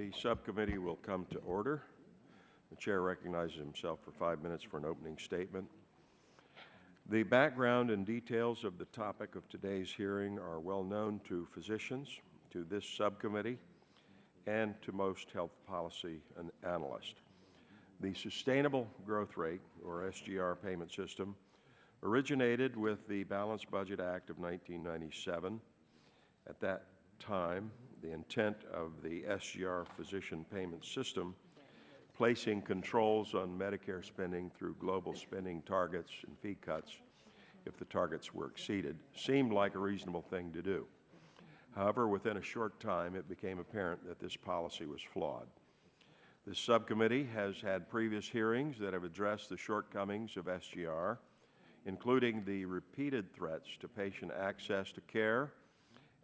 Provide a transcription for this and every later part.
The subcommittee will come to order. The chair recognizes himself for 5 minutes for an opening statement. The background and details of the topic of today's hearing are well known to physicians, to this subcommittee, and to most health policy analysts. The Sustainable Growth Rate, or SGR payment system, originated with the Balanced Budget Act of 1997. At that time, the intent of the SGR physician payment system, placing controls on Medicare spending through global spending targets and fee cuts if the targets were exceeded, seemed like a reasonable thing to do. However, within a short time, it became apparent that this policy was flawed. This subcommittee has had previous hearings that have addressed the shortcomings of SGR, including the repeated threats to patient access to care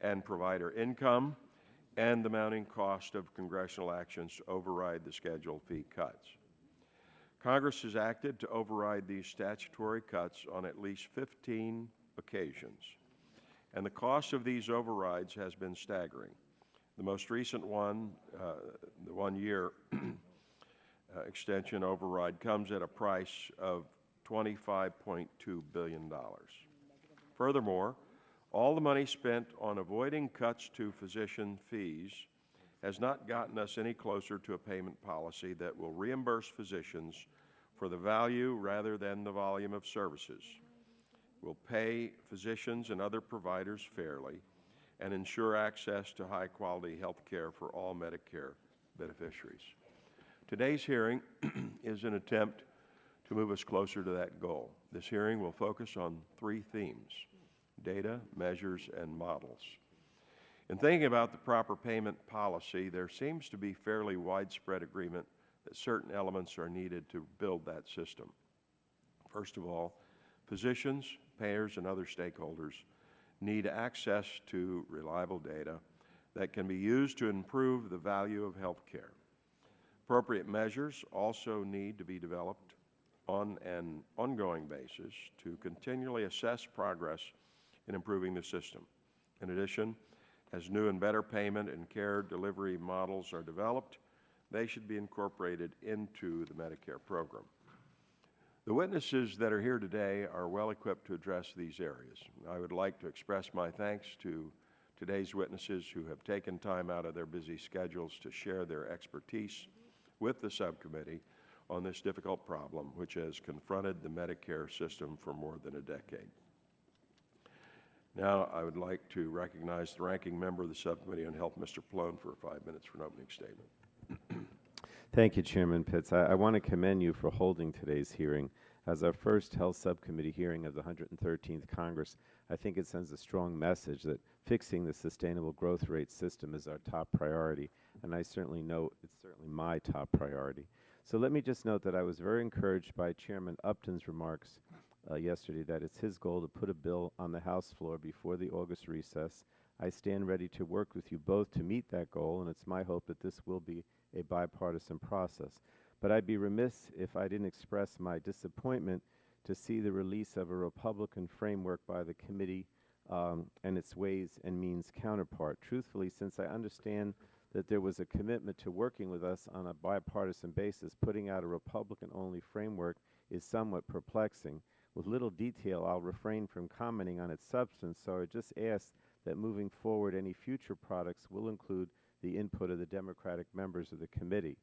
and provider income, and the mounting cost of congressional actions to override the scheduled fee cuts. Congress has acted to override these statutory cuts on at least 15 occasions, and the cost of these overrides has been staggering. The most recent one, the one-year extension override, comes at a price of $25.2 billion. Furthermore, all the money spent on avoiding cuts to physician fees has not gotten us any closer to a payment policy that will reimburse physicians for the value rather than the volume of services, will pay physicians and other providers fairly, and ensure access to high-quality health care for all Medicare beneficiaries. Today's hearing is an attempt to move us closer to that goal. This hearing will focus on 3 themes: data, measures, and models. In thinking about the proper payment policy, there seems to be fairly widespread agreement that certain elements are needed to build that system. First of all, physicians, payers, and other stakeholders need access to reliable data that can be used to improve the value of health care. Appropriate measures also need to be developed on an ongoing basis to continually assess progress in improving the system. In addition, as new and better payment and care delivery models are developed, they should be incorporated into the Medicare program. The witnesses that are here today are well equipped to address these areas. I would like to express my thanks to today's witnesses who have taken time out of their busy schedules to share their expertise with the subcommittee on this difficult problem, which has confronted the Medicare system for more than a decade. Now, I would like to recognize the ranking member of the Subcommittee on Health, Mr. Pallone, for 5 minutes for an opening statement. Thank you, Chairman Pitts. I want to commend you for holding today's hearing. As our first Health Subcommittee hearing of the 113th Congress, I think it sends a strong message that fixing the sustainable growth rate system is our top priority, and I certainly know it's certainly my top priority. So let me just note that I was very encouraged by Chairman Upton's remarks yesterday that it's his goal to put a bill on the House floor before the August recess. I stand ready to work with you both to meet that goal, and it's my hope that this will be a bipartisan process. But I'd be remiss if I didn't express my disappointment to see the release of a Republican framework by the committee and its Ways and Means counterpart. Truthfully, since I understand that there was a commitment to working with us on a bipartisan basis, putting out a Republican-only framework is somewhat perplexing. With little detail, I'll refrain from commenting on its substance, so I just ask that moving forward, any future products will include the input of the Democratic members of the committee.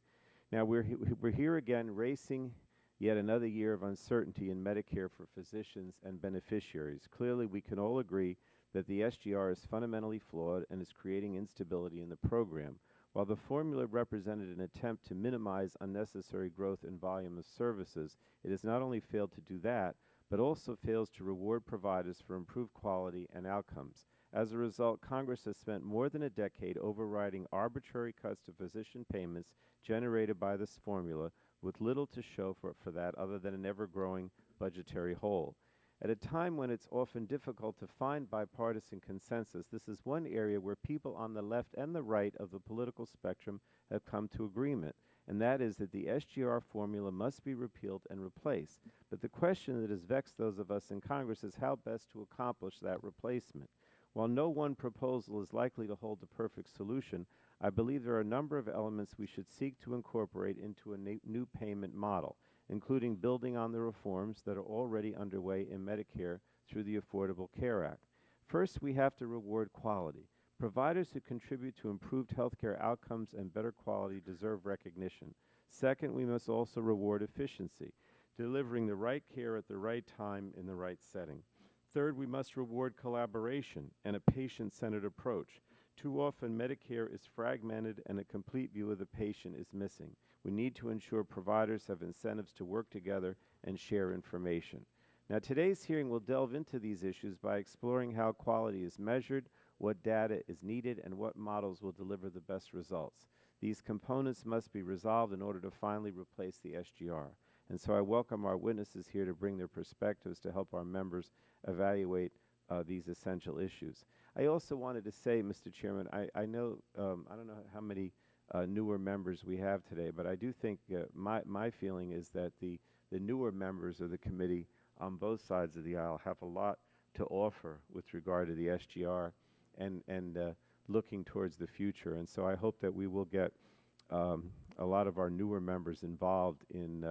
Now, we're here again racing yet another year of uncertainty in Medicare for physicians and beneficiaries. Clearly, we can all agree that the SGR is fundamentally flawed and is creating instability in the program. While the formula represented an attempt to minimize unnecessary growth in volume of services, it has not only failed to do that, but also fails to reward providers for improved quality and outcomes. As a result, Congress has spent more than a decade overriding arbitrary cuts to physician payments generated by this formula, with little to show for that other than an ever-growing budgetary hole. At a time when it's often difficult to find bipartisan consensus, this is one area where people on the left and the right of the political spectrum have come to agreement, and that is that the SGR formula must be repealed and replaced. But the question that has vexed those of us in Congress is how best to accomplish that replacement. While no one proposal is likely to hold the perfect solution, I believe there are a number of elements we should seek to incorporate into a new payment model, including building on the reforms that are already underway in Medicare through the Affordable Care Act. First, we have to reward quality. Providers who contribute to improved healthcare outcomes and better quality deserve recognition. Second, we must also reward efficiency, delivering the right care at the right time in the right setting. Third, we must reward collaboration and a patient-centered approach. Too often, Medicare is fragmented and a complete view of the patient is missing. We need to ensure providers have incentives to work together and share information. Now, today's hearing will delve into these issues by exploring how quality is measured, what data is needed, and what models will deliver the best results. These components must be resolved in order to finally replace the SGR. And so I welcome our witnesses here to bring their perspectives to help our members evaluate these essential issues. I also wanted to say, Mr. Chairman, I know, I don't know how many newer members we have today, but I do think my feeling is that the newer members of the committee on both sides of the aisle have a lot to offer with regard to the SGR and looking towards the future. And so I hope that we will get a lot of our newer members involved in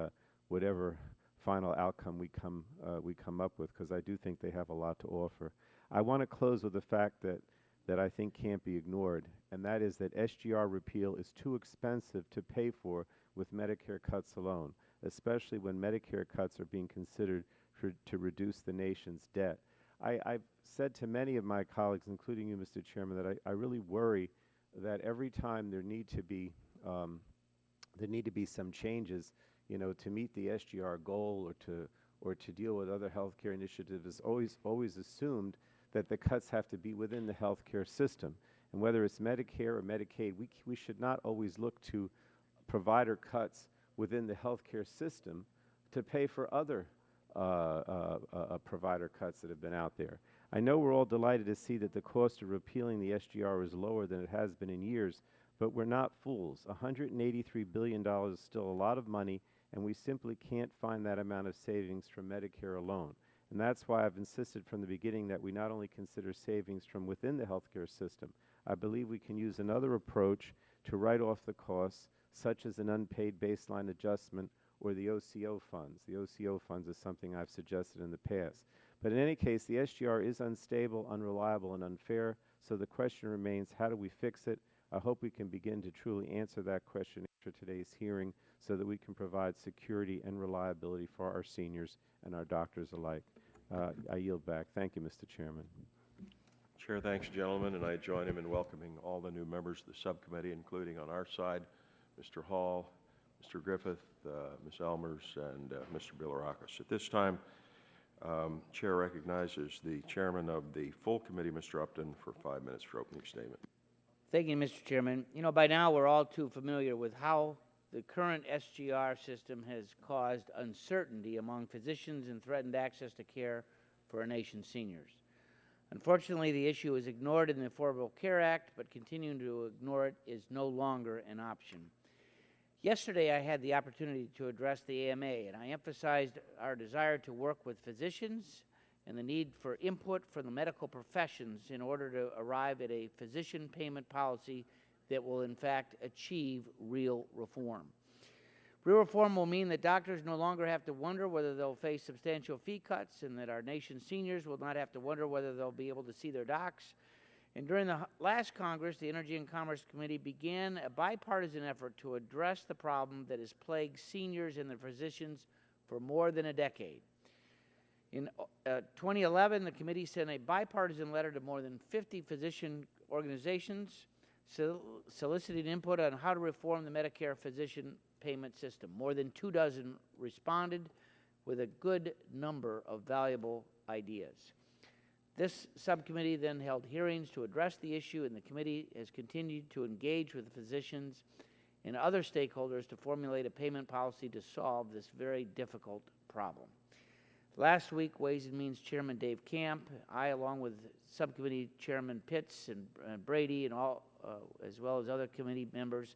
whatever final outcome we come up with, because I do think they have a lot to offer. I want to close with a fact that I think can't be ignored, and that is that SGR repeal is too expensive to pay for with Medicare cuts alone, especially when Medicare cuts are being considered to reduce the nation's debt. I've said to many of my colleagues, including you, Mr. Chairman, that I really worry that every time there need to be some changes, you know, to meet the SGR goal or to deal with other healthcare initiatives, is always assumed that the cuts have to be within the healthcare system. And whether it's Medicare or Medicaid, we should not always look to provider cuts within the healthcare system to pay for other provider cuts that have been out there. I know we're all delighted to see that the cost of repealing the SGR is lower than it has been in years, but we're not fools. $183 billion is still a lot of money, and we simply can't find that amount of savings from Medicare alone. And that's why I've insisted from the beginning that we not only consider savings from within the healthcare system. I believe we can use another approach to write off the costs, such as an unpaid baseline adjustment or the OCO funds. The OCO funds is something I've suggested in the past. But in any case, the SGR is unstable, unreliable, and unfair, so the question remains, how do we fix it? I hope we can begin to truly answer that question after today's hearing so that we can provide security and reliability for our seniors and our doctors alike. I yield back. Thank you, Mr. Chairman. Chair thanks, gentlemen, and I join him in welcoming all the new members of the subcommittee, including on our side, Mr. Hall, Mr. Griffith, Ms. Elmers, and Mr. Bilirakis. At this time, Chair recognizes the chairman of the full committee, Mr. Upton, for 5 minutes for opening statement. Thank you, Mr. Chairman. You know, by now we're all too familiar with how the current SGR system has caused uncertainty among physicians and threatened access to care for our nation's seniors. Unfortunately, the issue is ignored in the Affordable Care Act, but continuing to ignore it is no longer an option. Yesterday, I had the opportunity to address the AMA, and I emphasized our desire to work with physicians and the need for input from the medical professions in order to arrive at a physician payment policy that will, in fact, achieve real reform. Real reform will mean that doctors no longer have to wonder whether they'll face substantial fee cuts, and that our nation's seniors will not have to wonder whether they'll be able to see their docs. And during the last Congress, the Energy and Commerce Committee began a bipartisan effort to address the problem that has plagued seniors and their physicians for more than a decade. In 2011, the committee sent a bipartisan letter to more than 50 physician organizations soliciting input on how to reform the Medicare physician payment system. More than 24 responded with a good number of valuable ideas. This subcommittee then held hearings to address the issue, and the committee has continued to engage with physicians and other stakeholders to formulate a payment policy to solve this very difficult problem. Last week, Ways and Means Chairman Dave Camp, I, along with Subcommittee Chairman Pitts and Brady, and all, as well as other committee members,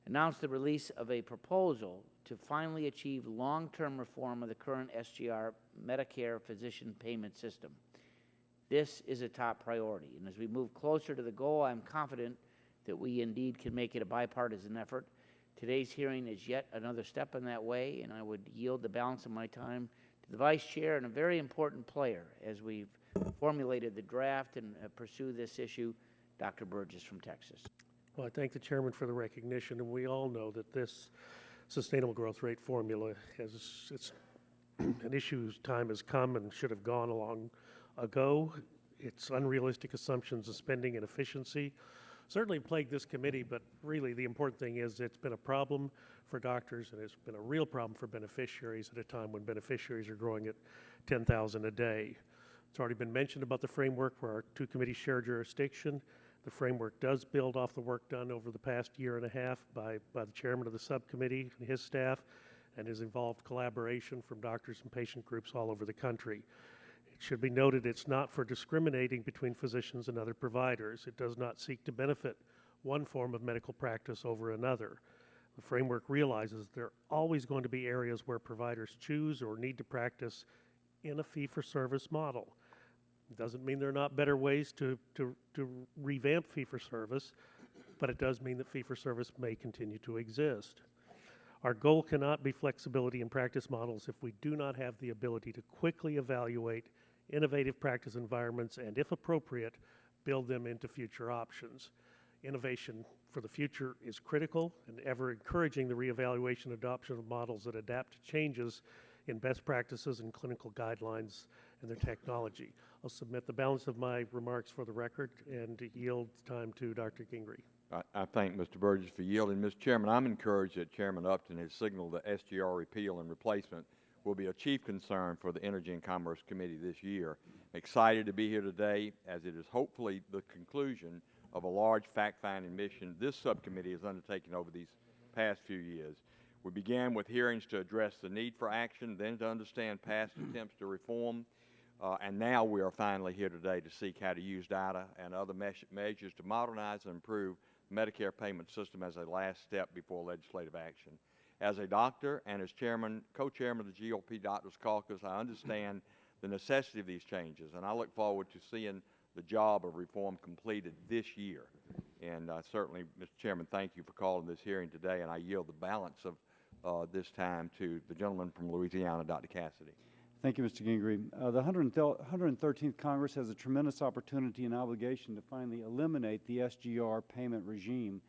announced the release of a proposal to finally achieve long-term reform of the current SGR Medicare physician payment system. This is a top priority, and as we move closer to the goal, I'm confident that we indeed can make it a bipartisan effort. Today's hearing is yet another step in that way, and I would yield the balance of my time to the Vice Chair and a very important player as we've formulated the draft and pursue this issue, Dr. Burgess from Texas. Well, I thank the chairman for the recognition, and we all know that this sustainable growth rate formula it's an issue whose time has come and should have gone long ago. It's unrealistic assumptions of spending and efficiency certainly plagued this committee, but really the important thing is it's been a problem for doctors, and it's been a real problem for beneficiaries at a time when beneficiaries are growing at 10,000 a day. It's already been mentioned about the framework where our two committees share jurisdiction. The framework does build off the work done over the past year and a half by the chairman of the subcommittee and his staff, and has involved collaboration from doctors and patient groups all over the country. It should be noted it's not for discriminating between physicians and other providers. It does not seek to benefit one form of medical practice over another. The framework realizes there are always going to be areas where providers choose or need to practice in a fee-for-service model. It doesn't mean there are not better ways to revamp fee-for-service, but it does mean that fee-for-service may continue to exist. Our goal cannot be flexibility in practice models if we do not have the ability to quickly evaluate innovative practice environments and, if appropriate, build them into future options. Innovation for the future is critical, and ever encouraging the reevaluation and adoption of models that adapt to changes in best practices and clinical guidelines and their technology. I'll submit the balance of my remarks for the record and yield time to Dr. Gingrey. I thank Mr. Burgess for yielding. Mr. Chairman, I'm encouraged that Chairman Upton has signaled that SGR repeal and replacement will be a chief concern for the Energy and Commerce Committee this year. Excited to be here today, as it is hopefully the conclusion of a large fact-finding mission this subcommittee has undertaken over these past few years. We began with hearings to address the need for action, then to understand past attempts to reform, and now we are finally here today to seek how to use data and other measures to modernize and improve the Medicare payment system as a last step before legislative action. As a doctor and as co-chairman of the GOP Doctors Caucus, I understand the necessity of these changes, and I look forward to seeing the job of reform completed this year. And certainly, Mr. Chairman, thank you for calling this hearing today, and I yield the balance of this time to the gentleman from Louisiana, Dr. Cassidy. Thank you, Mr. Gingrey. The 113th Congress has a tremendous opportunity and obligation to finally eliminate the SGR payment regime.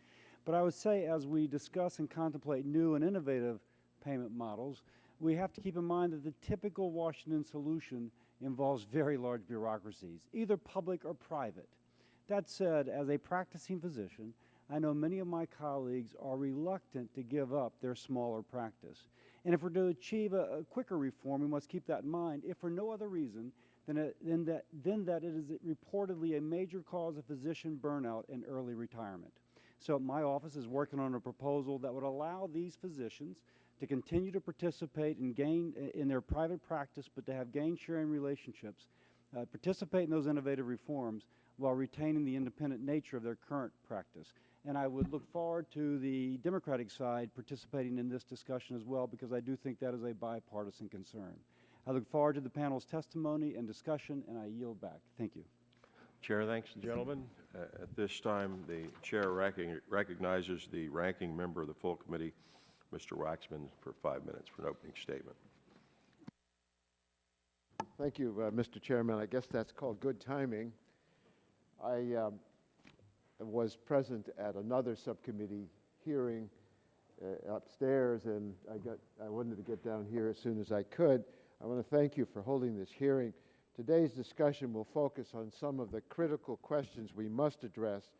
But I would say, as we discuss and contemplate new and innovative payment models, we have to keep in mind that the typical Washington solution involves very large bureaucracies, either public or private. That said, as a practicing physician, I know many of my colleagues are reluctant to give up their smaller practice. And if we're to achieve a quicker reform, we must keep that in mind, if for no other reason than that it is reportedly a major cause of physician burnout and early retirement. So my office is working on a proposal that would allow these physicians to continue to participate and gain in their private practice, but to have gain-sharing relationships, participate in those innovative reforms while retaining the independent nature of their current practice. And I would look forward to the Democratic side participating in this discussion as well, because I do think that is a bipartisan concern. I look forward to the panel's testimony and discussion, and I yield back. Thank you. Chair thanks the gentleman. At this time, the chair recognizes the ranking member of the full committee, Mr. Waxman, for 5 minutes for an opening statement. Thank you, Mr. Chairman. I guess that's called good timing. I was present at another subcommittee hearing upstairs, and I wanted to get down here as soon as I could. I want to thank you for holding this hearing. Today's discussion will focus on some of the critical questions we must address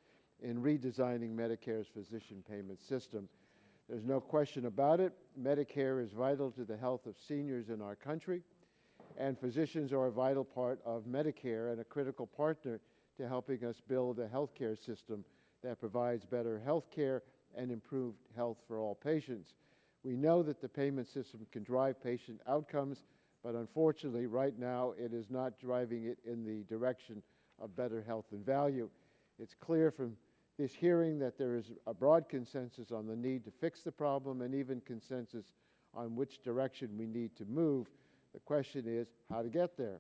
in redesigning Medicare's physician payment system. There's no question about it. Medicare is vital to the health of seniors in our country, and physicians are a vital part of Medicare and a critical partner to helping us build a health care system that provides better health care and improved health for all patients. We know that the payment system can drive patient outcomes, but unfortunately, right now, it is not driving it in the direction of better health and value. It's clear from this hearing that there is a broad consensus on the need to fix the problem, and even consensus on which direction we need to move. The question is how to get there.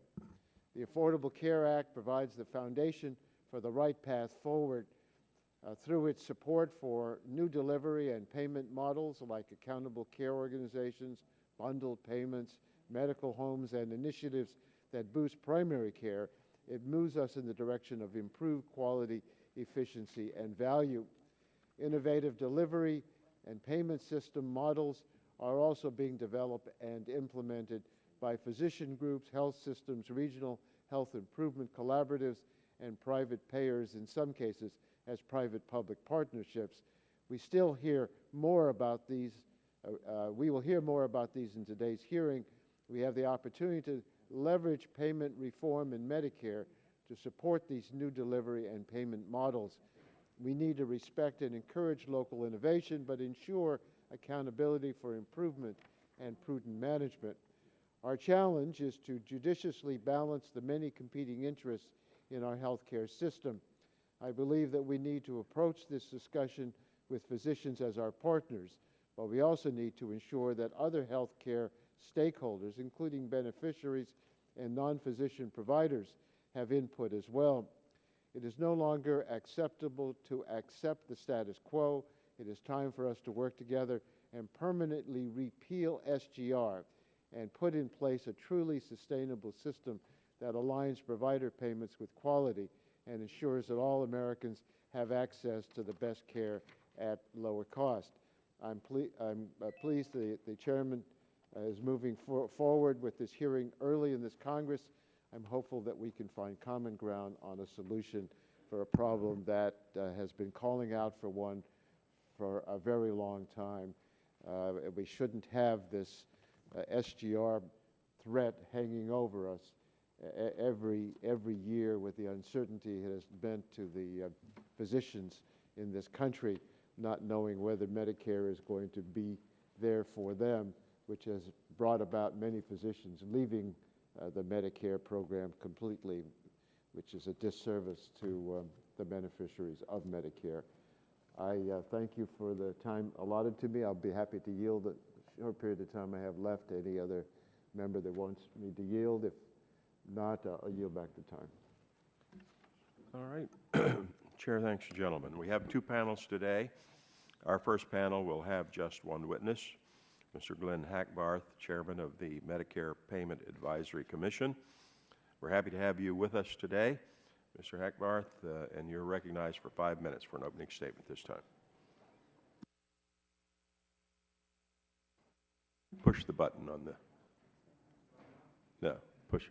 The Affordable Care Act provides the foundation for the right path forward. Through its support for new delivery and payment models like accountable care organizations, bundled payments, medical homes, and initiatives that boost primary care, it moves us in the direction of improved quality, efficiency, and value. Innovative delivery and payment system models are also being developed and implemented by physician groups, health systems, regional health improvement collaboratives, and private payers, in some cases as private-public partnerships. We still hear more about these. We will hear more about these in today's hearing. We have the opportunity to leverage payment reform in Medicare to support these new delivery and payment models. We need to respect and encourage local innovation, but ensure accountability for improvement and prudent management. Our challenge is to judiciously balance the many competing interests in our healthcare system. I believe that we need to approach this discussion with physicians as our partners, but we also need to ensure that other healthcare stakeholders, including beneficiaries and non-physician providers, have input as well. It is no longer acceptable to accept the status quo. It is time for us to work together and permanently repeal SGR and put in place a truly sustainable system that aligns provider payments with quality and ensures that all Americans have access to the best care at lower cost. I'm pleased the chairman is moving forward with this hearing early in this Congress. I'm hopeful that we can find common ground on a solution for a problem that has been calling out for one for a very long time. We shouldn't have this SGR threat hanging over us every year with the uncertainty it has meant to the physicians in this country, not knowing whether Medicare is going to be there for them, which has brought about many physicians leaving the Medicare program completely, which is a disservice to the beneficiaries of Medicare. I thank you for the time allotted to me. I'll be happy to yield the short period of time I have left to any other member that wants me to yield. If not, I'll yield back the time. All right. Chair thanks the gentleman. We have two panels today. Our first panel will have just one witness, Mr. Glenn Hackbarth, Chairman of the Medicare Payment Advisory Commission. We're happy to have you with us today, Mr. Hackbarth, and you're recognized for 5 minutes for an opening statement this time. Push the button on the, no, push.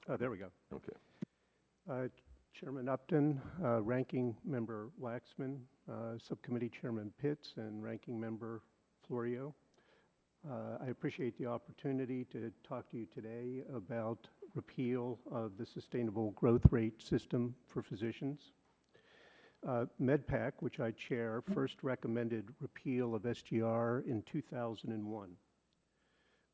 There we go. Okay. Chairman Upton, Ranking Member Waxman, Subcommittee Chairman Pitts, and Ranking Member Florio. I appreciate the opportunity to talk to you today about repeal of the sustainable growth rate system for physicians. MedPAC, which I chair, first recommended repeal of SGR in 2001.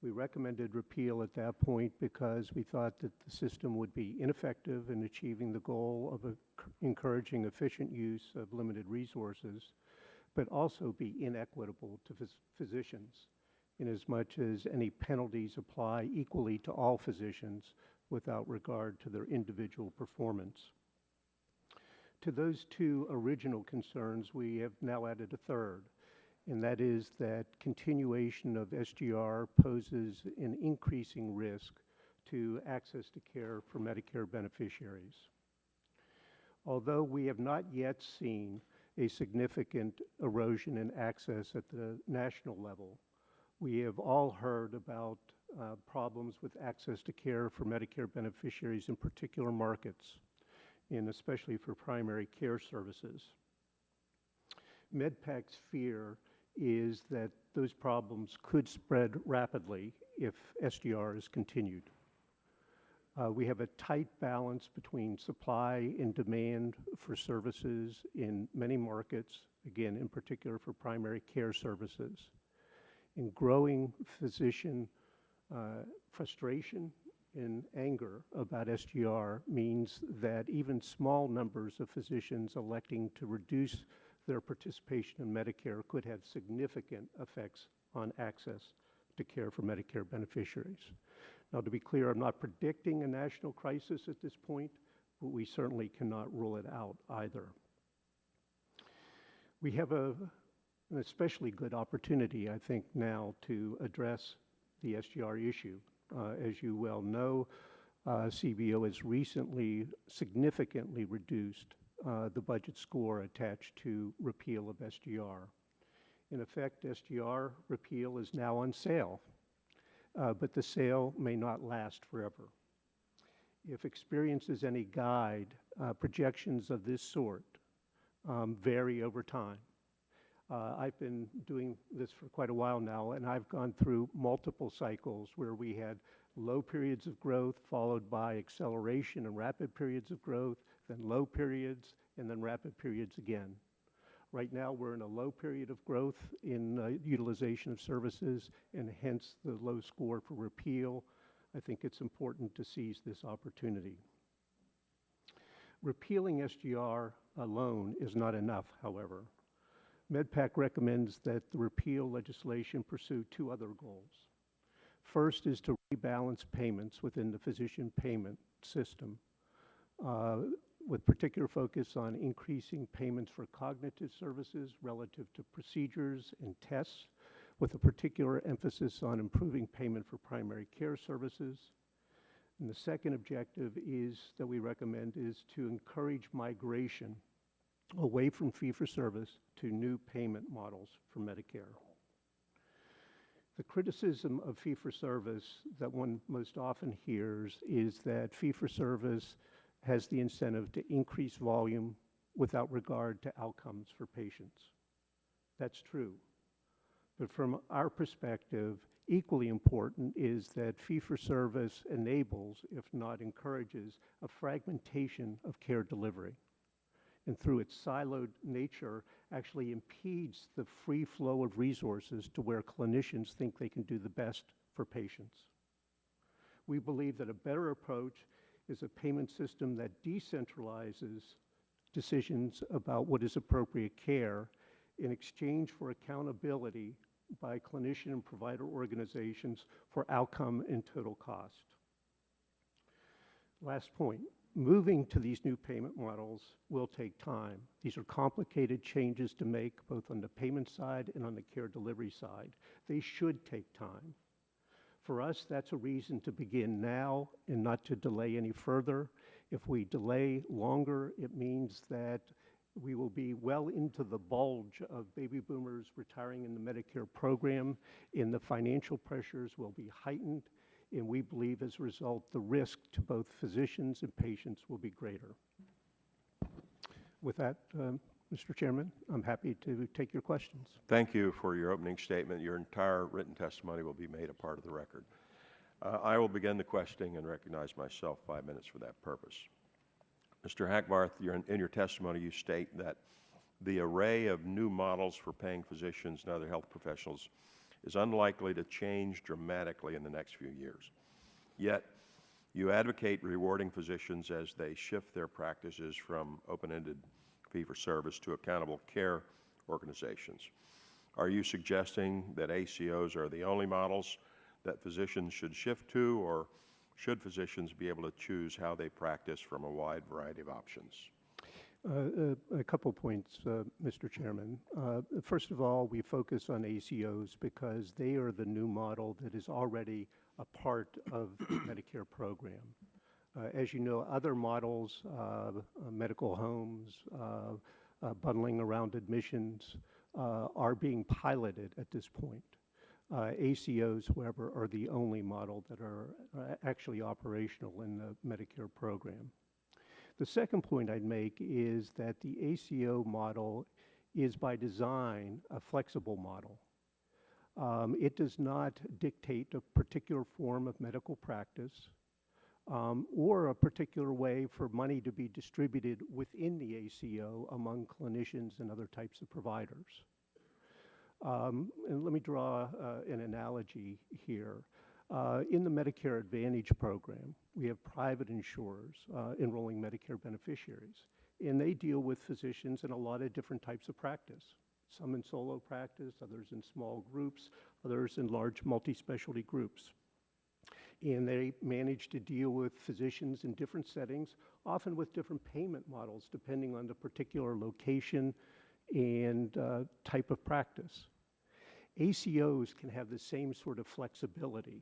We recommended repeal at that point because we thought that the system would be ineffective in achieving the goal of encouraging efficient use of limited resources, but also be inequitable to physicians, inasmuch as any penalties apply equally to all physicians without regard to their individual performance. To those two original concerns, we have now added a third, and that is that continuation of SGR poses an increasing risk to access to care for Medicare beneficiaries. Although we have not yet seen a significant erosion in access at the national level, we have all heard about problems with access to care for Medicare beneficiaries in particular markets, and especially for primary care services. MedPAC's fear is that those problems could spread rapidly if SGR is continued. We have a tight balance between supply and demand for services in many markets, again, in particular for primary care services. And growing physician frustration and anger about SGR means that even small numbers of physicians electing to reduce their participation in Medicare could have significant effects on access to care for Medicare beneficiaries. Now, to be clear, I'm not predicting a national crisis at this point, but we certainly cannot rule it out either. We have an especially good opportunity, I think, now to address the SGR issue. As you well know, CBO has recently significantly reduced the budget score attached to repeal of SGR. In effect, SGR repeal is now on sale, but the sale may not last forever. If experience is any guide, projections of this sort vary over time. I've been doing this for quite a while now, and I've gone through multiple cycles where we had low periods of growth followed by acceleration and rapid periods of growth, then low periods, and then rapid periods again. Right now, we're in a low period of growth in utilization of services, and hence the low score for repeal. I think it's important to seize this opportunity. Repealing SGR alone is not enough, however. MedPAC recommends that the repeal legislation pursue two other goals. First is to rebalance payments within the physician payment system, with particular focus on increasing payments for cognitive services relative to procedures and tests, with a particular emphasis on improving payment for primary care services. And the second objective that we recommend is to encourage migration away from fee-for-service to new payment models for Medicare. The criticism of fee-for-service that one most often hears is that fee-for-service has the incentive to increase volume without regard to outcomes for patients. That's true. But from our perspective, equally important is that fee-for-service enables, if not encourages, a fragmentation of care delivery, and through its siloed nature actually impedes the free flow of resources to where clinicians think they can do the best for patients. We believe that a better approach is a payment system that decentralizes decisions about what is appropriate care in exchange for accountability by clinician and provider organizations for outcome and total cost. Last point. Moving to these new payment models will take time. These are complicated changes to make both on the payment side and on the care delivery side. They should take time. For us, that's a reason to begin now and not to delay any further. If we delay longer, it means that we will be well into the bulge of baby boomers retiring in the Medicare program, and the financial pressures will be heightened. And we believe as a result, the risk to both physicians and patients will be greater. With that, Mr. Chairman, I'm happy to take your questions. Thank you for your opening statement. Your entire written testimony will be made a part of the record. I will begin the questioning and recognize myself 5 minutes for that purpose. Mr. Hackbarth, in your testimony, you state that the array of new models for paying physicians and other health professionals is unlikely to change dramatically in the next few years. Yet, you advocate rewarding physicians as they shift their practices from open-ended fee-for-service to accountable care organizations. Are you suggesting that ACOs are the only models that physicians should shift to, or should physicians be able to choose how they practice from a wide variety of options? A couple points, Mr. Chairman. First of all, we focus on ACOs because they are the new model that is already a part of the Medicare program. As you know, other models, medical homes, bundling around admissions, are being piloted at this point. ACOs, however, are the only model that are actually operational in the Medicare program. The second point I'd make is that the ACO model is by design a flexible model. It does not dictate a particular form of medical practice or a particular way for money to be distributed within the ACO among clinicians and other types of providers. And let me draw an analogy here. In the Medicare Advantage program, we have private insurers enrolling Medicare beneficiaries, and they deal with physicians in a lot of different types of practice. Some in solo practice, others in small groups, others in large multi-specialty groups. And they manage to deal with physicians in different settings, often with different payment models, depending on the particular location and type of practice. ACOs can have the same sort of flexibility.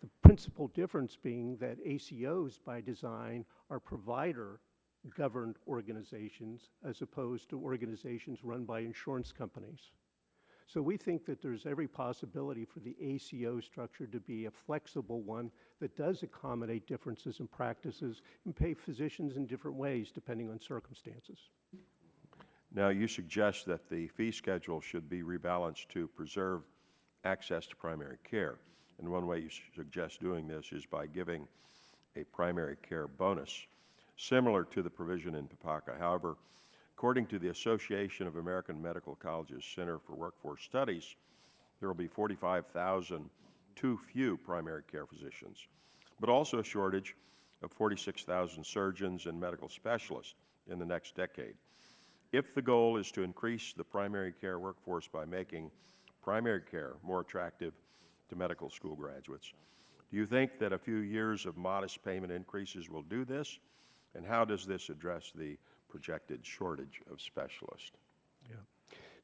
The principal difference being that ACOs, by design, are provider-governed organizations as opposed to organizations run by insurance companies. So we think that there's every possibility for the ACO structure to be a flexible one that does accommodate differences in practices and pay physicians in different ways depending on circumstances. Now, you suggest that the fee schedule should be rebalanced to preserve access to primary care. And one way you suggest doing this is by giving a primary care bonus, similar to the provision in PPACA. However, according to the Association of American Medical Colleges Center for Workforce Studies, there will be 45,000 too few primary care physicians, but also a shortage of 46,000 surgeons and medical specialists in the next decade. If the goal is to increase the primary care workforce by making primary care more attractive to medical school graduates, do you think that a few years of modest payment increases will do this? And how does this address the projected shortage of specialists? Yeah.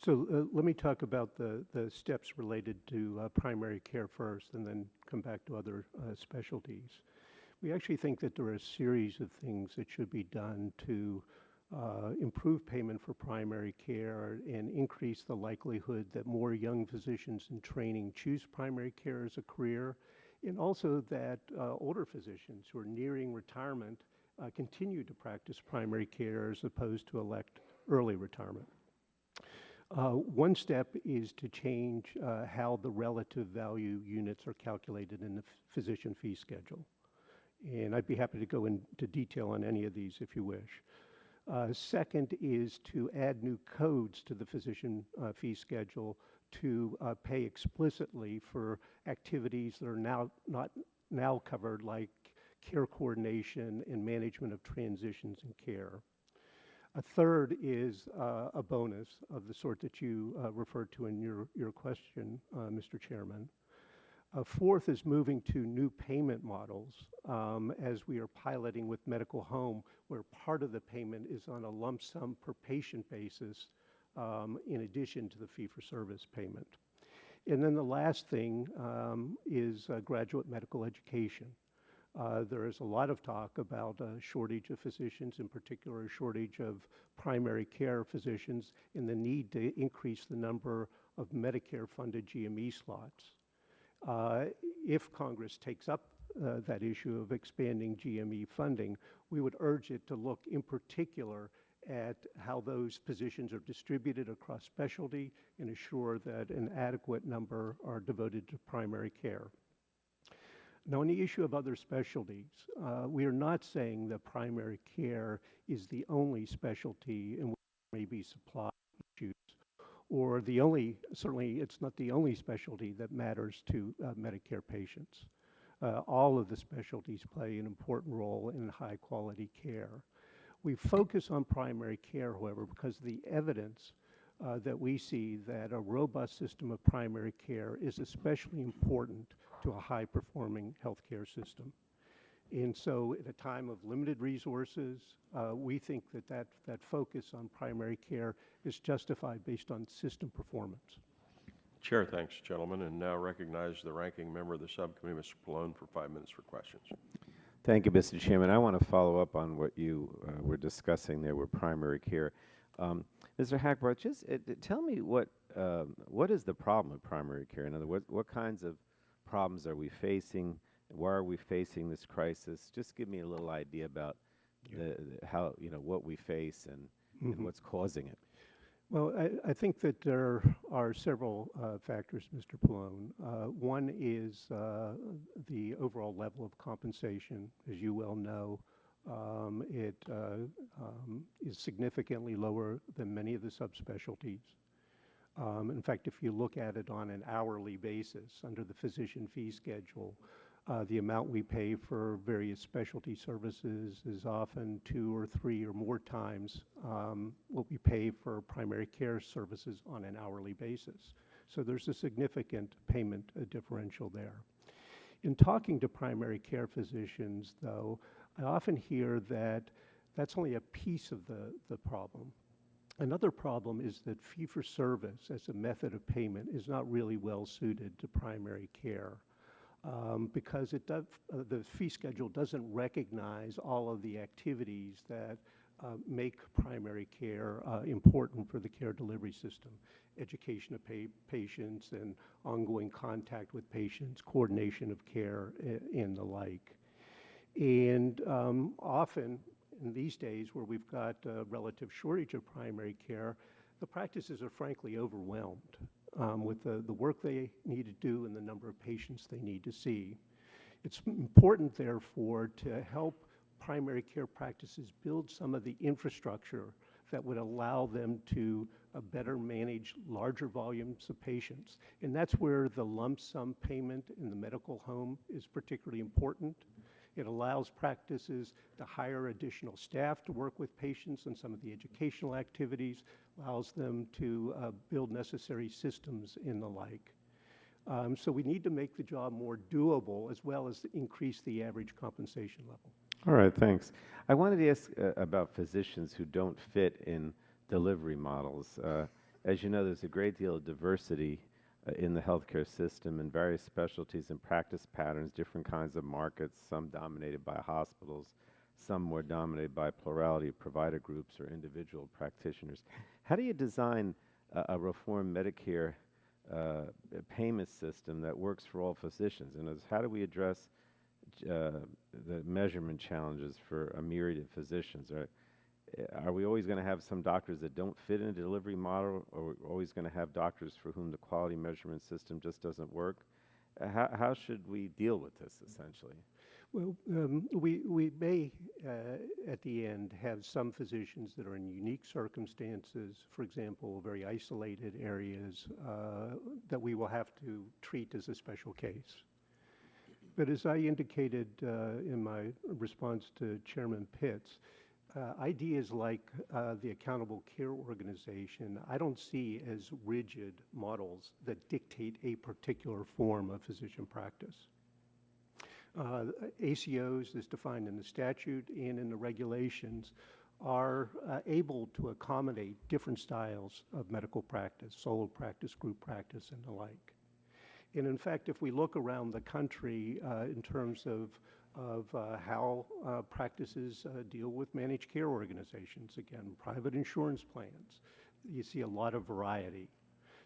So let me talk about the steps related to primary care first and then come back to other specialties. We actually think that there are a series of things that should be done to improve payment for primary care and increase the likelihood that more young physicians in training choose primary care as a career, and also that older physicians who are nearing retirement continue to practice primary care as opposed to elect early retirement. One step is to change how the relative value units are calculated in the physician fee schedule. And I'd be happy to go into detail on any of these if you wish. Second is to add new codes to the physician fee schedule to pay explicitly for activities that are now covered, like care coordination and management of transitions in care. A third is a bonus of the sort that you referred to in your question, Mr. Chairman. A fourth is moving to new payment models as we are piloting with medical home, where part of the payment is on a lump sum per patient basis in addition to the fee-for-service payment. And then the last thing is graduate medical education. There is a lot of talk about a shortage of physicians, in particular a shortage of primary care physicians, and the need to increase the number of Medicare-funded GME slots. If Congress takes up that issue of expanding GME funding, we would urge it to look in particular at how those positions are distributed across specialty and assure that an adequate number are devoted to primary care. Now, on the issue of other specialties, we are not saying that primary care is the only specialty in which there may be supply issues, or certainly it's not the only specialty that matters to Medicare patients. All of the specialties play an important role in high quality care. We focus on primary care, however, because of the evidence that we see that a robust system of primary care is especially important to a high-performing healthcare system. And so at a time of limited resources, we think that focus on primary care is justified based on system performance. Chair, thanks, gentlemen, and now recognize the ranking member of the subcommittee, Mr. Pallone, for 5 minutes for questions. Thank you, Mr. Chairman. I want to follow up on what you were discussing there with primary care. Mr. Hackbroth, just tell me what is the problem with primary care? In other words, what kinds of problems are we facing? Why are we facing this crisis? Just give me a little idea about how, what we face and what's causing it. Well, I think that there are several factors, Mr. Pallone. One is the overall level of compensation. As you well know, it is significantly lower than many of the subspecialties. In fact, if you look at it on an hourly basis under the physician fee schedule, the amount we pay for various specialty services is often 2 or 3 or more times what we pay for primary care services on an hourly basis. So there's a significant payment differential there. In talking to primary care physicians, though, I often hear that that's only a piece of the problem. Another problem is that fee-for-service as a method of payment is not really well suited to primary care because the fee schedule doesn't recognize all of the activities that make primary care important for the care delivery system. Education of patients and ongoing contact with patients, coordination of care, and the like. And often, in these days where we've got a relative shortage of primary care, the practices are frankly overwhelmed with the work they need to do and the number of patients they need to see. It's important, therefore, to help primary care practices build some of the infrastructure that would allow them to better manage larger volumes of patients. And that's where the lump sum payment in the medical home is particularly important. It allows practices to hire additional staff to work with patients on some of the educational activities, allows them to build necessary systems and the like. So we need to make the job more doable as well as increase the average compensation level. All right, thanks. I wanted to ask about physicians who don't fit in delivery models. As you know, there's a great deal of diversity in the healthcare system and various specialties and practice patterns, different kinds of markets, some dominated by hospitals, some more dominated by plurality of provider groups or individual practitioners. How do you design a reformed Medicare payment system that works for all physicians? And how do we address the measurement challenges for a myriad of physicians? Are we always going to have some doctors that don't fit in a delivery model, or are we always going to have doctors for whom the quality measurement system just doesn't work? How should we deal with this, essentially? Well, we may, at the end, have some physicians that are in unique circumstances, for example, very isolated areas that we will have to treat as a special case. But as I indicated in my response to Chairman Pitts, ideas like the Accountable Care Organization, I don't see as rigid models that dictate a particular form of physician practice. ACOs, as defined in the statute and in the regulations, are able to accommodate different styles of medical practice, solo practice, group practice, and the like. And in fact, if we look around the country in terms of how practices deal with managed care organizations, again, private insurance plans, you see a lot of variety.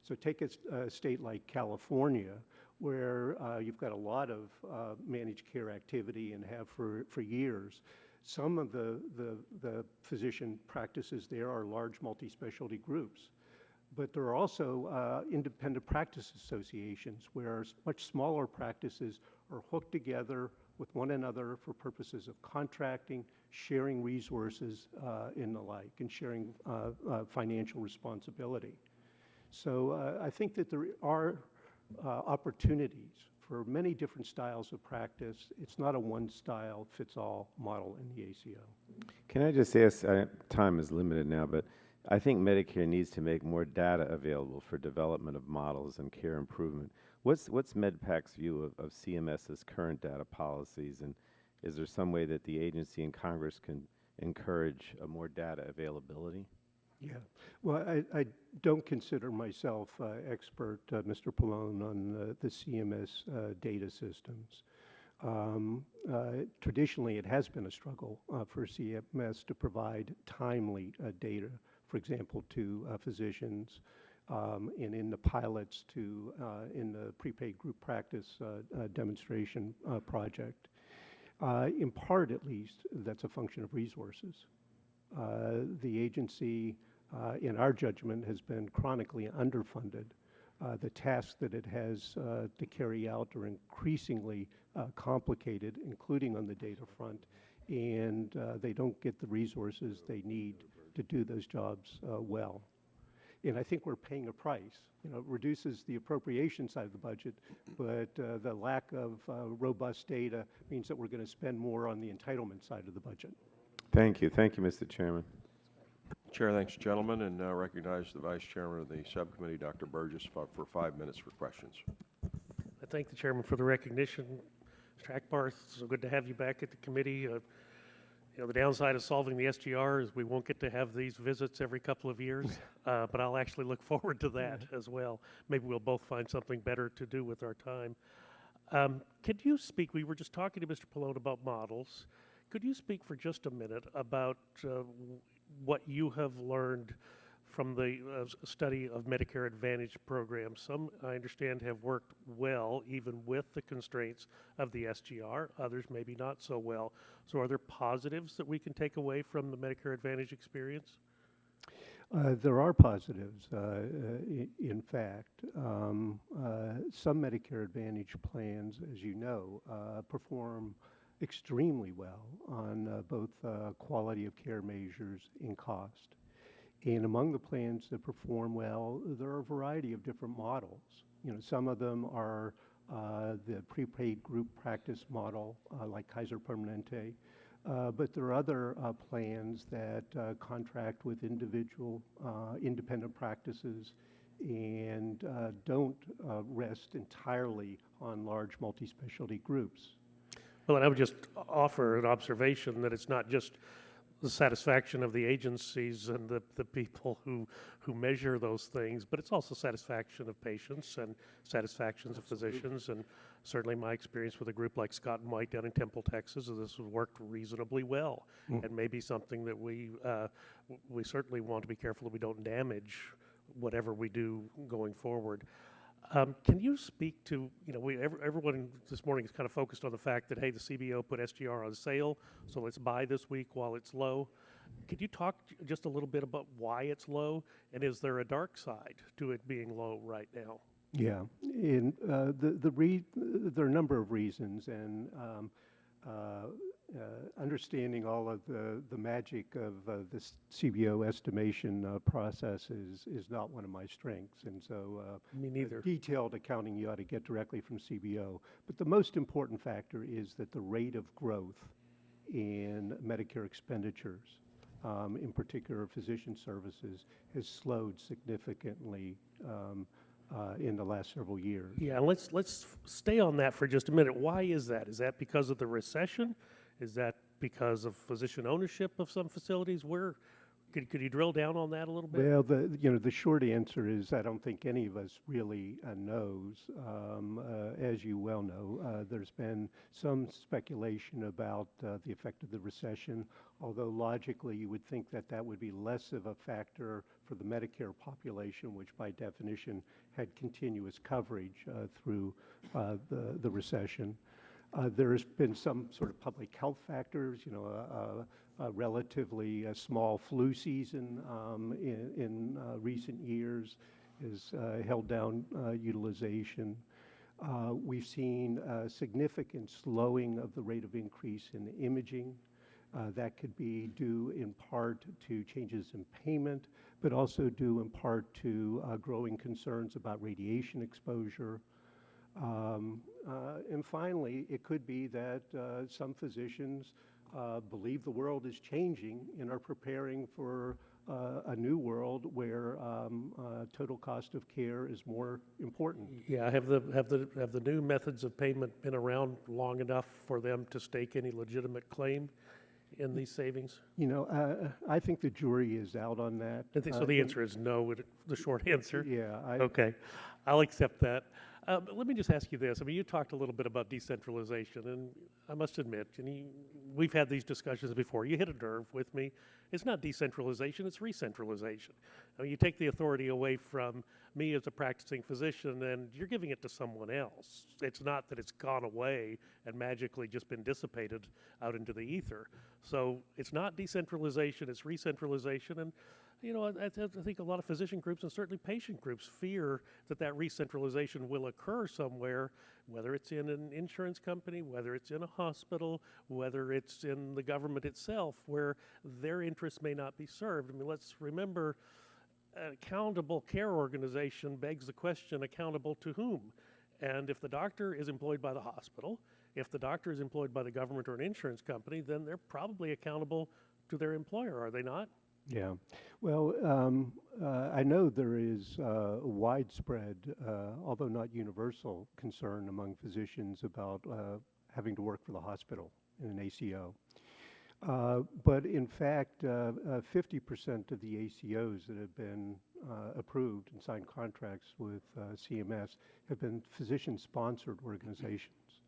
So take a state like California, where you've got a lot of managed care activity and have for years. Some of the physician practices there are large multi-specialty groups. But there are also independent practice associations where much smaller practices are hooked together with one another for purposes of contracting, sharing resources, and the like, and sharing financial responsibility. So I think that there are opportunities for many different styles of practice. It's not a one-style-fits-all model in the ACO. Can I just ask, time is limited now, but I think Medicare needs to make more data available for development of models and care improvement. What's MedPAC's view of CMS's current data policies, and is there some way that the agency and Congress can encourage a more data availability? Yeah, well, I don't consider myself expert, Mr. Pallone, on the CMS data systems. Traditionally, it has been a struggle for CMS to provide timely data, for example, to physicians, and in the pilots to in the prepaid group practice demonstration project. In part, at least, that's a function of resources. The agency, in our judgment, has been chronically underfunded. The tasks that it has to carry out are increasingly complicated, including on the data front, and they don't get the resources they need to do those jobs well. And I think we're paying a price. You know, it reduces the appropriation side of the budget, but the lack of robust data means that we're going to spend more on the entitlement side of the budget. Thank you. Thank you, Mr. Chairman. Chair thanks, gentlemen, and now recognize the Vice Chairman of the subcommittee, Dr. Burgess, for 5 minutes for questions. I thank the chairman for the recognition. Mr. Akbar, it's so good to have you back at the committee. You know, the downside of solving the SGR is we won't get to have these visits every couple of years, but I'll actually look forward to that as well. Maybe we'll both find something better to do with our time. Could you speak, we were just talking to Mr. Pallone about models. Could you speak for just a minute about what you have learned from the study of Medicare Advantage programs? Some, I understand, have worked well, even with the constraints of the SGR. Others maybe not so well. So are there positives that we can take away from the Medicare Advantage experience? There are positives. In fact, some Medicare Advantage plans, as you know, perform extremely well on both quality of care measures and cost. And among the plans that perform well, there are a variety of different models. You know, some of them are the prepaid group practice model, like Kaiser Permanente, but there are other plans that contract with individual independent practices and don't rest entirely on large multi-specialty groups. Well, and I would just offer an observation that it's not just the satisfaction of the agencies and the people who measure those things, but it's also satisfaction of patients and satisfactions of physicians. And certainly my experience with a group like Scott and White down in Temple, Texas, is this has worked reasonably well, and maybe something that we certainly want to be careful that we don't damage whatever we do going forward. Can you speak to, you know, everyone this morning is kind of focused on the fact that, hey, the CBO put SGR on sale, so let's buy this week while it's low. Could you talk just a little bit about why it's low, and is there a dark side to it being low right now? Yeah, and there are a number of reasons, and understanding all of the magic of this CBO estimation process is not one of my strengths, and so Me neither. Detailed accounting you ought to get directly from CBO. But the most important factor is that the rate of growth in Medicare expenditures, in particular physician services, has slowed significantly in the last several years. Yeah, let's stay on that for just a minute. Why is that? Is that because of the recession? Is that because of physician ownership of some facilities? Where could you drill down on that a little bit? Well, the short answer is I don't think any of us really knows. As you well know, there's been some speculation about the effect of the recession, although logically you would think that that would be less of a factor for the Medicare population, which by definition had continuous coverage through the recession. There has been some sort of public health factors, you know, a relatively small flu season in recent years has held down utilization. We've seen a significant slowing of the rate of increase in imaging. That could be due in part to changes in payment, but also due in part to growing concerns about radiation exposure. And finally, it could be that some physicians believe the world is changing and are preparing for a new world where total cost of care is more important. Yeah, have the new methods of payment been around long enough for them to stake any legitimate claim in these savings? You know, I think the jury is out on that. So the answer is no, the short answer? Yeah. Okay, I'll accept that. But let me just ask you this. I mean, you talked a little bit about decentralization, and I must admit, and we've had these discussions before. You hit a nerve with me. It's not decentralization, it's re-centralization. I mean, you take the authority away from me as a practicing physician, and you're giving it to someone else. It's not that it's gone away and magically just been dissipated out into the ether. So it's not decentralization, it's re-centralization, and you know, I think a lot of physician groups and certainly patient groups fear that that re-centralization will occur somewhere, whether it's in an insurance company, whether it's in a hospital, whether it's in the government itself, where their interests may not be served. I mean, let's remember, an accountable care organization begs the question, accountable to whom? And if the doctor is employed by the hospital, if the doctor is employed by the government or an insurance company, then they're probably accountable to their employer, are they not? Yeah. Well, I know there is widespread, although not universal, concern among physicians about having to work for the hospital in an ACO. But in fact, 50% of the ACOs that have been approved and signed contracts with CMS have been physician-sponsored organizations,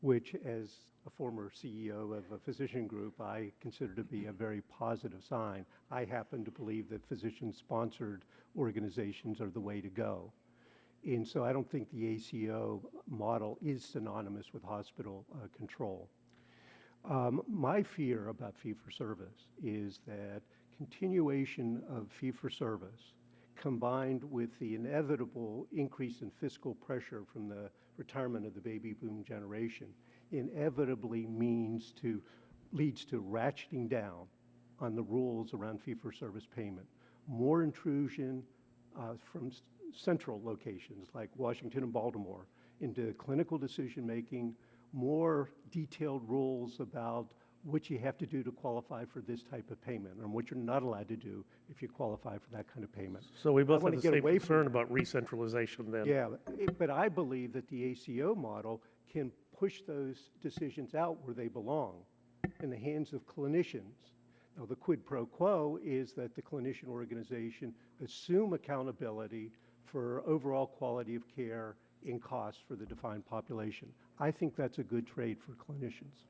which, as a former CEO of a physician group, I consider to be a very positive sign. I happen to believe that physician-sponsored organizations are the way to go. And so I don't think the ACO model is synonymous with hospital control. My fear about fee-for-service is that continuation of fee-for-service combined with the inevitable increase in fiscal pressure from the retirement of the baby boom generation inevitably leads to ratcheting down on the rules around fee-for-service payment. More intrusion from central locations like Washington and Baltimore into clinical decision-making, more detailed rules about what you have to do to qualify for this type of payment and what you're not allowed to do if you qualify for that kind of payment. So we both wanna have the get same away from concern about re-centralization then. Yeah, but I believe that the ACO model can push those decisions out where they belong, in the hands of clinicians. Now, the quid pro quo is that the clinician organization assume accountability for overall quality of care and costs for the defined population. I think that's a good trade for clinicians.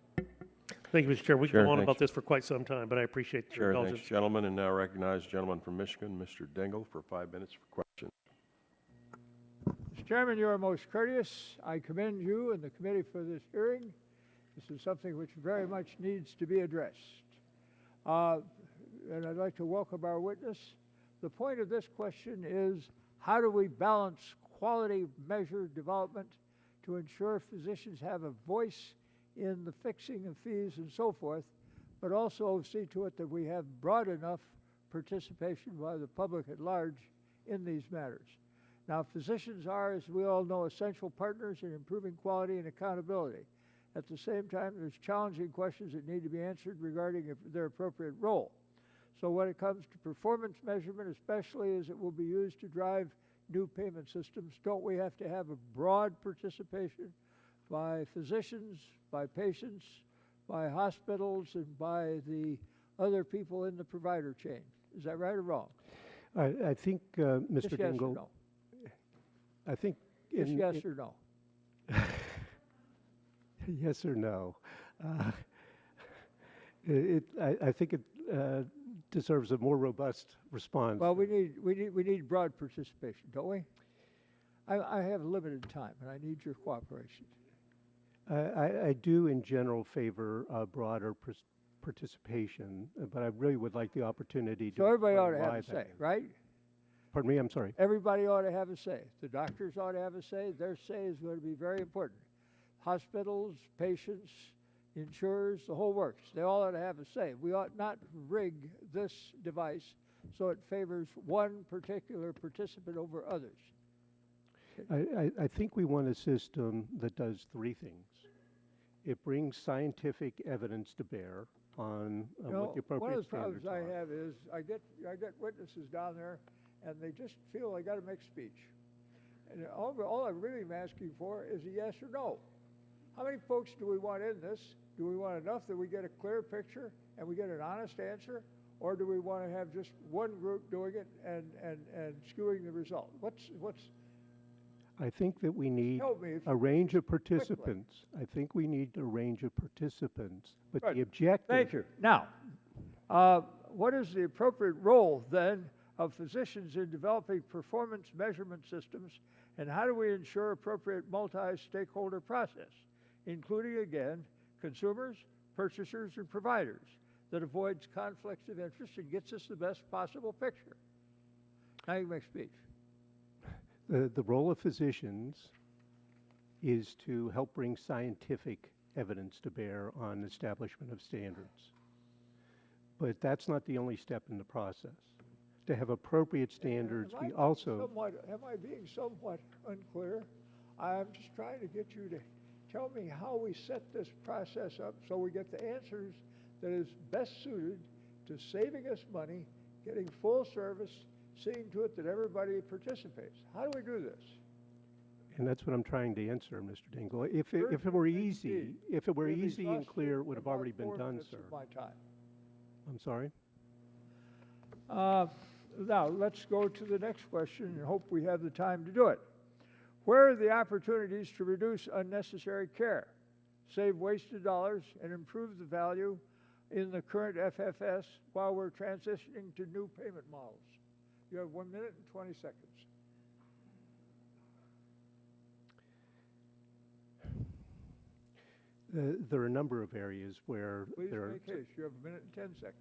Thank you, Mr. Chair. We Sure, can go on thanks. about this for quite some time, but I appreciate your Sure, indulgence. thanks, gentlemen, and now recognize the gentleman from Michigan, Mr. Dingle, for 5 minutes for questions. Mr. Chairman, you are most courteous. I commend you and the committee for this hearing. This is something which very much needs to be addressed. And I'd like to welcome our witness. The point of this question is, how do we balance quality measure development to ensure physicians have a voice in the fixing of fees and so forth, but also see to it that we have broad enough participation by the public at large in these matters. Now, physicians are, as we all know, essential partners in improving quality and accountability. At the same time, there's challenging questions that need to be answered regarding their appropriate role. So when it comes to performance measurement, especially as it will be used to drive new payment systems, don't we have to have a broad participation by physicians, by patients, by hospitals, and by the other people in the provider chain? Is that right or wrong? I think, Mr. Just yes Dingle, or no? I think Just yes or no? yes or no. I think it deserves a more robust response. Well, we need broad participation, don't we? I have limited time, and I need your cooperation. I do, in general, favor broader participation, but I really would like the opportunity to. So everybody ought to explain have why a that say, is. right? Pardon me, I'm sorry. Everybody ought to have a say. The doctors ought to have a say. Their say is going to be very important. Hospitals, patients, insurers, the whole works. They all ought to have a say. We ought not rig this device so it favors one particular participant over others. I think we want a system that does three things. It brings scientific evidence to bear on what the appropriate standards are. One of the problems I have is I get witnesses down there, and they just feel they got to make speech. And all I'm really asking for is a yes or no. How many folks do we want in this? Do we want enough that we get a clear picture and we get an honest answer? Or do we want to have just one group doing it and skewing the result? I think that we need Help me a range of participants. I think we need a range of participants, but Good. the objective. Thank you. Now, what is the appropriate role then of physicians in developing performance measurement systems, and how do we ensure appropriate multi-stakeholder process, including, again, consumers, purchasers, and providers, that avoids conflicts of interest and gets us the best possible picture? Now you can make speech. The role of physicians is to help bring scientific evidence to bear on establishment of standards. But that's not the only step in the process. To have appropriate standards, we also. Am I being somewhat unclear? I'm just trying to get you to tell me how we set this process up so we get the answers that is best suited to saving us money, getting full service, seeing to it that everybody participates. How do we do this? And that's what I'm trying to answer, Mr. Dingle. If Sure, it were indeed. easy, if it were You've easy and exhausted clear, it would have about already been 4 done, minutes sir. of my time. I'm sorry? Now, let's go to the next question and hope we have the time to do it. Where are the opportunities to reduce unnecessary care, save wasted dollars, and improve the value in the current FFS while we're transitioning to new payment models? You have 1 minute and 20 seconds. There are a number of areas where Please there are... make haste. You have 1 minute and 10 seconds.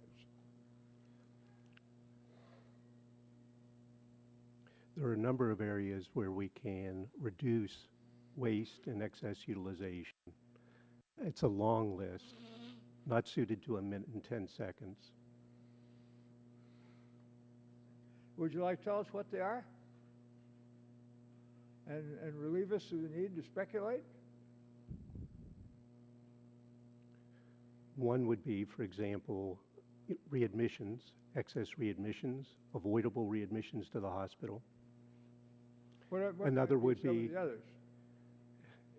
There are a number of areas where we can reduce waste and excess utilization. It's a long list, not suited to 1 minute and 10 seconds. Would you like to tell us what they are? And relieve us of the need to speculate? One would be, for example, readmissions, excess readmissions, avoidable readmissions to the hospital. What Another might would some of be- the others?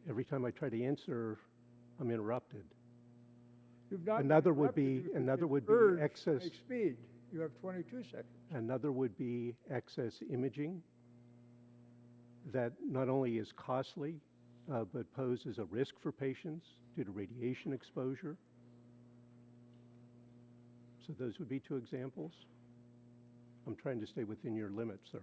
Every time I try to answer, I'm interrupted. You've not been Another would interrupted. be- You could another would be urge excess- Make speed. You have 22 seconds. Another would be excess imaging that not only is costly, but poses a risk for patients due to radiation exposure. So those would be two examples. I'm trying to stay within your limits, sir.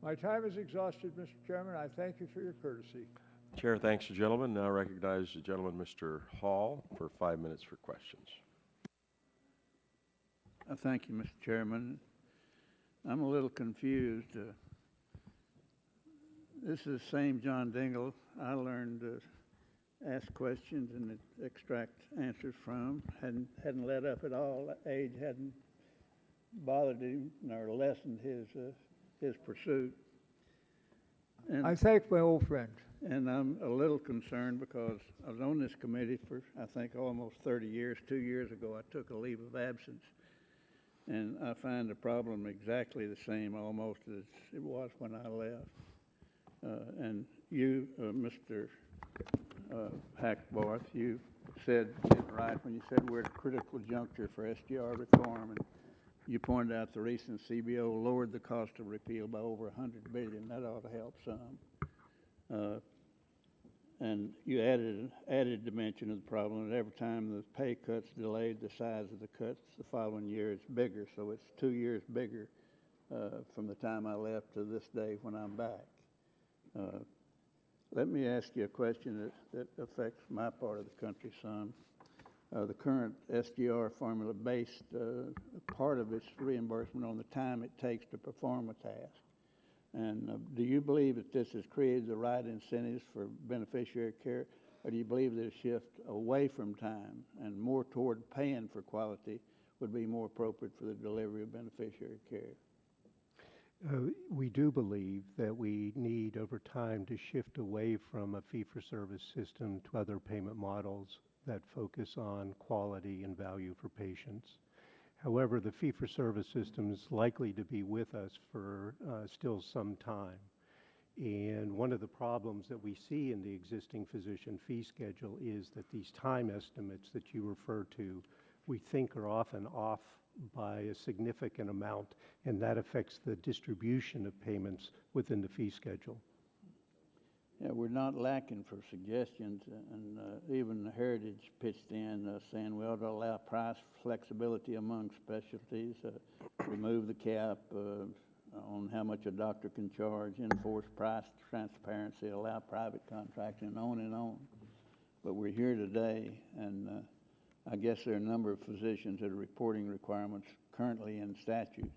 My time is exhausted, Mr. Chairman. I thank you for your courtesy. Chair thanks the gentleman. Now recognize the gentleman, Mr. Hall, for 5 minutes for questions. Thank you, Mr. Chairman. I'm a little confused. This is the same John Dingle I learned to ask questions and extract answers from. Hadn't let up at all. Age hadn't bothered him nor lessened his pursuit. And I thank my old friend. and I'm a little concerned because I was on this committee for, I think, almost 30 years. 2 years ago, I took a leave of absence. And I find the problem exactly the same almost as it was when I left. And you, Mr. Hackbarth, you said it right when you said we're at a critical juncture for SGR reform. And you pointed out the recent CBO lowered the cost of repeal by over $100 billion. That ought to help some. And you added an added dimension of the problem, that every time the pay cut's delayed, the size of the cuts the following year is bigger. So it's 2 years bigger from the time I left to this day when I'm back. Let me ask you a question that affects my part of the country some. The current SGR formula-based part of its reimbursement on the time it takes to perform a task. And do you believe that this has created the right incentives for beneficiary care, or do you believe that a shift away from time and more toward paying for quality would be more appropriate for the delivery of beneficiary care? We do believe that we need over time to shift away from a fee-for-service system to other payment models that focus on quality and value for patients. However, the fee-for-service system is likely to be with us for still some time. And one of the problems that we see in the existing physician fee schedule is that these time estimates that you refer to, we think are often off by a significant amount, and that affects the distribution of payments within the fee schedule. Yeah, we're not lacking for suggestions, and even Heritage pitched in saying we ought to allow price flexibility among specialties, remove the cap on how much a doctor can charge, enforce price transparency, allow private contracting, and on and on. But we're here today, and I guess there are a number of physicians that are reporting requirements currently in statute.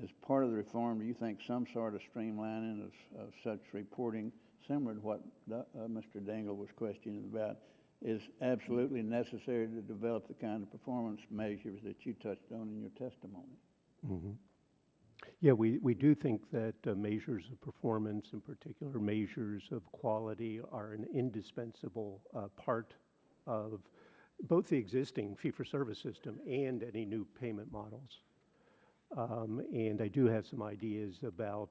As part of the reform, do you think some sort of streamlining of such reporting, similar to what Mr. Dingle was questioning about, is absolutely necessary to develop the kind of performance measures that you touched on in your testimony? Mm-hmm. Yeah, we do think that measures of performance, in particular measures of quality, are an indispensable part of both the existing fee-for-service system and any new payment models. And I do have some ideas about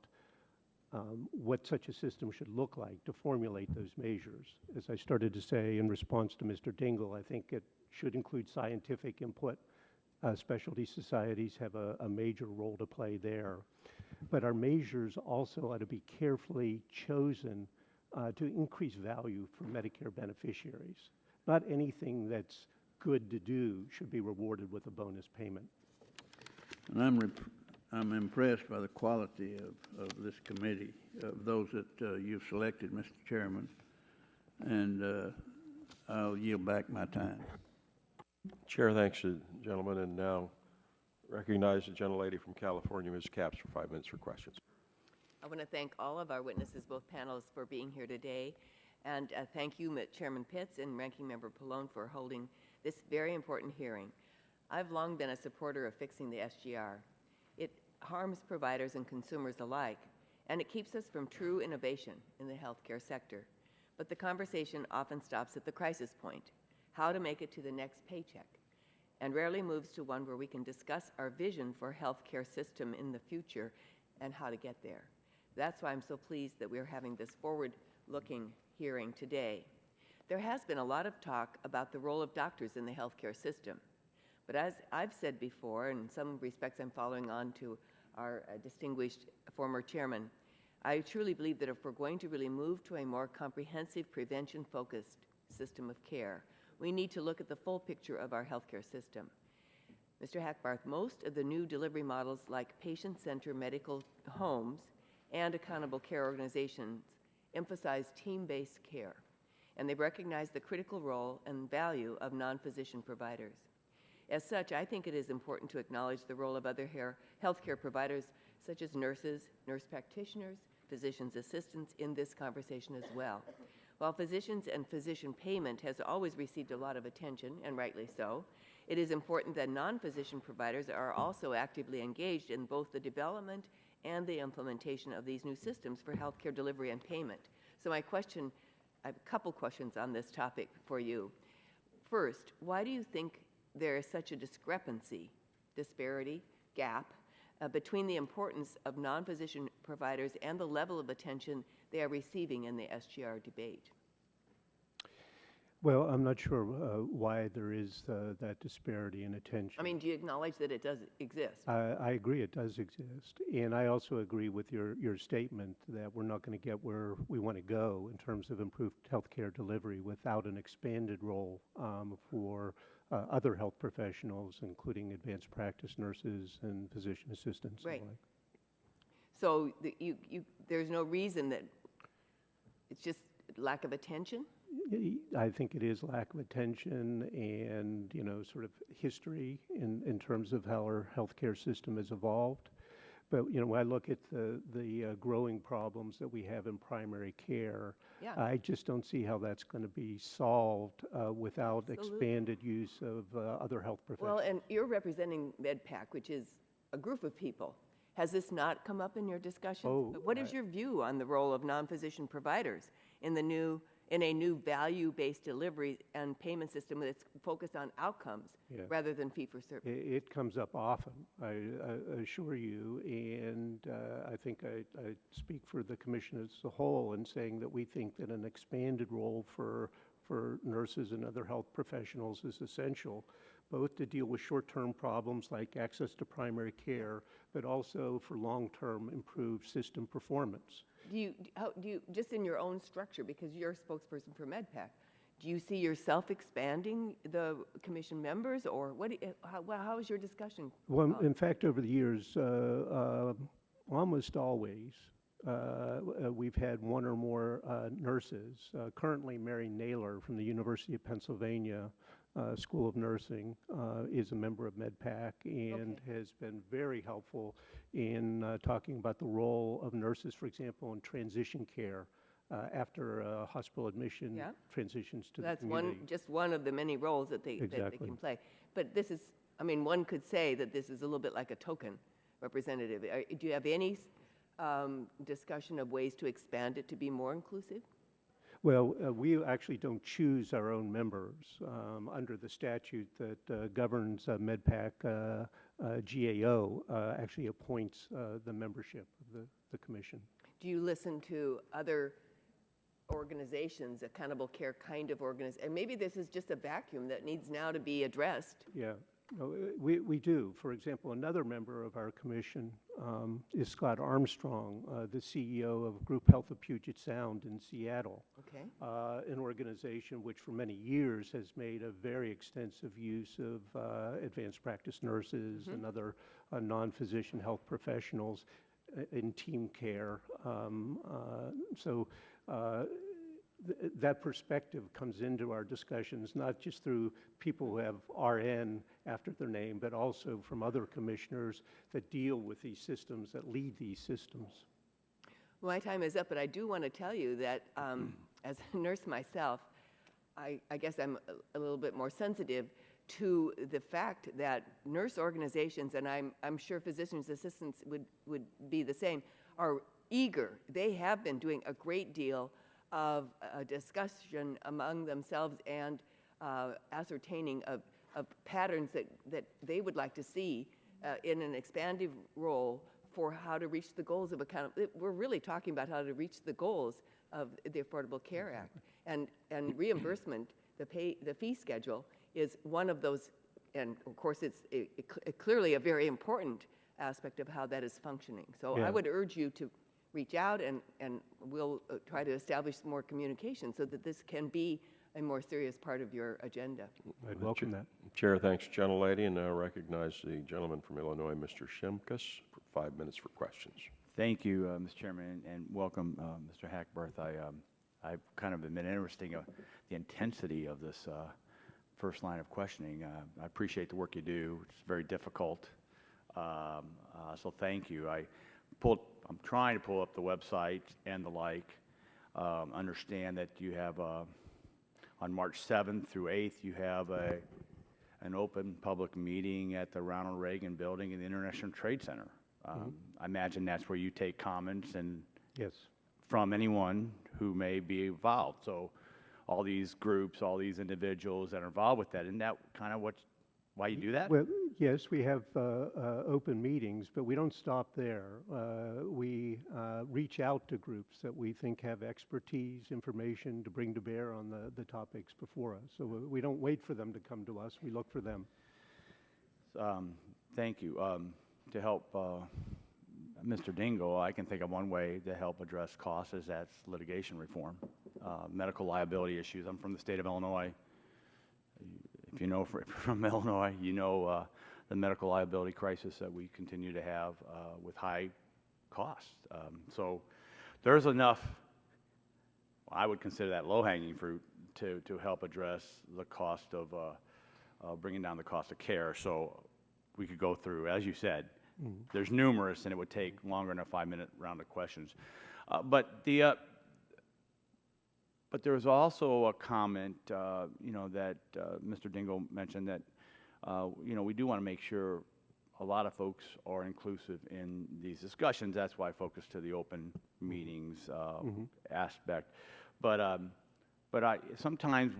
what such a system should look like to formulate those measures. As I started to say in response to Mr. Dingle, I think it should include scientific input. Specialty societies have a major role to play there. But our measures also ought to be carefully chosen to increase value for Medicare beneficiaries. Not anything that's good to do should be rewarded with a bonus payment. And I'm impressed by the quality of this committee, of those that you've selected, Mr. Chairman, and I'll yield back my time. Chair thanks you, gentlemen, and now recognize the gentlelady from California, Ms. Capps, for 5 minutes for questions. I want to thank all of our witnesses, both panels, for being here today, and thank you, Chairman Pitts and Ranking Member Pallone, for holding this very important hearing. I've long been a supporter of fixing the SGR. It harms providers and consumers alike, and it keeps us from true innovation in the healthcare sector. But the conversation often stops at the crisis point, how to make it to the next paycheck, and rarely moves to one where we can discuss our vision for a healthcare system in the future and how to get there. That's why I'm so pleased that we're having this forward-looking hearing today. There has been a lot of talk about the role of doctors in the healthcare system. But as I've said before, in some respects I'm following on to our distinguished former chairman, I truly believe that if we're going to really move to a more comprehensive, prevention-focused system of care, we need to look at the full picture of our healthcare system. Mr. Hackbarth, most of the new delivery models like patient-centered medical homes and accountable care organizations emphasize team-based care, and they recognize the critical role and value of non-physician providers. As such, I think it is important to acknowledge the role of other healthcare providers such as nurses, nurse practitioners, physician's assistants in this conversation as well. While physicians and physician payment has always received a lot of attention, and rightly so, it is important that non-physician providers are also actively engaged in both the development and the implementation of these new systems for healthcare delivery and payment. So I have a couple questions on this topic for you. First, why do you think there is such a disparity, gap, between the importance of non-physician providers and the level of attention they are receiving in the SGR debate? Well, I'm not sure why there is that disparity in attention. I mean, do you acknowledge that it does exist? I agree it does exist. And I also agree with your statement that we're not going to get where we want to go in terms of improved healthcare delivery without an expanded role for other health professionals, including advanced practice nurses and physician assistants. Right. And the like. So there's no reason that it's just lack of attention? I think it is lack of attention and, sort of history in terms of how our healthcare system has evolved. But, when I look at the growing problems that we have in primary care, yeah. I just don't see how that's going to be solved without expanded use of other health professionals. Well, and you're representing MedPAC, which is a group of people. Has this not come up in your discussions? Oh, what is your view on the role of non-physician providers in a new value-based delivery and payment system that's focused on outcomes rather than fee-for-service? It comes up often, I assure you, and I think I speak for the Commission as a whole in saying that we think that an expanded role for nurses and other health professionals is essential, both to deal with short-term problems like access to primary care, but also for long-term improved system performance. Do you, just in your own structure, because you're a spokesperson for MedPAC, do you see yourself expanding the commission members, or how is your discussion? Well, in fact, over the years, almost always, we've had one or more nurses. Currently, Mary Naylor from the University of Pennsylvania School of Nursing is a member of MedPAC and has been very helpful in talking about the role of nurses, for example, in transition care after hospital admission transitions to the community. That's just one of the many roles that they can play. But this is, one could say that this is a little bit like a token representative. Do you have any discussion of ways to expand it to be more inclusive? Well, we actually don't choose our own members. Under the statute that governs MedPAC, GAO actually appoints the membership of the commission. do you listen to other organizations, accountable care kind of organizations? And maybe this is just a vacuum that needs now to be addressed. Yeah, no, we do. For example, another member of our commission is Scott Armstrong, the CEO of Group Health of Puget Sound in Seattle. Okay. An organization which for many years has made a very extensive use of advanced practice nurses and other non-physician health professionals in team care. That perspective comes into our discussions, not just through people who have RN after their name, but also from other commissioners that deal with these systems, that lead these systems. Well, my time is up, but I do want to tell you that as a nurse myself, I guess I'm a little bit more sensitive to the fact that nurse organizations, and I'm sure physicians' assistants would be the same, are eager. They have been doing a great deal of discussion among themselves and ascertaining of patterns that they would like to see in an expanded role for how to reach the goals of accountability. We're really talking about how to reach the goals of the Affordable Care Act. And reimbursement, the fee schedule, is one of those, and of course it's clearly a very important aspect of how that is functioning. So I would urge you to reach out, and we'll try to establish more communication so that this can be a more serious part of your agenda. I'd welcome that. Chair thanks gentlelady, and now recognize the gentleman from Illinois, Mr. Shimkus, for 5 minutes for questions. Thank you, Mr. Chairman, and welcome, Mr. Hackberth. I've kind of been interesting the intensity of this first line of questioning. I appreciate the work you do. It's very difficult, so thank you. I'm trying to pull up the website and the like. Understand that you have on March 7th through 8th, you have an open public meeting at the Ronald Reagan Building in the International Trade Center. I imagine that's where you take comments and from anyone who may be involved. So all these groups, all these individuals that are involved with that, isn't that kind of why you do that? Well, yes, we have open meetings, but we don't stop there. We reach out to groups that we think have expertise, information to bring to bear on the topics before us. So we don't wait for them to come to us. We look for them. Thank you. To help Mr. Dingell, I can think of one way to help address costs is that's litigation reform, medical liability issues. I'm from the state of Illinois. If you know, if you're from Illinois, you know the medical liability crisis that we continue to have with high costs. So there's enough, I would consider that low-hanging fruit to help address the cost of bringing down the cost of care. So we could go through, as you said, there's numerous, and it would take longer than a 5-minute round of questions. But there was also a comment, that Mr. Dingell mentioned that, we do want to make sure a lot of folks are inclusive in these discussions. That's why I focus to the open meetings aspect. But sometimes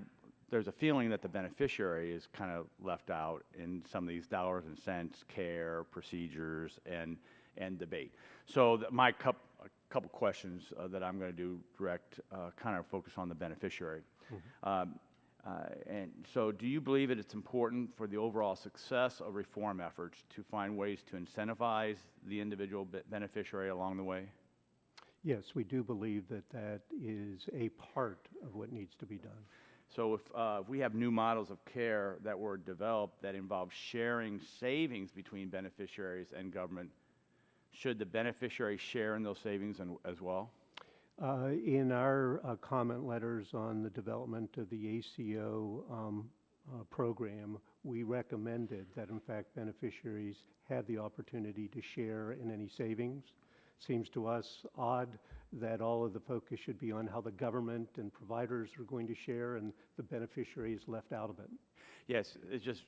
there's a feeling that the beneficiary is kind of left out in some of these dollars and cents, care, procedures, and debate. So my couple questions that I'm going to do direct kind of focus on the beneficiary. And so do you believe that it's important for the overall success of reform efforts to find ways to incentivize the individual beneficiary along the way? Yes, we do believe that that is a part of what needs to be done. So if we have new models of care that were developed that involve sharing savings between beneficiaries and government, should the beneficiary share in those savings as well? In our comment letters on the development of the ACO program, we recommended that, in fact, beneficiaries have the opportunity to share in any savings. Seems to us odd that all of the focus should be on how the government and providers are going to share, and the beneficiary is left out of it. Yes, it's just,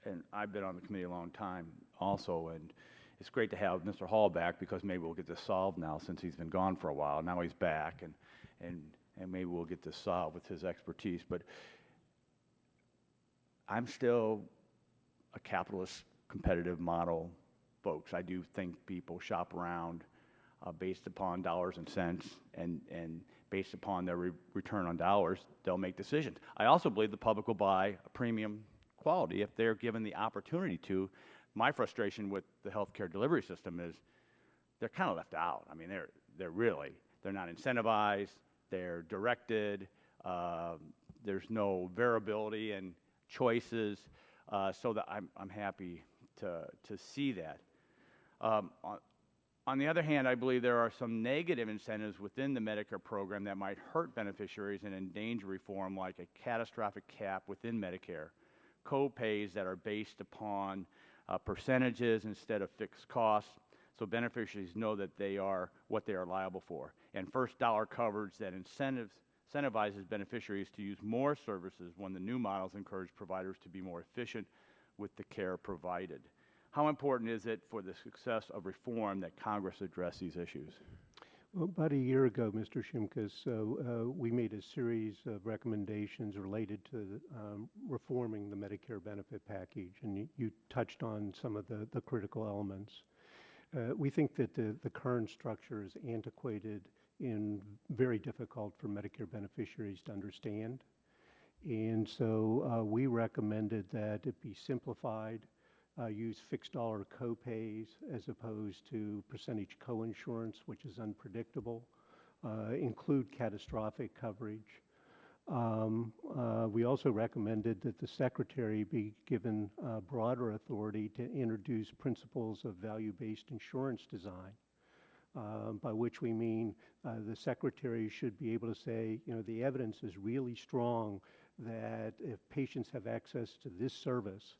and I've been on the committee a long time also, and it's great to have Mr. Hall back because maybe we'll get this solved now since he's been gone for a while. Now he's back, and maybe we'll get this solved with his expertise. But I'm still a capitalist competitive model, folks. I do think people shop around. based upon dollars and cents, and based upon their return on dollars, they'll make decisions. I also believe the public will buy a premium quality if they're given the opportunity to. My frustration with the healthcare delivery system is they're kind of left out. I mean, they're not incentivized, they're directed, there's no variability and choices, so that I'm happy to see that. On the other hand, I believe there are some negative incentives within the Medicare program that might hurt beneficiaries and endanger reform, like a catastrophic cap within Medicare, co-pays that are based upon percentages instead of fixed costs, so beneficiaries know that they are what they are liable for, and first dollar coverage that incentivizes beneficiaries to use more services when the new models encourage providers to be more efficient with the care provided. How important is it for the success of reform that Congress address these issues? Well, about a year ago, Mr. Shimkus, we made a series of recommendations related to reforming the Medicare benefit package, and you touched on some of the critical elements. We think that the current structure is antiquated and very difficult for Medicare beneficiaries to understand. And so we recommended that it be simplified, use fixed dollar co-pays as opposed to percentage co-insurance, which is unpredictable, include catastrophic coverage. We also recommended that the Secretary be given broader authority to introduce principles of value-based insurance design, by which we mean the Secretary should be able to say, you know, the evidence is really strong that if patients have access to this service,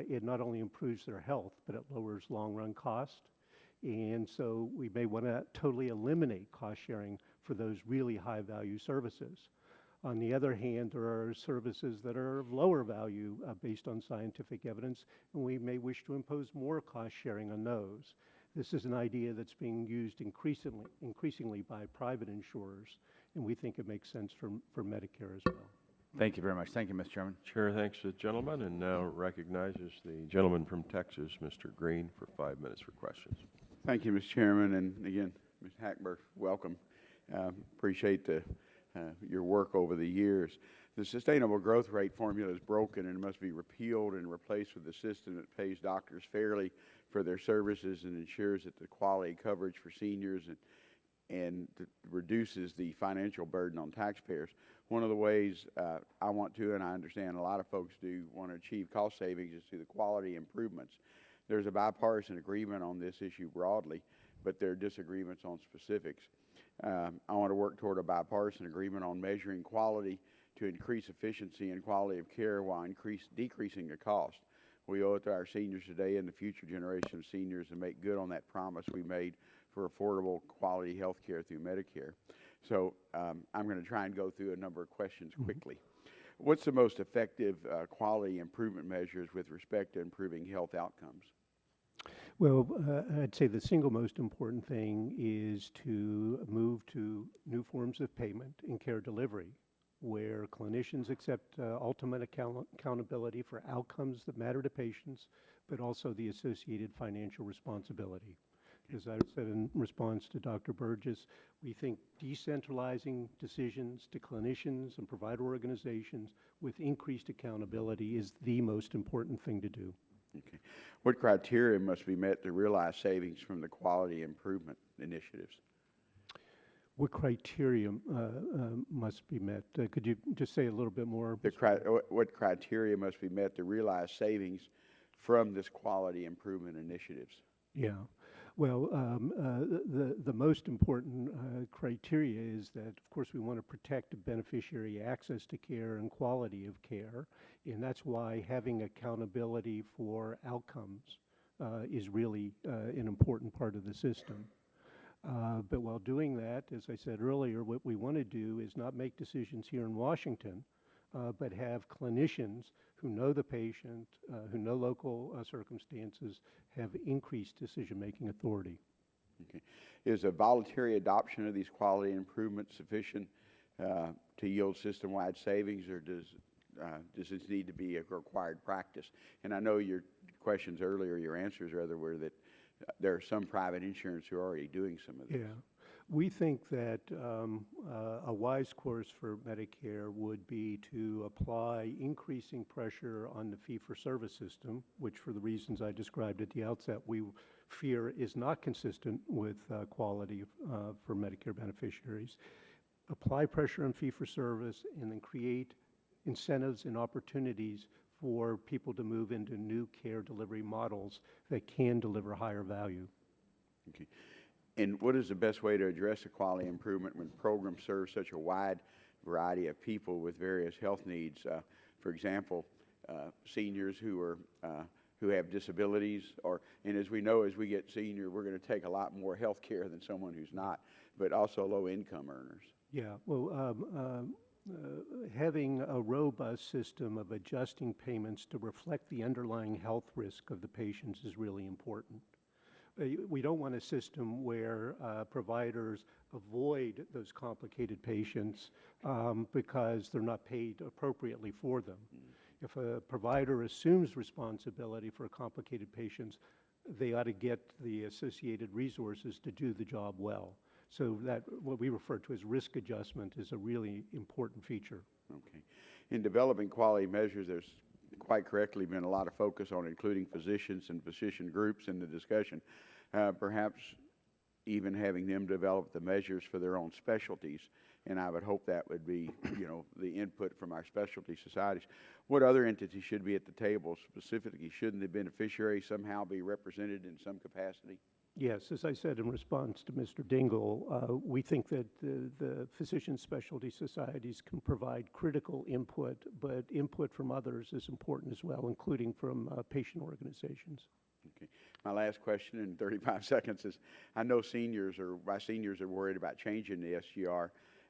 it not only improves their health, but it lowers long-run cost. And so we may want to totally eliminate cost sharing for those really high-value services. On the other hand, there are services that are of lower value based on scientific evidence, and we may wish to impose more cost sharing on those. This is an idea that's being used increasingly by private insurers, and we think it makes sense for Medicare as well. Thank you very much. Thank you, Mr. Chairman. Chair thanks the gentleman and now recognizes the gentleman from Texas, Mr. Green, for 5 minutes for questions. Thank you, Mr. Chairman, and again, Ms. Hackberth, welcome. Appreciate your work over the years. The sustainable growth rate formula is broken and must be repealed and replaced with a system that pays doctors fairly for their services and ensures that the quality coverage for seniors and reduces the financial burden on taxpayers. One of the ways I want to, and I understand a lot of folks do, want to achieve cost savings is through the quality improvements. There's a bipartisan agreement on this issue broadly, but there are disagreements on specifics. I want to work toward a bipartisan agreement on measuring quality to increase efficiency and quality of care while decreasing the cost. We owe it to our seniors today and the future generation of seniors to make good on that promise we made for affordable quality health care through Medicare. So I'm going to try and go through a number of questions quickly. What's the most effective quality improvement measures with respect to improving health outcomes? Well, I'd say the single most important thing is to move to new forms of payment in care delivery, where clinicians accept ultimate accountability for outcomes that matter to patients, but also the associated financial responsibility. As I said in response to Dr. Burgess, we think decentralizing decisions to clinicians and provider organizations with increased accountability is the most important thing to do. Okay. What criteria must be met to realize savings from the quality improvement initiatives? What criteria must be met? Could you just say a little bit more? What criteria must be met to realize savings from this quality improvement initiatives? Yeah. Well, the most important criteria is that, of course, we want to protect beneficiary access to care and quality of care, and that's why having accountability for outcomes is really an important part of the system. But while doing that, as I said earlier, what we want to do is not make decisions here in Washington, but have clinicians who know the patient, who know local circumstances, have increased decision-making authority. Okay. Is a voluntary adoption of these quality improvements sufficient to yield system-wide savings, or does this need to be a required practice? And I know your questions earlier, your answers rather, were that there are some private insurance who are already doing some of this. Yeah. We think that a wise course for Medicare would be to apply increasing pressure on the fee-for-service system, which for the reasons I described at the outset, we fear is not consistent with quality for Medicare beneficiaries. Apply pressure on fee-for-service and then create incentives and opportunities for people to move into new care delivery models that can deliver higher value. Okay. And what is the best way to address the quality improvement when programs serve such a wide variety of people with various health needs? For example, seniors who have disabilities, and as we know, as we get senior, we're going to take a lot more health care than someone who's not, but also low-income earners. Yeah, well, having a robust system of adjusting payments to reflect the underlying health risk of the patients is really important. We don't want a system where providers avoid those complicated patients because they're not paid appropriately for them. If a provider assumes responsibility for complicated patients, they ought to get the associated resources to do the job well. So that what we refer to as risk adjustment is a really important feature. Okay. In developing quality measures, there's quite correctly been a lot of focus on including physicians and physician groups in the discussion, perhaps even having them develop the measures for their own specialties. And I would hope that would be, the input from our specialty societies. What other entities should be at the table specifically? Shouldn't the beneficiary somehow be represented in some capacity? Yes, as I said in response to Mr. Dingle, we think that the physician specialty societies can provide critical input, but input from others is important as well, including from patient organizations. Okay. My last question in 35 seconds is, I know seniors are worried about changing the SGR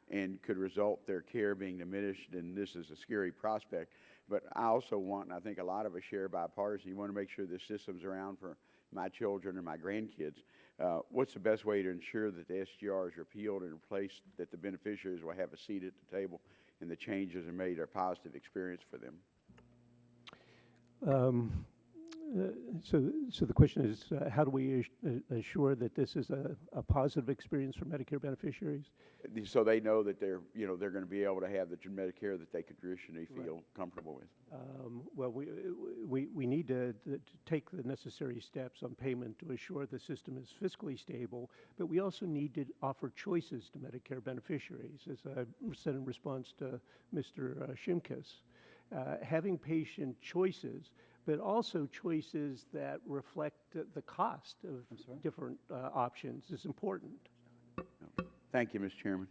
and could result their care being diminished, and this is a scary prospect. But I also want, and I think a lot of us share bipartisan, you want to make sure this system's around for my children and my grandkids. What's the best way to ensure that the SGR is repealed and replaced, that the beneficiaries will have a seat at the table and the changes are made a positive experience for them? So the question is, how do we assure that this is a positive experience for Medicare beneficiaries? So they know that they're going to be able to have the Medicare that they could traditionally feel comfortable with. Well, we need to take the necessary steps on payment to assure the system is fiscally stable, but we also need to offer choices to Medicare beneficiaries, as I said in response to Mr. Shimkus. Having patient choices, but also choices that reflect the cost of different options is important. Thank you, Mr. Chairman.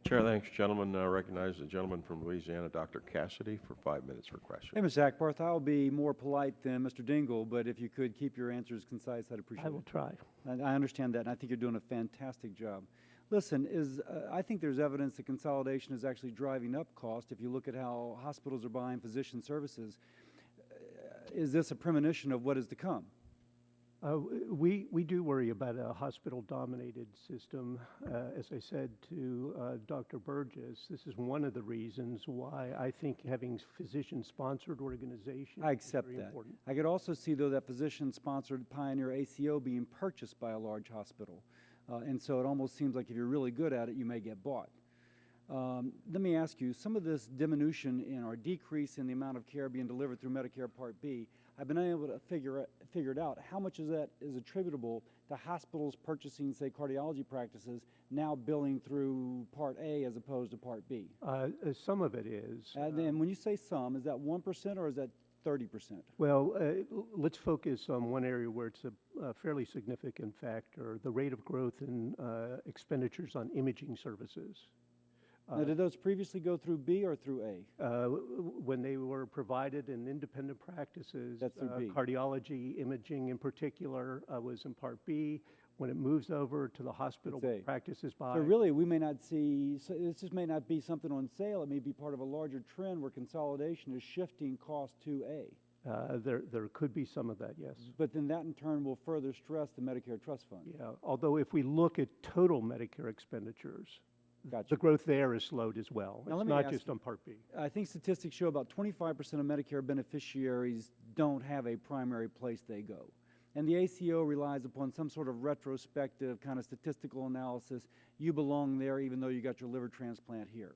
Chair, thanks, gentlemen. Recognize the gentleman from Louisiana, Dr. Cassidy, for 5 minutes for questions. Hey, Mr. Hackbarth, I'll be more polite than Mr. Dingle, but if you could keep your answers concise, I'd appreciate it. I will try. I understand that, and I think you're doing a fantastic job. Listen, I think there's evidence that consolidation is actually driving up cost. If you look at how hospitals are buying physician services, is this a premonition of what is to come? We do worry about a hospital-dominated system. As I said to Dr. Burgess, this is one of the reasons why I think having physician-sponsored organizations is very important. I could also see, though, that physician-sponsored Pioneer ACO being purchased by a large hospital. And so it almost seems like if you're really good at it, you may get bought. Let me ask you, some of this diminution in or decrease in the amount of care being delivered through Medicare Part B, I've been able to figure it out. How much of that is attributable to hospitals purchasing, say, cardiology practices, now billing through Part A as opposed to Part B? Some of it is. And when you say some, is that 1% or is that 30%? Well, let's focus on one area where it's a fairly significant factor, the rate of growth in expenditures on imaging services. Now, did those previously go through B or through A? When they were provided in independent practices, that's through B. Cardiology imaging in particular was in Part B. When it moves over to the hospital practices by. So really, we may not see, so this just may not be something on sale. It may be part of a larger trend where consolidation is shifting cost to A. There could be some of that, yes. But then that in turn will further stress the Medicare trust fund. Yeah, although if we look at total Medicare expenditures, Gotcha. the growth there is slowed as well. Now, it's not just on Part B. I think statistics show about 25% of Medicare beneficiaries don't have a primary place they go. and the ACO relies upon some sort of retrospective kind of statistical analysis, you belong there even though you got your liver transplant here.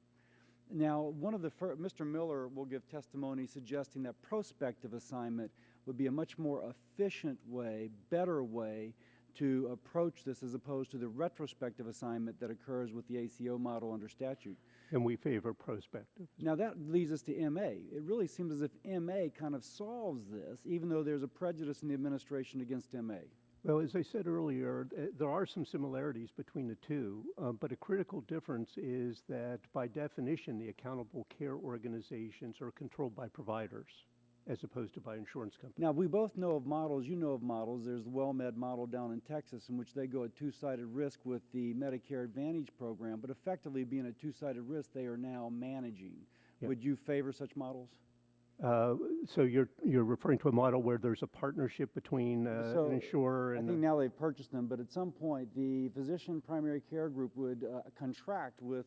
Now, Mr. Miller will give testimony suggesting that prospective assignment would be a much more efficient way, better way to approach this as opposed to the retrospective assignment that occurs with the ACO model under statute. And we favor prospective. Now that leads us to MA. It really seems as if MA kind of solves this, even though there's a prejudice in the administration against MA. Well, as I said earlier, there are some similarities between the two, but a critical difference is that by definition, the accountable care organizations are controlled by providers as opposed to by insurance companies. Now, we both know of models, you know of models. There's the WellMed model down in Texas in which they go at two-sided risk with the Medicare Advantage program, but effectively being a two-sided risk, they are now managing. Yep. Would you favor such models? So you're referring to a model where there's a partnership between an insurer and... I think now they've purchased them, but at some point the physician primary care group would contract with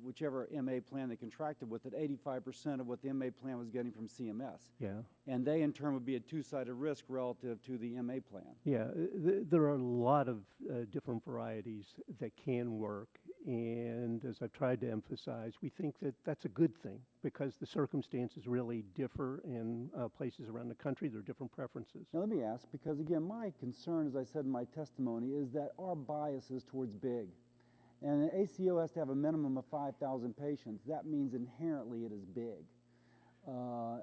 whichever MA plan they contracted with at 85% of what the MA plan was getting from CMS. Yeah. And they in turn would be a two-sided risk relative to the MA plan. Yeah, there are a lot of different varieties that can work, and as I've tried to emphasize, we think that that's a good thing because the circumstances really differ in places around the country. There are different preferences. Now let me ask, because again, my concern, as I said in my testimony, is that our bias is towards big. And an ACO has to have a minimum of 5,000 patients. That means inherently it is big.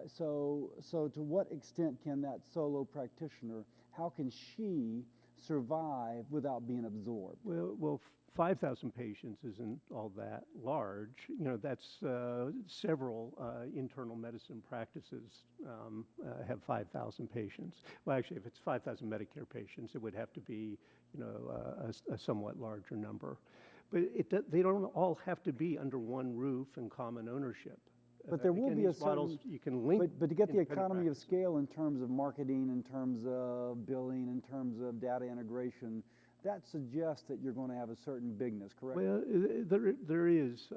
So to what extent can that solo practitioner, how can she survive without being absorbed? Well, 5,000 patients isn't all that large. You know, that's several internal medicine practices have 5,000 patients. Well, actually, if it's 5,000 Medicare patients, it would have to be, you know, a somewhat larger number. But they don't all have to be under one roof and common ownership. But there will again, be a these models certain, you can link. but to get the independent economy of practices. scale in terms of marketing, in terms of billing, in terms of data integration, that suggests that you're going to have a certain bigness, correct? Well, there is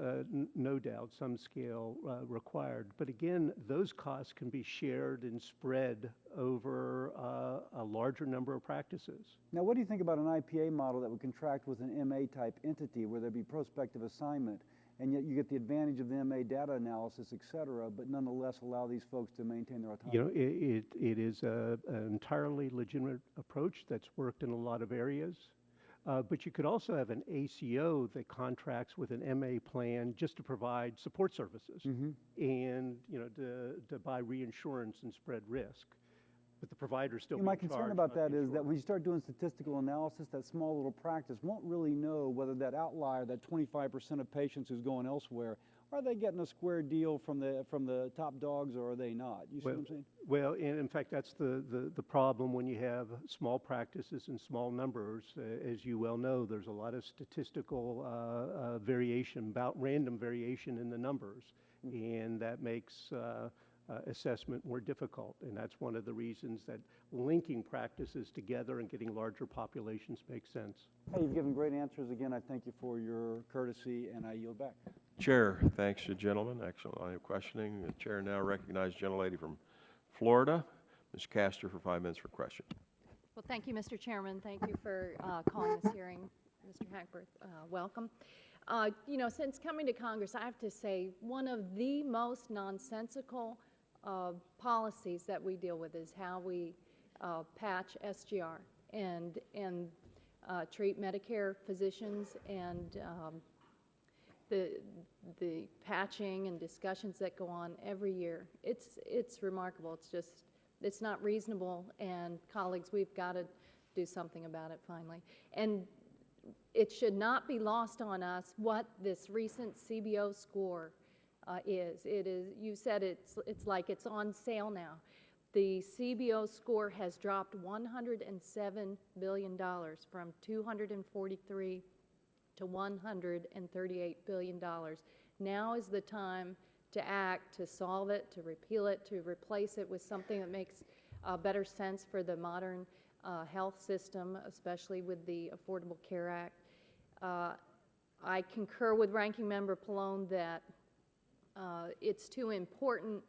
no doubt some scale required, but again, those costs can be shared and spread over a larger number of practices. Now, what do you think about an IPA model that would contract with an MA-type entity where there'd be prospective assignment, and yet you get the advantage of the MA data analysis, et cetera, but nonetheless allow these folks to maintain their autonomy? You know, it is an entirely legitimate approach that's worked in a lot of areas. But you could also have an ACO that contracts with an MA plan just to provide support services and, you know, to buy reinsurance and spread risk. But the provider still My concern about that is that when you start doing statistical analysis, that small little practice won't really know whether that outlier, that 25% of patients who's going elsewhere, are they getting a square deal from the top dogs or are they not? You see what I'm saying? Well, and in fact, that's the problem when you have small practices and small numbers. As you well know, there's a lot of statistical variation, about random variation in the numbers, and that makes assessment more difficult. And that's one of the reasons that linking practices together and getting larger populations makes sense. Hey, you've given great answers. Again, I thank you for your courtesy, and I yield back. Chair, thanks to gentlemen. Excellent line of questioning. The chair now recognizes the gentlelady from Florida, Ms. Castor, for 5 minutes for question. Well, thank you, Mr. Chairman. Thank you for calling this hearing. Mr. Hackberth, welcome. You know, since coming to Congress, I have to say one of the most nonsensical policies that we deal with is how we patch SGR and treat Medicare physicians, and the patching and discussions that go on every year. It's remarkable. It's not reasonable, and colleagues, we've got to do something about it finally. And it should not be lost on us what this recent CBO score is. It is, you said it's like it's on sale now. The CBO score has dropped $107 billion from 243 to $138 billion. Now is the time to act, to solve it, to repeal it, to replace it with something that makes better sense for the modern health system, especially with the Affordable Care Act. I concur with Ranking Member Pallone that it's too important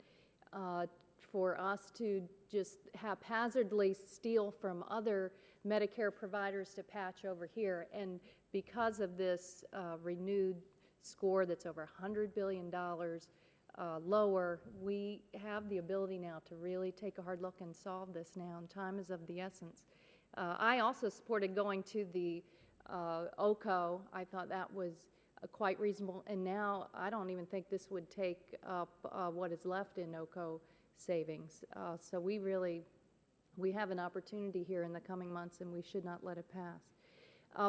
for us to just haphazardly steal from other Medicare providers to patch over here. And because of this renewed score that's over $100 billion lower, we have the ability now to really take a hard look and solve this now, and time is of the essence. I also supported going to the OCO. I thought that was quite reasonable, and now I don't even think this would take up what is left in OCO savings. So we have an opportunity here in the coming months, and we should not let it pass.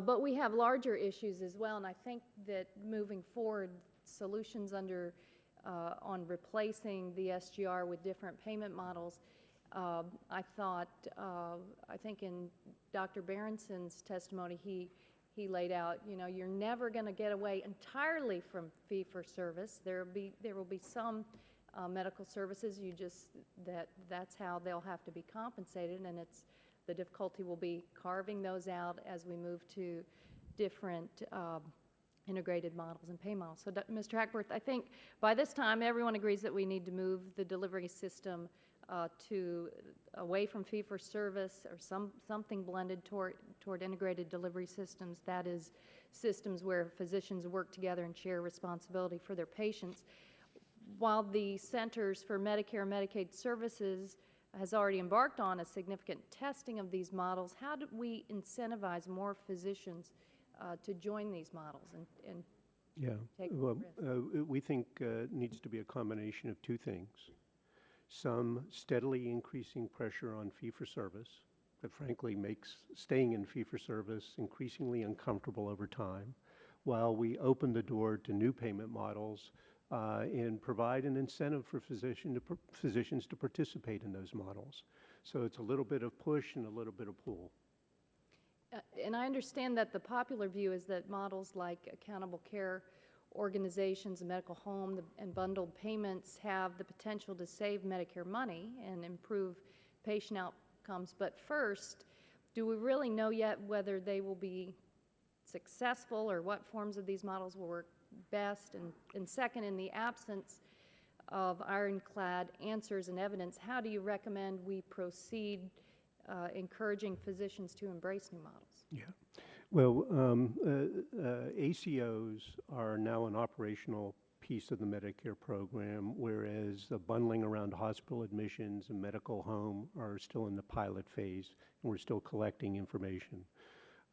But we have larger issues as well, and I think that moving forward, solutions on replacing the SGR with different payment models, I think in Dr. Berenson's testimony, he laid out, you're never going to get away entirely from fee-for-service. There will be some medical services that's how they'll have to be compensated, and the difficulty will be carving those out as we move to different integrated models and pay models. So, Mr. Hackworth, I think by this time everyone agrees that we need to move the delivery system away from fee-for-service or something blended toward integrated delivery systems. That is, systems where physicians work together and share responsibility for their patients. While the Centers for Medicare and Medicaid Services has already embarked on a significant testing of these models, how do we incentivize more physicians to join these models and take more risk? We think it needs to be a combination of two things. Some steadily increasing pressure on fee-for-service that frankly makes staying in fee-for-service increasingly uncomfortable over time, while we open the door to new payment models and provide an incentive for physicians to participate in those models. So it's a little bit of push and a little bit of pull. And I understand that the popular view is that models like accountable care organizations, a medical home, and bundled payments have the potential to save Medicare money and improve patient outcomes. But first, do we really know yet whether they will be successful or what forms of these models will work best? And second, in the absence of ironclad answers and evidence, how do you recommend we proceed encouraging physicians to embrace new models? Yeah. Well, ACOs are now an operational piece of the Medicare program, whereas the bundling around hospital admissions and medical home are still in the pilot phase, and we're still collecting information.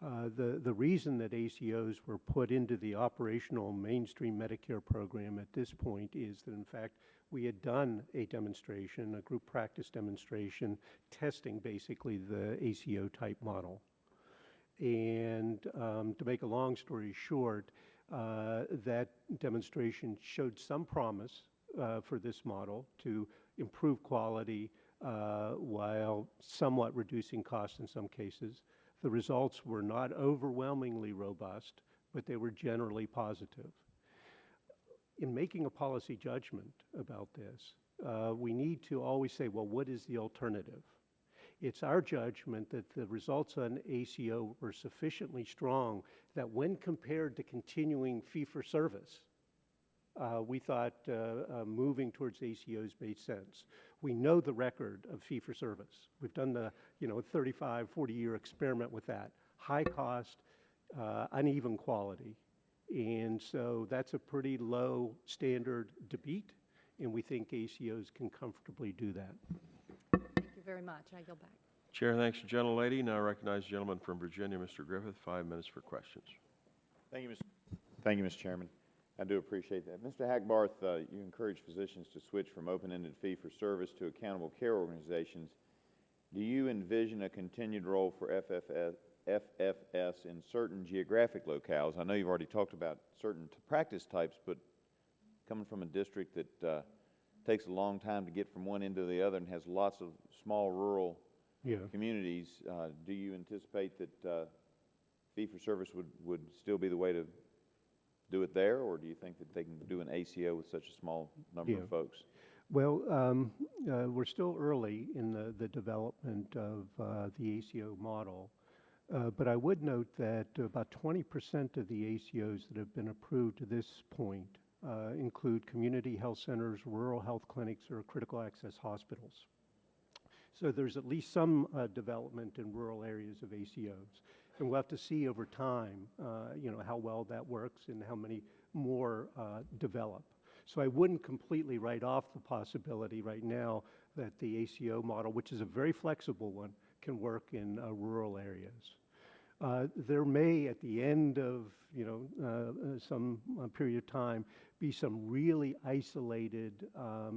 The reason that ACOs were put into the operational mainstream Medicare program at this point is that, in fact, we had done a demonstration, a group practice demonstration, testing basically the ACO type model. And to make a long story short, that demonstration showed some promise for this model to improve quality while somewhat reducing costs in some cases. The results were not overwhelmingly robust, but they were generally positive. In making a policy judgment about this, we need to always say, well, what is the alternative? It's our judgment that the results on ACO were sufficiently strong that when compared to continuing fee-for-service, we thought moving towards ACOs made sense. We know the record of fee-for-service. We've done the 35, 40-year experiment with that. High cost, uneven quality. And so that's a pretty low standard to beat, and we think ACOs can comfortably do that. Thank you very much. I go back. Chair thanks the gentlelady. Now I recognize the gentleman from Virginia, Mr. Griffith, 5 minutes for questions. Thank you, Mr. Chairman. I do appreciate that. Mr. Hackbarth, you encourage physicians to switch from open-ended fee-for-service to accountable care organizations. Do you envision a continued role for FFS in certain geographic locales? I know you've already talked about certain practice types, but coming from a district that takes a long time to get from one end to the other and has lots of small rural communities, do you anticipate that fee-for-service would still be the way to do it there, or do you think that they can do an ACO with such a small number of folks? Well, we're still early in the development of the ACO model, but I would note that about 20% of the ACOs that have been approved to this point include community health centers, rural health clinics, or critical access hospitals. So there's at least some development in rural areas of ACOs. And we'll have to see over time, how well that works and how many more develop. So I wouldn't completely write off the possibility right now that the ACO model, which is a very flexible one, can work in rural areas. There may, at the end of some period of time, be some really isolated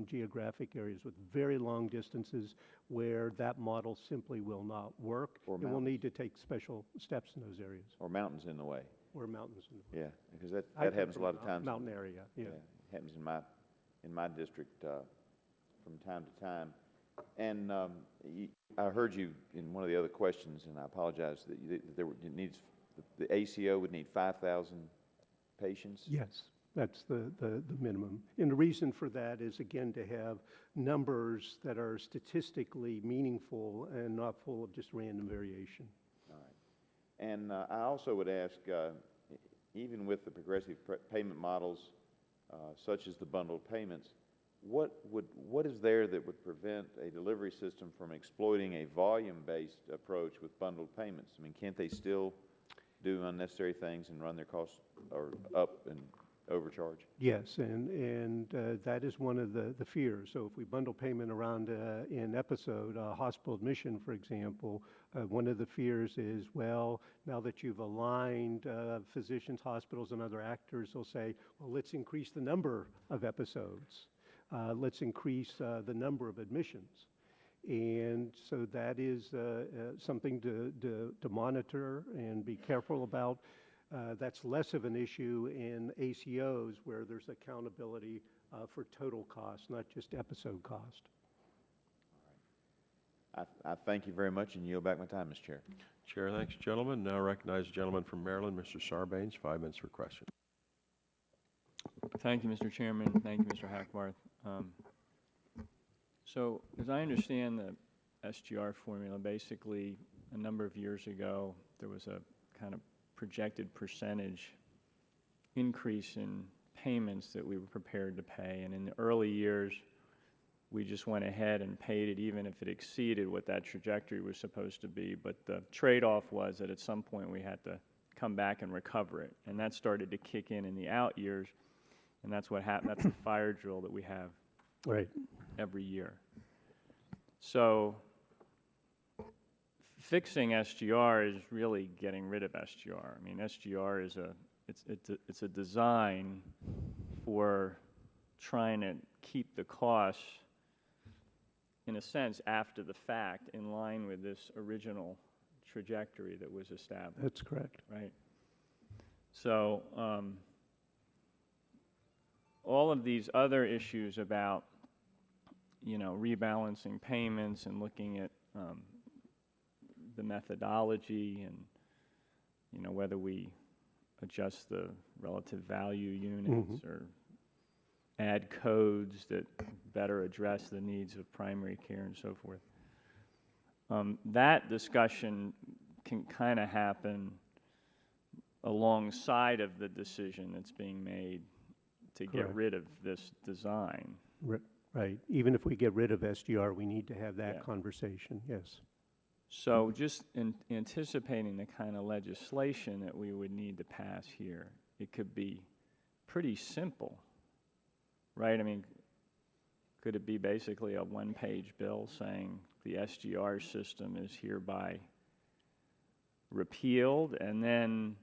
geographic areas with very long distances where that model simply will not work, and we'll need to take special steps in those areas. Or mountains in the way. Or mountains in the way. Yeah, because that happens a lot of times. Mountain area, yeah. Happens in my district from time to time. And I heard you in one of the other questions, and I apologize, that the ACO would need 5,000 patients? Yes, that's the minimum. And the reason for that is, again, to have numbers that are statistically meaningful and not full of just random variation. All right. And I also would ask, even with the progressive payment models, such as the bundled payments, what is there that would prevent a delivery system from exploiting a volume-based approach with bundled payments? I mean, can't they still do unnecessary things and run their costs or up and overcharge? Yes, and that is one of the fears. So if we bundle payment around an episode, a hospital admission, for example, one of the fears is, well, now that you've aligned physicians, hospitals, and other actors, they'll say, well, let's increase the number of episodes. Let's increase the number of admissions. And so that is something to monitor and be careful about. That's less of an issue in ACOs where there's accountability for total cost, not just episode cost. All right. I thank you very much and yield back my time, Mr. Chair. Chair, thanks, gentlemen. Now recognize the gentleman from Maryland, Mr. Sarbanes, 5 minutes for question. Thank you, Mr. Chairman. Thank you, Mr. Hackbarth. So, as I understand the SGR formula, basically a number of years ago, there was a kind of projected percentage increase in payments that we were prepared to pay. And in the early years, we just went ahead and paid it even if it exceeded what that trajectory was supposed to be. But the trade-off was that at some point we had to come back and recover it. And that started to kick in the out years. And that's what happened. That's the fire drill that we have every year. So fixing SGR is really getting rid of SGR. I mean, SGR is it's a design for trying to keep the costs, in a sense, after the fact, in line with this original trajectory that was established. That's correct. Right. So all of these other issues about, rebalancing payments and looking at the methodology and, whether we adjust the relative value units or add codes that better address the needs of primary care and so forth. That discussion can kind of happen alongside of the decision that's being made to get rid of this design. Right. Even if we get rid of SGR, we need to have that conversation, yes. So just anticipating the kind of legislation that we would need to pass here, it could be pretty simple, right? I mean, could it be basically a one-page bill saying the SGR system is hereby repealed, and then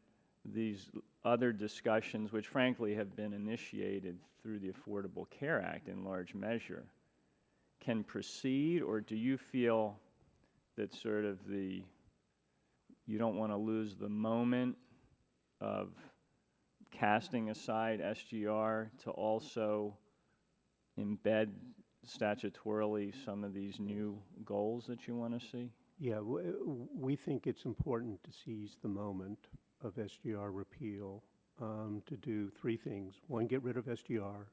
these other discussions, which frankly have been initiated through the Affordable Care Act in large measure, can proceed? Or do you feel that sort of you don't want to lose the moment of casting aside SGR to also embed statutorily some of these new goals that you want to see? Yeah, we think it's important to seize the moment of SGR repeal to do three things. One, get rid of SGR.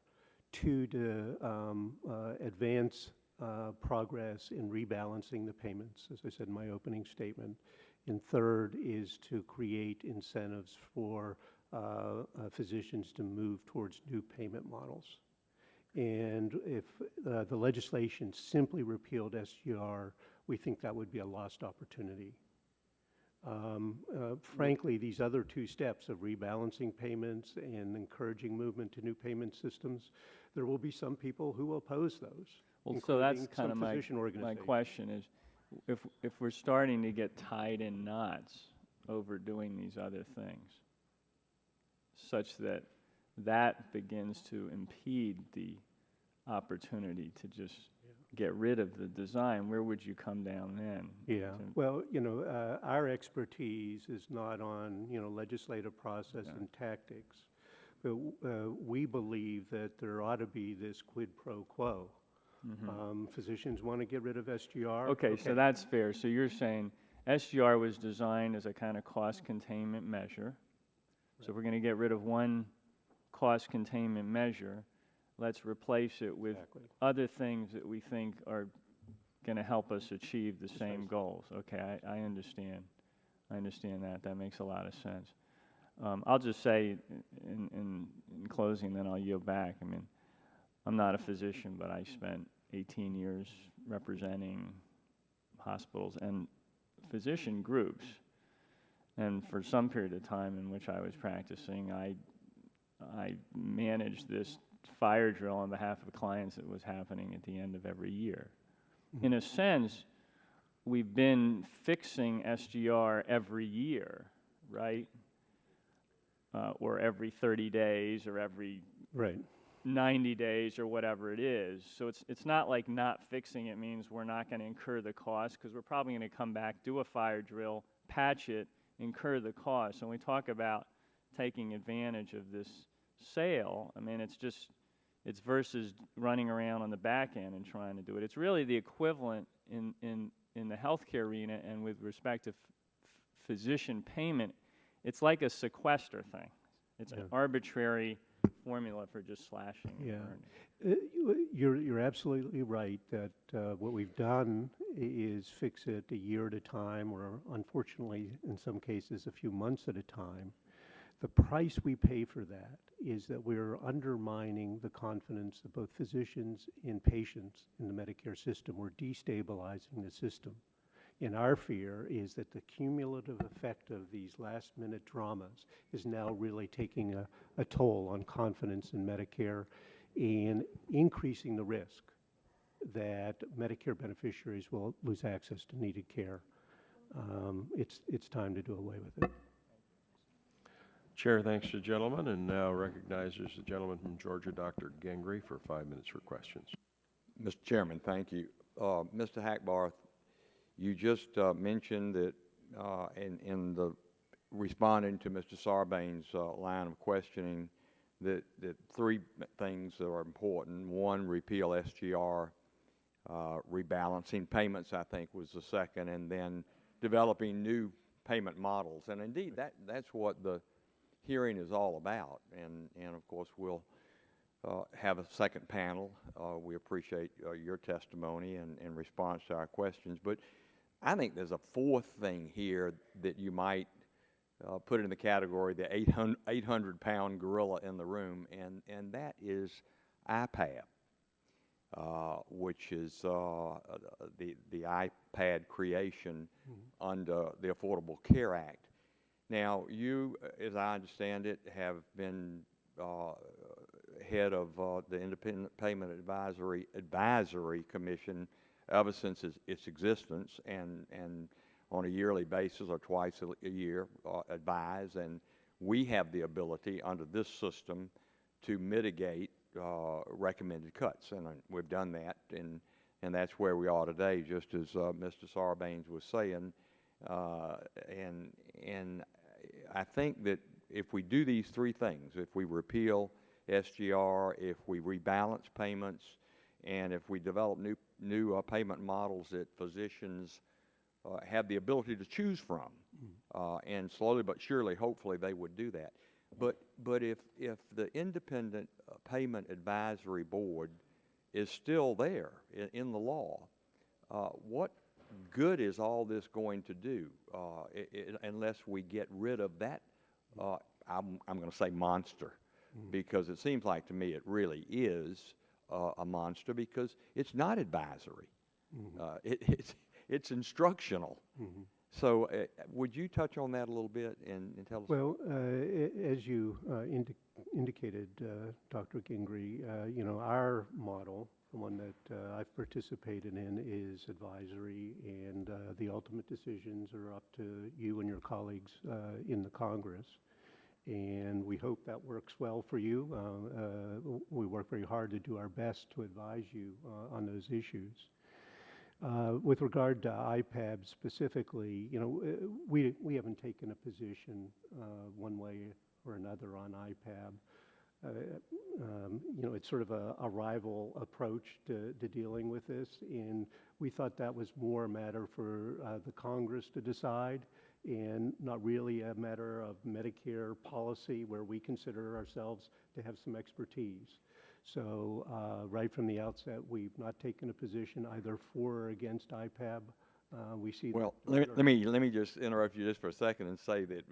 Two, to advance progress in rebalancing the payments, as I said in my opening statement. And third is to create incentives for physicians to move towards new payment models. And if the legislation simply repealed SGR, we think that would be a lost opportunity. Frankly, these other two steps of rebalancing payments and encouraging movement to new payment systems, there will be some people who will oppose those. Well, so that's including kind of some my question is, if we're starting to get tied in knots over doing these other things, such that that begins to impede the opportunity to just get rid of the design, where would you come down then? Yeah, well, you know, our expertise is not on, you know, legislative process and tactics, but we believe that there ought to be this quid pro quo. Physicians want to get rid of SGR. Okay, so that's fair. So you're saying SGR was designed as a kind of cost containment measure. So if we're going to get rid of one cost containment measure, let's replace it with other things that we think are going to help us achieve the same goals. Okay, I understand. I understand that. That makes a lot of sense. I'll just say in closing, then I'll yield back. I mean, I'm not a physician, but I spent 18 years representing hospitals and physician groups. And for some period of time in which I was practicing, I managed this fire drill on behalf of clients that was happening at the end of every year. In a sense, we've been fixing SGR every year, right? Or every 30 days or every 90 days or whatever it is. So it's not like not fixing it means we're not going to incur the cost, because we're probably going to come back, do a fire drill, patch it, incur the cost. And we talk about taking advantage of this sale. I mean, it's versus running around on the back end and trying to do it. It's really the equivalent in the healthcare arena, and with respect to physician payment, it's like a sequester thing. It's an arbitrary formula for just slashing. You're absolutely right that what we've done is fix it a year at a time, or unfortunately, in some cases, a few months at a time. The price we pay for that is that we're undermining the confidence of both physicians and patients in the Medicare system. We're destabilizing the system. And our fear is that the cumulative effect of these last-minute dramas is now really taking a toll on confidence in Medicare and increasing the risk that Medicare beneficiaries will lose access to needed care. It's time to do away with it. Chair thanks the gentleman and now recognizes the gentleman from Georgia, Dr. Gengry, for 5 minutes for questions. Mr. Chairman, thank you. Mr. Hackbarth, you just mentioned that in the responding to Mr. Sarbanes' line of questioning that three things that are important. One, repeal SGR, rebalancing payments, I think, was the second, and then developing new payment models. And indeed, that's what the hearing is all about. And of course, we'll have a second panel. We appreciate your testimony and response to our questions. But I think there's a fourth thing here that you might put in the category, the 800-pound gorilla in the room, and that is IPAB, which is the IPAD creation under the Affordable Care Act. Now, you, as I understand it, have been head of the Independent Payment Advisory Commission ever since its existence, and on a yearly basis or twice a year advise, and we have the ability under this system to mitigate recommended cuts, and we've done that, and that's where we are today, just as Mr. Sarbanes was saying, and I think that if we do these three things, if we repeal SGR, if we rebalance payments, and if we develop new payment models that physicians have the ability to choose from, and slowly but surely, hopefully, they would do that. But if the Independent Payment Advisory Board is still there in the law, what good is all this going to do unless we get rid of that I'm going to say monster, because it seems like to me it really is a monster, because it's not advisory. It's instructional. So would you touch on that a little bit and tell us? Well, as you indicated, Dr. Gingrey, you know, our model, the one that I've participated in, is advisory, and the ultimate decisions are up to you and your colleagues in the Congress. And we hope that works well for you. We work very hard to do our best to advise you on those issues. With regard to IPAB specifically, you know, we haven't taken a position one way or another on IPAB. You know, it's sort of a rival approach to dealing with this, and we thought that was more a matter for the Congress to decide, and not really a matter of Medicare policy, where we consider ourselves to have some expertise. So right from the outset, we've not taken a position either for or against IPAB. We see. Well, let me just interrupt you just for a second and say that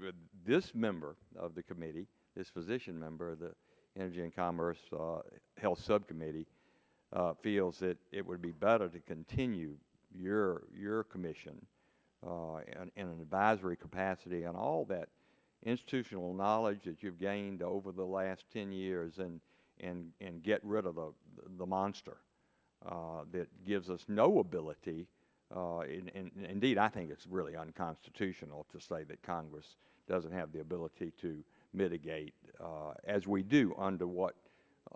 this member of the committee, this physician member of the Energy and Commerce Health Subcommittee, feels that it would be better to continue your commission in an advisory capacity on all that institutional knowledge that you've gained over the last 10 years and get rid of the monster that gives us no ability. Indeed, I think it's really unconstitutional to say that Congress doesn't have the ability to mitigate as we do under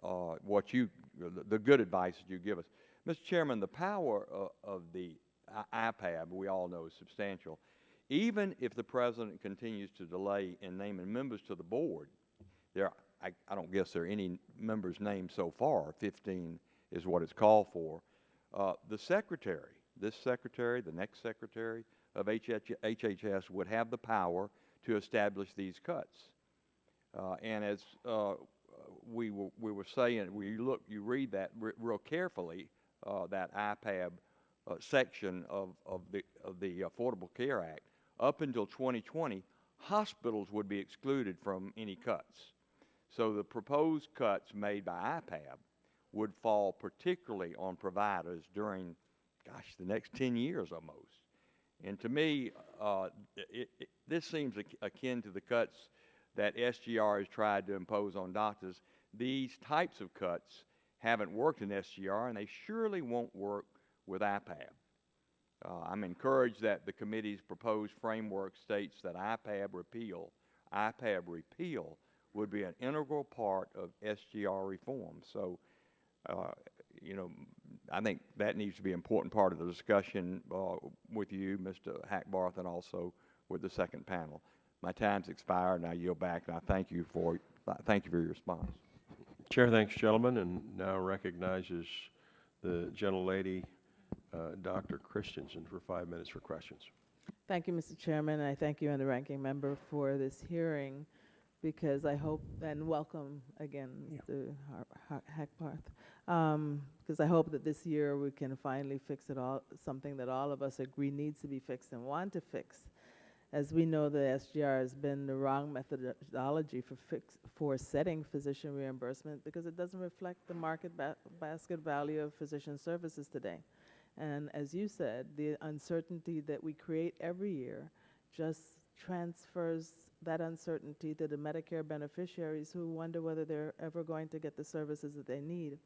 the good advice that you give us. Mr. Chairman, the power of the IPAB, we all know, is substantial. Even if the President continues to delay in naming members to the board, I don't guess there are any members named so far. 15 is what it's called for. The secretary, this secretary, the next secretary of HHS would have the power to establish these cuts. And as we were saying, you read that real carefully, that IPAB section of the Affordable Care Act. Up until 2020, hospitals would be excluded from any cuts. So the proposed cuts made by IPAB would fall particularly on providers during, gosh, the next 10 years almost. And to me, this seems akin to the cuts that SGR has tried to impose on doctors. These types of cuts haven't worked in SGR, and they surely won't work with IPAB. I'm encouraged that the committee's proposed framework states that IPAB repeal would be an integral part of SGR reform. So, you know, I think that needs to be an important part of the discussion with you, Mr. Hackbarth, and also with the second panel. My time's expired, and I yield back, and I thank you for your response. Chair thanks, gentlemen, and now recognizes the gentlelady, Dr. Christensen, for 5 minutes for questions. Thank you, Mr. Chairman, and I thank you and the ranking member for this hearing, because I hope, and welcome again, Mr. Hackbarth, because I hope that this year we can finally fix it all, something that all of us agree needs to be fixed and want to fix. As we know, the SGR has been the wrong methodology for setting physician reimbursement, because it doesn't reflect the market basket value of physician services today. And as you said, the uncertainty that we create every year just transfers that uncertainty to the Medicare beneficiaries, who wonder whether they're ever going to get the services that they need.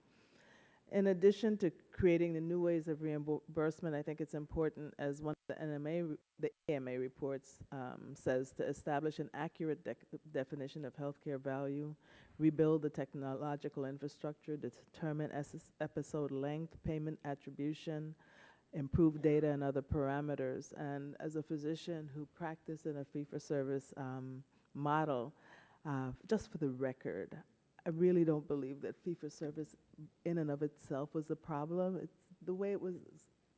In addition to creating the new ways of reimbursement, I think it's important, as one of the AMA reports says, to establish an accurate definition of healthcare value, rebuild the technological infrastructure, determine episode length, payment attribution, improve data and other parameters. And as a physician who practiced in a fee-for-service model, just for the record, I really don't believe that fee-for-service in and of itself was a problem. It's the way it was,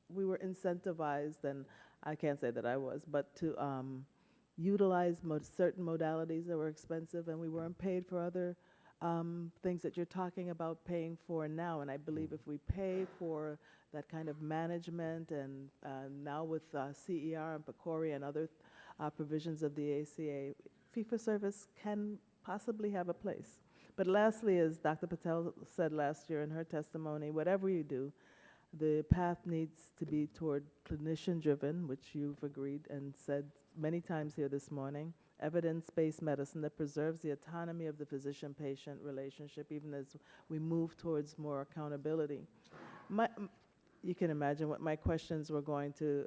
we were incentivized, and I can't say that I was, but to utilize certain modalities that were expensive, and we weren't paid for other things that you're talking about paying for now. And I believe if we pay for that kind of management, and now with CER and PCORI and other provisions of the ACA, fee-for-service can possibly have a place. But lastly, as Dr. Patel said last year in her testimony, whatever you do, the path needs to be toward clinician-driven, which you've agreed and said many times here this morning, evidence-based medicine that preserves the autonomy of the physician-patient relationship, even as we move towards more accountability. You can imagine what my questions were going to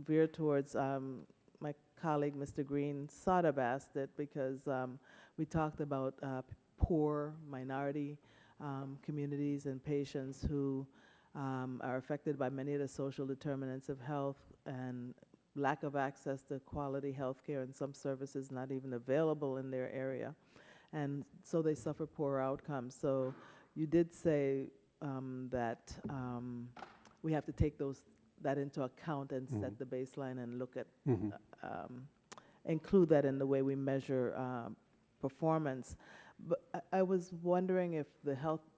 veer towards. My colleague, Mr. Green, sort of asked it because we talked about poor minority communities and patients who are affected by many of the social determinants of health and lack of access to quality health care and some services not even available in their area. And so they suffer poor outcomes. So you did say that we have to take that into account and set the baseline and look at, include that in the way we measure performance. But I was wondering if the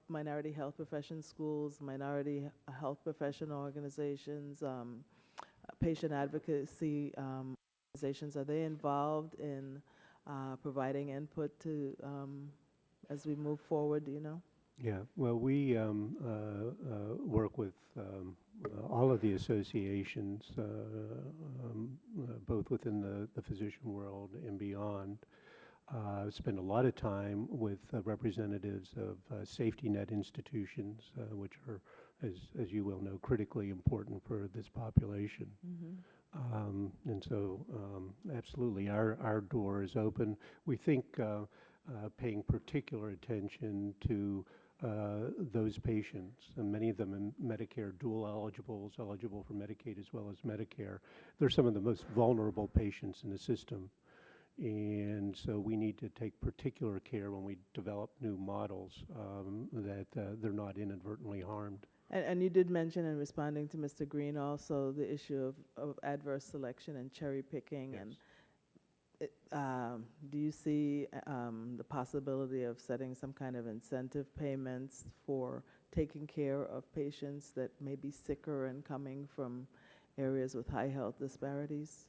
minority health profession schools, minority health profession organizations, patient advocacy organizations, are they involved in providing input to as we move forward, do you know? Yeah, well, we work with all of the associations, both within the physician world and beyond. Spend a lot of time with representatives of safety net institutions, which are, as you well know, critically important for this population. And so, absolutely, our door is open. We think paying particular attention to those patients, and many of them in Medicare dual eligible for Medicaid as well as Medicare. They're some of the most vulnerable patients in the system. And so we need to take particular care when we develop new models that they're not inadvertently harmed. And you did mention in responding to Mr. Green also the issue of adverse selection and cherry picking. Yes. And do you see the possibility of setting some kind of incentive payments for taking care of patients that may be sicker and coming from areas with high health disparities?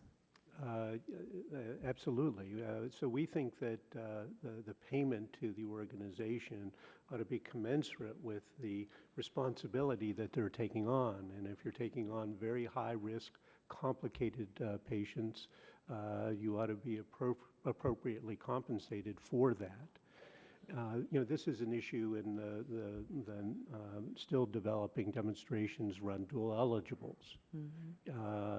Absolutely. So we think that the payment to the organization ought to be commensurate with the responsibility that they're taking on. And if you're taking on very high risk, complicated patients, you ought to be appropriately compensated for that. This is an issue in the still developing demonstrations run dual eligibles.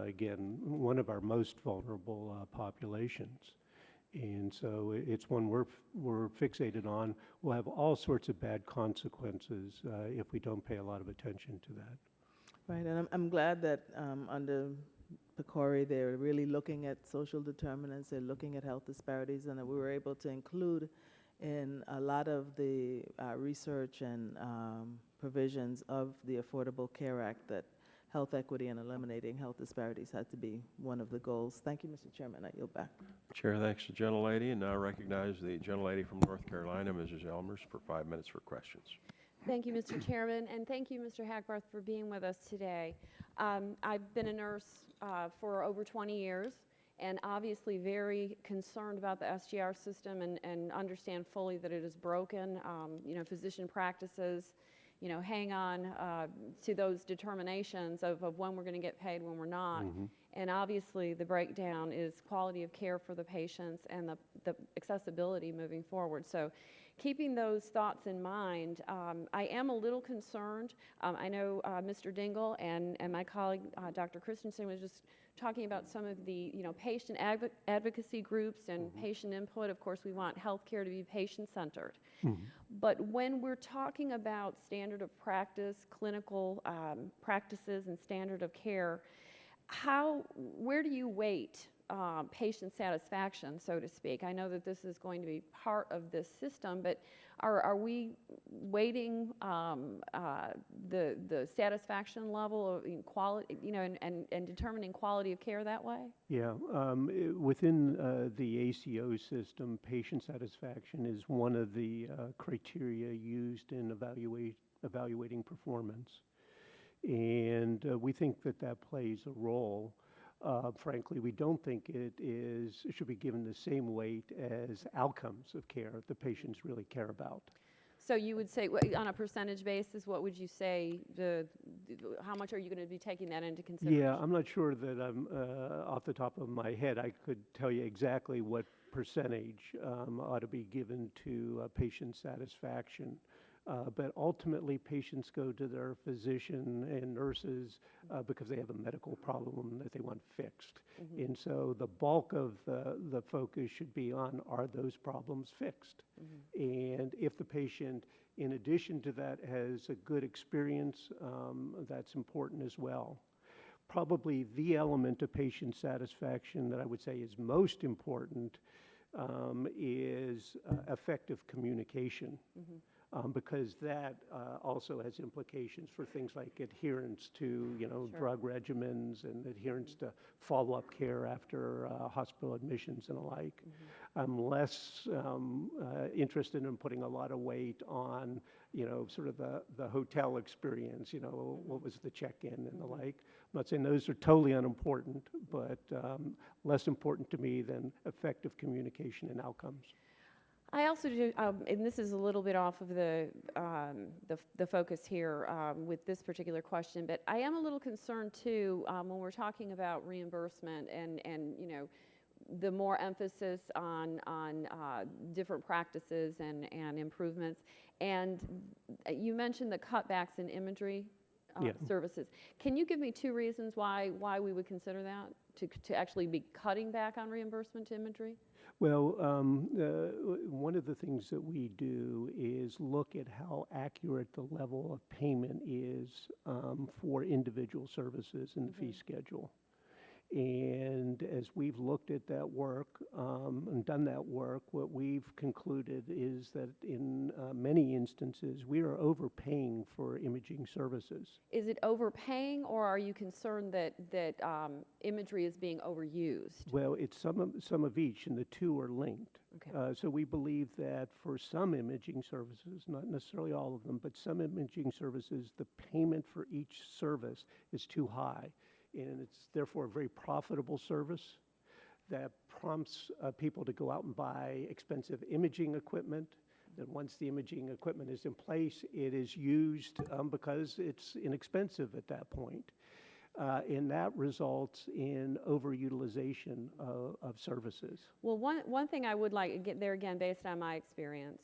Again, one of our most vulnerable populations. And so it's one we're fixated on. We'll have all sorts of bad consequences if we don't pay a lot of attention to that. Right, and I'm glad that under PCORI they're really looking at social determinants, they're looking at health disparities, and that we were able to include in a lot of the research and provisions of the Affordable Care Act that health equity and eliminating health disparities had to be one of the goals. Thank you, Mr. Chairman. I yield back. Chair thanks the gentlelady, and now I recognize the gentlelady from North Carolina, Mrs. Elmers, for 5 minutes for questions. Thank you, Mr. Chairman, and thank you, Mr. Hackbarth, for being with us today. I've been a nurse for over 20 years, and obviously very concerned about the SGR system and understand fully that it is broken. Physician practices, hang on to those determinations of when we're going to get paid, when we're not. And obviously the breakdown is quality of care for the patients and the accessibility moving forward. So keeping those thoughts in mind, I am a little concerned. I know Mr. Dingle and my colleague Dr. Christensen was just talking about some of the patient advocacy groups and patient input. Of course, we want healthcare to be patient-centered. But when we're talking about standard of practice, clinical practices and standard of care, where do you weight patient satisfaction, so to speak? I know that this is going to be part of this system, but are we weighting the satisfaction level of quality, and determining quality of care that way? Yeah, within the ACO system, patient satisfaction is one of the criteria used in evaluating performance. And we think that plays a role. Frankly, we don't think it should be given the same weight as outcomes of care that patients really care about. So you would say, on a percentage basis, what would you say, how much are you going to be taking that into consideration? Yeah, I'm not sure that I'm, off the top of my head, I could tell you exactly what percentage ought to be given to patient satisfaction. But ultimately, patients go to their physician and nurses because they have a medical problem that they want fixed. Mm-hmm. And so the bulk of the focus should be on, are those problems fixed? Mm-hmm. And if the patient, in addition to that, has a good experience, that's important as well. Probably the element of patient satisfaction that I would say is most important is effective communication. Mm-hmm. Because that also has implications for things like adherence to, sure, drug regimens and adherence to follow-up care after hospital admissions and the like. Mm-hmm. I'm less interested in putting a lot of weight on, sort of the hotel experience, what was the check-in and the like. I'm not saying those are totally unimportant, but less important to me than effective communication and outcomes. I also do, and this is a little bit off of the focus here with this particular question, but I am a little concerned too when we're talking about reimbursement and the more emphasis on different practices and improvements. And you mentioned the cutbacks in imagery services. Can you give me 2 reasons why we would consider that to actually be cutting back on reimbursement to imagery? Well, one of the things that we do is look at how accurate the level of payment is for individual services in the fee schedule. And as we've looked at that work and done that work, what we've concluded is that in many instances, we are overpaying for imaging services. Is it overpaying, or are you concerned that imagery is being overused? Well, it's some of each, and the two are linked. Okay. So we believe that for some imaging services, not necessarily all of them, but some imaging services, the payment for each service is too high. And it's therefore a very profitable service that prompts people to go out and buy expensive imaging equipment. Then once the imaging equipment is in place, it is used because it's inexpensive at that point. And that results in overutilization of services. Well, one thing I would like to get there again, based on my experience,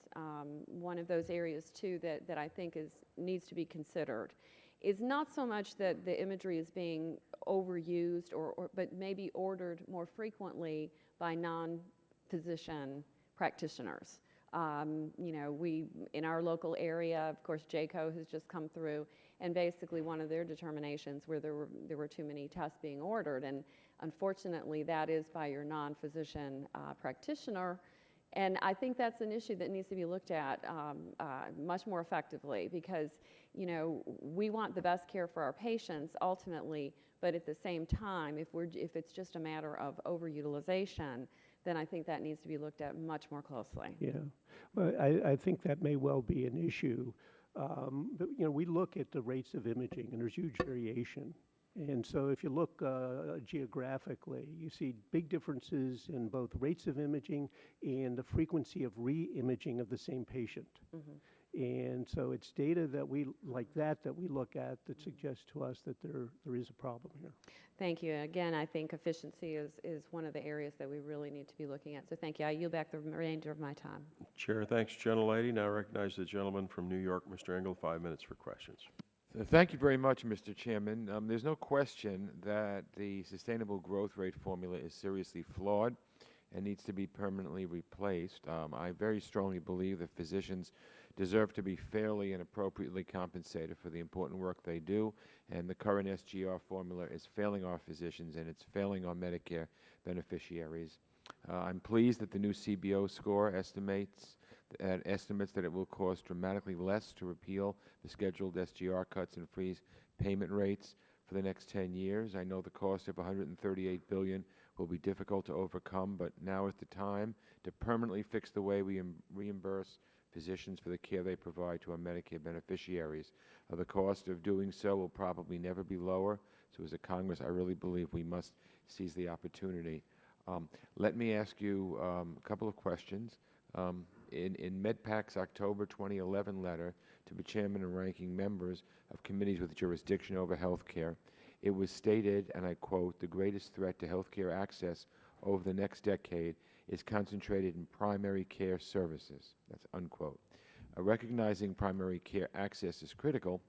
one of those areas too that I think needs to be considered is not so much that the imagery is being overused but maybe ordered more frequently by non-physician practitioners. We, in our local area, of course, JCO has just come through, and basically one of their determinations where there were too many tests being ordered, and unfortunately that is by your non-physician practitioner. And I think that's an issue that needs to be looked at much more effectively, because we want the best care for our patients ultimately, but at the same time, if it's just a matter of overutilization, then I think that needs to be looked at much more closely. Yeah, well, I think that may well be an issue. But we look at the rates of imaging, and there's huge variation. And so if you look geographically, you see big differences in both rates of imaging and the frequency of re-imaging of the same patient. Mm-hmm. And so it's data that we look at that suggests to us that there is a problem here. Thank you. Again, I think efficiency is one of the areas that we really need to be looking at. So thank you. I yield back the remainder of my time. Chair, thanks, gentlelady. Now I recognize the gentleman from New York, Mr. Engel, 5 minutes for questions. Thank you very much, Mr. Chairman. There's no question that the sustainable growth rate formula is seriously flawed and needs to be permanently replaced. I very strongly believe that physicians deserve to be fairly and appropriately compensated for the important work they do, and the current SGR formula is failing our physicians and it's failing our Medicare beneficiaries. I'm pleased that the new CBO score estimates that it will cost dramatically less to repeal the scheduled SGR cuts and freeze payment rates for the next 10 years. I know the cost of $138 billion will be difficult to overcome, but now is the time to permanently fix the way we reimburse physicians for the care they provide to our Medicare beneficiaries. The cost of doing so will probably never be lower, so as a Congress, I really believe we must seize the opportunity. Let me ask you a couple of questions. In MedPAC's October 2011 letter to the chairman and ranking members of committees with jurisdiction over health care, it was stated, and I quote, "The greatest threat to health care access over the next decade is concentrated in primary care services." That's unquote. Recognizing primary care access is critical,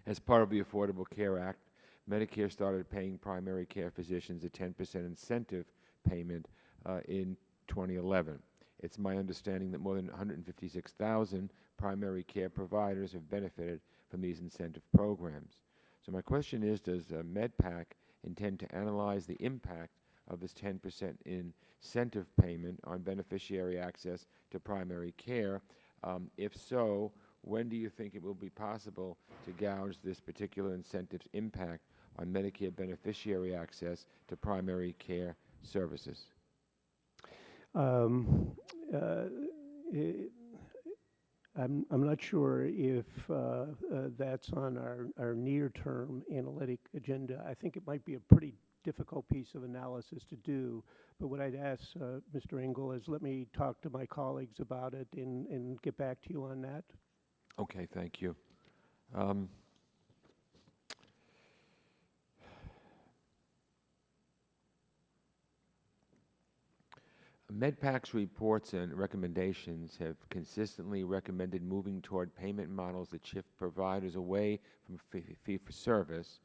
as part of the Affordable Care Act, Medicare started paying primary care physicians a 10% incentive payment in 2011. It's my understanding that more than 156,000 primary care providers have benefited from these incentive programs. So my question is, does MedPAC intend to analyze the impact of this 10% incentive payment on beneficiary access to primary care? If so, when do you think it will be possible to gauge this particular incentive's impact on Medicare beneficiary access to primary care services? I'm not sure if that's on our near-term analytic agenda. I think it might be a pretty difficult piece of analysis to do. But what I'd ask Mr. Engel is let me talk to my colleagues about it and get back to you on that. Okay, thank you. MedPAC's reports and recommendations have consistently recommended moving toward payment models that shift providers away from fee-for-service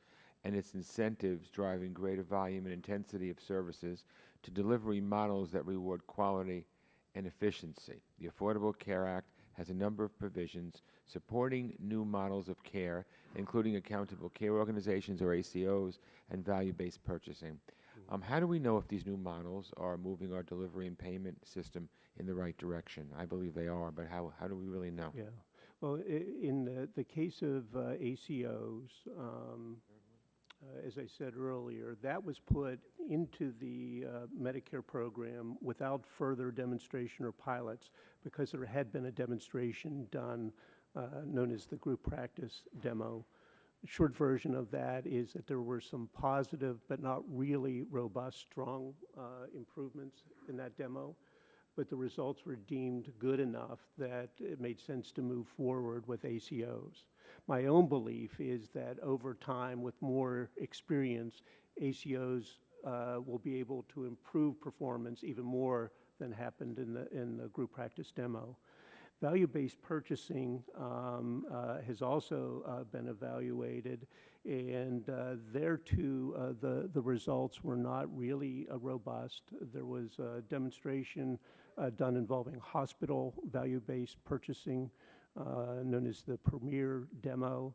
and its incentives driving greater volume and intensity of services to delivery models that reward quality and efficiency. The Affordable Care Act has a number of provisions supporting new models of care, including accountable care organizations or ACOs and value-based purchasing. How do we know if these new models are moving our delivery and payment system in the right direction? I believe they are, but how do we really know? Yeah. Well, in the case of ACOs, as I said earlier, that was put into the Medicare program without further demonstration or pilots because there had been a demonstration done known as the group practice demo. The short version of that is that there were some positive but not really robust, strong improvements in that demo, but the results were deemed good enough that it made sense to move forward with ACOs. My own belief is that over time, with more experience, ACOs will be able to improve performance even more than happened in the group practice demo. Value-based purchasing has also been evaluated, and there too the results were not really robust. There was a demonstration done involving hospital value-based purchasing known as the Premier demo,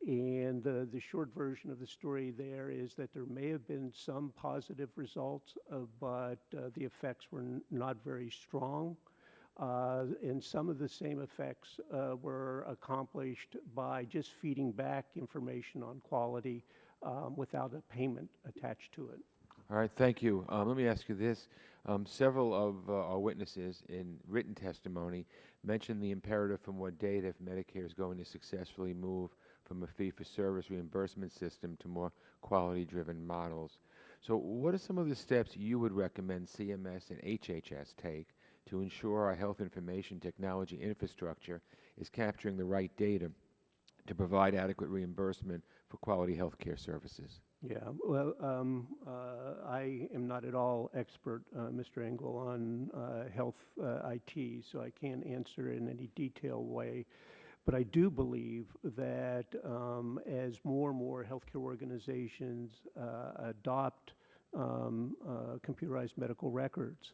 and the short version of the story there is that there may have been some positive results, but the effects were not very strong. And some of the same effects were accomplished by just feeding back information on quality without a payment attached to it. All right, thank you. Let me ask you this. Several of our witnesses in written testimony mentioned the imperative for more data if Medicare is going to successfully move from a fee-for-service reimbursement system to more quality-driven models. So what are some of the steps you would recommend CMS and HHS take to ensure our health information technology infrastructure is capturing the right data to provide adequate reimbursement for quality health care services? Yeah, well, I am not at all expert, Mr. Engel, on health IT, so I can't answer in any detailed way. But I do believe that as more and more healthcare organizations adopt computerized medical records,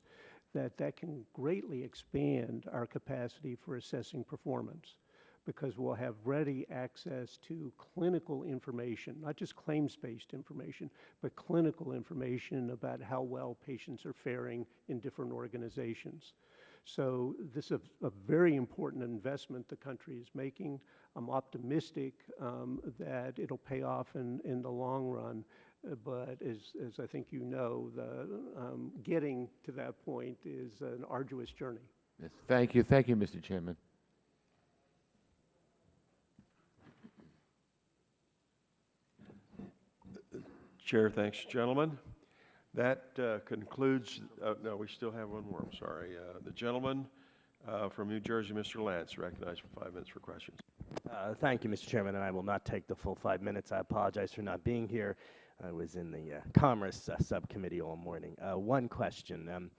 that can greatly expand our capacity for assessing performance, because we'll have ready access to clinical information, not just claims-based information, but clinical information about how well patients are faring in different organizations. So this is a very important investment the country is making. I'm optimistic that it'll pay off in the long run. But as I think you know, getting to that point is an arduous journey. Yes, thank you. Thank you, Mr. Chairman. Chair, thanks, gentlemen. That concludes, no, we still have one more, I'm sorry. The gentleman from New Jersey, Mr. Lance, recognized for 5 minutes for questions. Thank you, Mr. Chairman, and I will not take the full 5 minutes. I apologize for not being here. I was in the Commerce Subcommittee all morning. One question.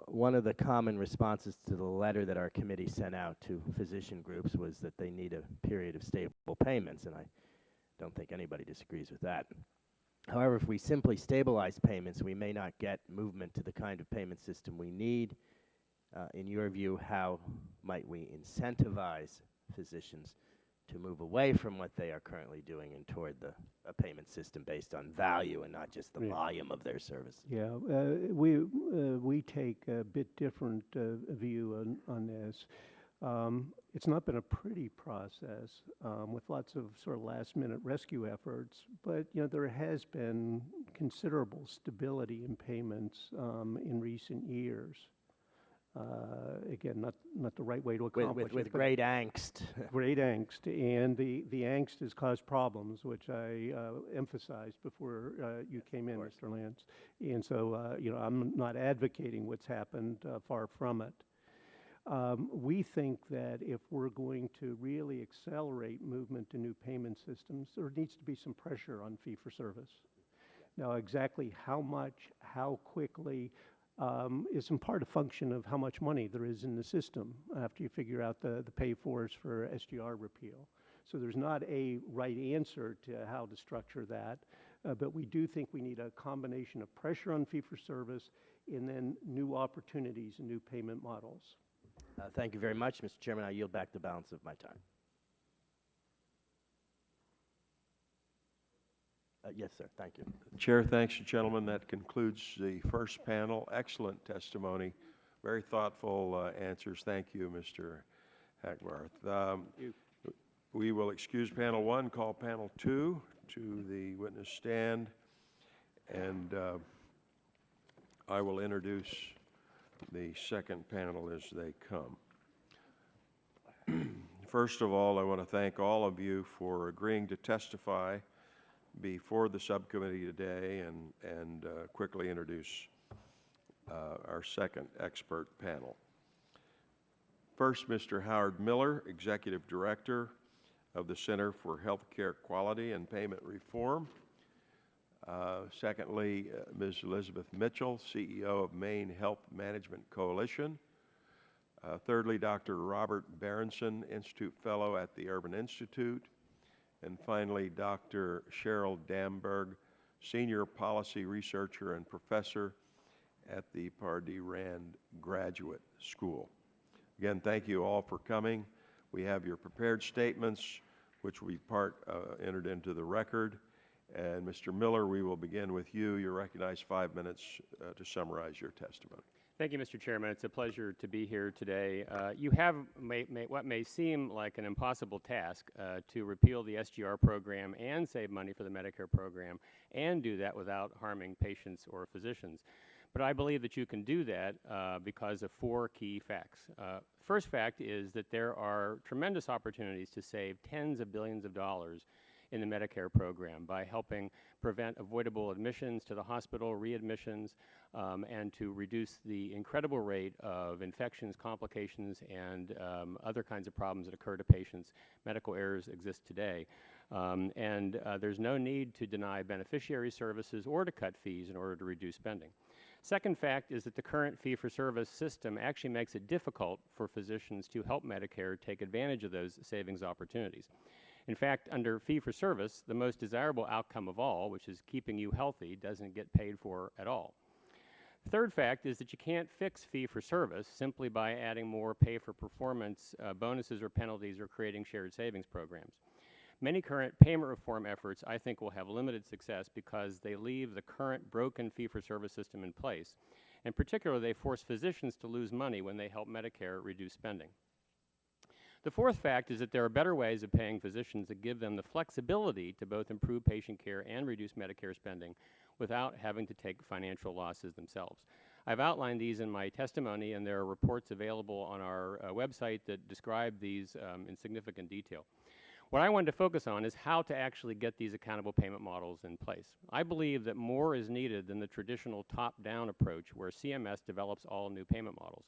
One of the common responses to the letter that our committee sent out to physician groups was that they need a period of stable payments, and I don't think anybody disagrees with that. However, if we simply stabilize payments, we may not get movement to the kind of payment system we need. In your view, how might we incentivize physicians to move away from what they are currently doing and toward a payment system based on value and not just the volume of their service? Yeah, we take a bit different view on this. It's not been a pretty process with lots of sort of last-minute rescue efforts, but there has been considerable stability in payments in recent years. Again, not the right way to accomplish with it, great angst. Great angst, and the angst has caused problems, which I emphasized before you came in, Mr. Lance. And so, I'm not advocating what's happened, far from it. We think that if we're going to really accelerate movement to new payment systems, there needs to be some pressure on fee-for-service. Now, exactly how much, how quickly, is in part a function of how much money there is in the system after you figure out the pay-fors for SGR repeal. So there's not a right answer to how to structure that, but we do think we need a combination of pressure on fee-for-service and then new opportunities and new payment models. Thank you very much, Mr. Chairman. I yield back the balance of my time. Yes, sir. Thank you. Chair, thanks, gentlemen. That concludes the first panel. Excellent testimony. Very thoughtful answers. Thank you, Mr. Hackbarth. We will excuse panel 1, call panel 2 to the witness stand, and I will introduce the second panel as they come. First of all, I want to thank all of you for agreeing to testify before the subcommittee today and quickly introduce our second expert panel. First, Mr. Howard Miller, Executive Director of the Center for Healthcare Quality and Payment Reform. Secondly, Ms. Elizabeth Mitchell, CEO of Maine Health Management Coalition. Thirdly, Dr. Robert Berenson, Institute Fellow at the Urban Institute. And finally, Dr. Cheryl Damberg, Senior Policy Researcher and Professor at the Pardee Rand Graduate School. Again, thank you all for coming. We have your prepared statements, which we entered into the record. And Mr. Miller, we will begin with you. You're recognized 5 minutes to summarize your testimony. Thank you, Mr. Chairman. It's a pleasure to be here today. You have what may seem like an impossible task to repeal the SGR program and save money for the Medicare program and do that without harming patients or physicians. But I believe that you can do that because of 4 key facts. First fact is that there are tremendous opportunities to save tens of billions of dollars in the Medicare program by helping prevent avoidable admissions to the hospital, readmissions, and to reduce the incredible rate of infections, complications, and other kinds of problems that occur to patients. Medical errors exist today. There's no need to deny beneficiary services or to cut fees in order to reduce spending. Second fact is that the current fee-for-service system actually makes it difficult for physicians to help Medicare take advantage of those savings opportunities. In fact, under fee-for-service, the most desirable outcome of all, which is keeping you healthy, doesn't get paid for at all. Third fact is that you can't fix fee-for-service simply by adding more pay-for-performance bonuses or penalties or creating shared savings programs. Many current payment reform efforts, I think, will have limited success because they leave the current broken fee-for-service system in place. In particular, they force physicians to lose money when they help Medicare reduce spending. The fourth fact is that there are better ways of paying physicians that give them the flexibility to both improve patient care and reduce Medicare spending without having to take financial losses themselves. I've outlined these in my testimony, and there are reports available on our website that describe these in significant detail. What I wanted to focus on is how to actually get these accountable payment models in place. I believe that more is needed than the traditional top-down approach where CMS develops all new payment models.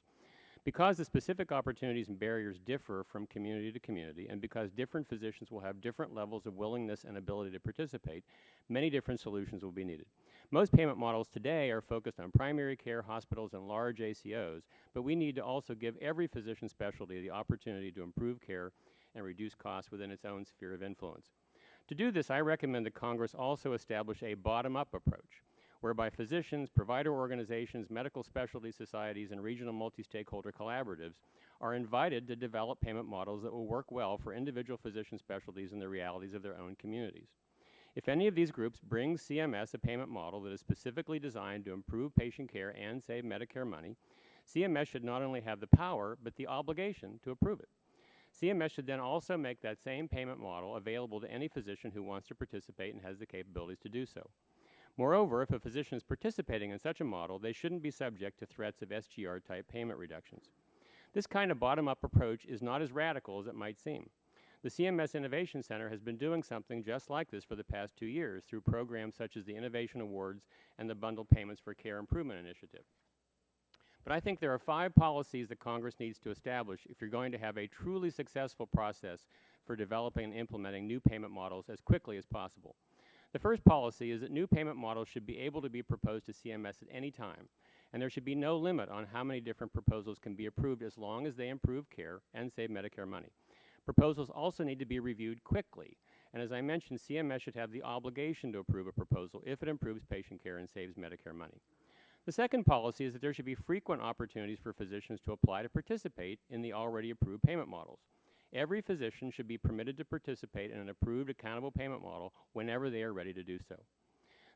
Because the specific opportunities and barriers differ from community to community, and because different physicians will have different levels of willingness and ability to participate, many different solutions will be needed. Most payment models today are focused on primary care, hospitals, and large ACOs, but we need to also give every physician specialty the opportunity to improve care and reduce costs within its own sphere of influence. To do this, I recommend that Congress also establish a bottom-up approach, whereby physicians, provider organizations, medical specialty societies, and regional multi-stakeholder collaboratives are invited to develop payment models that will work well for individual physician specialties and the realities of their own communities. If any of these groups brings CMS a payment model that is specifically designed to improve patient care and save Medicare money, CMS should not only have the power, but the obligation to approve it. CMS should then also make that same payment model available to any physician who wants to participate and has the capabilities to do so. Moreover, if a physician is participating in such a model, they shouldn't be subject to threats of SGR-type payment reductions. This kind of bottom-up approach is not as radical as it might seem. The CMS Innovation Center has been doing something just like this for the past 2 years through programs such as the Innovation Awards and the Bundled Payments for Care Improvement Initiative. But I think there are 5 policies that Congress needs to establish if you're going to have a truly successful process for developing and implementing new payment models as quickly as possible. The first policy is that new payment models should be able to be proposed to CMS at any time, and there should be no limit on how many different proposals can be approved as long as they improve care and save Medicare money. Proposals also need to be reviewed quickly, and as I mentioned, CMS should have the obligation to approve a proposal if it improves patient care and saves Medicare money. The second policy is that there should be frequent opportunities for physicians to apply to participate in the already approved payment models. Every physician should be permitted to participate in an approved accountable payment model whenever they are ready to do so.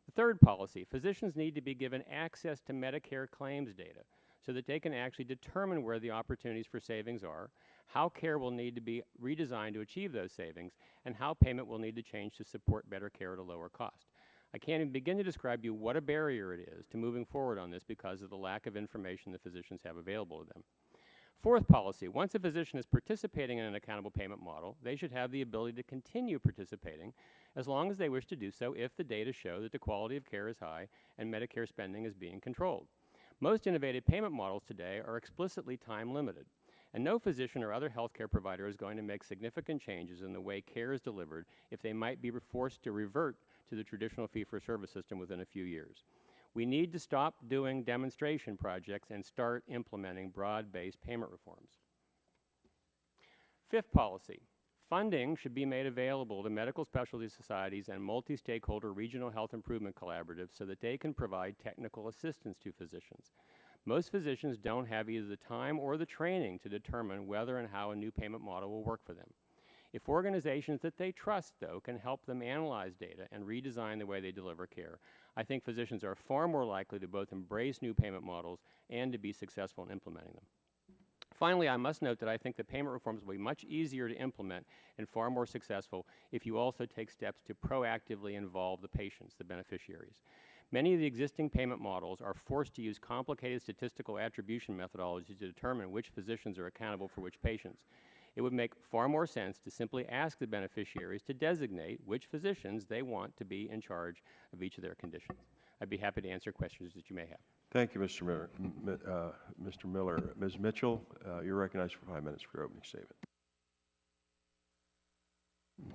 The third policy, physicians need to be given access to Medicare claims data so that they can actually determine where the opportunities for savings are, how care will need to be redesigned to achieve those savings, and how payment will need to change to support better care at a lower cost. I can't even begin to describe to you what a barrier it is to moving forward on this because of the lack of information the physicians have available to them. Fourth policy, once a physician is participating in an accountable payment model, they should have the ability to continue participating as long as they wish to do so if the data show that the quality of care is high and Medicare spending is being controlled. Most innovative payment models today are explicitly time limited, and no physician or other healthcare provider is going to make significant changes in the way care is delivered if they might be forced to revert to the traditional fee-for-service system within a few years. We need to stop doing demonstration projects and start implementing broad-based payment reforms. Fifth policy, funding should be made available to medical specialty societies and multi-stakeholder regional health improvement collaboratives so that they can provide technical assistance to physicians. Most physicians don't have either the time or the training to determine whether and how a new payment model will work for them. If organizations that they trust, though, can help them analyze data and redesign the way they deliver care, I think physicians are far more likely to both embrace new payment models and to be successful in implementing them. Finally, I must note that I think the payment reforms will be much easier to implement and far more successful if you also take steps to proactively involve the patients, the beneficiaries. Many of the existing payment models are forced to use complicated statistical attribution methodologies to determine which physicians are accountable for which patients. It would make far more sense to simply ask the beneficiaries to designate which physicians they want to be in charge of each of their conditions. I'd be happy to answer questions that you may have. Thank you, Mr. Miller. Mr. Miller. Ms. Mitchell, you're recognized for 5 minutes for your opening statement.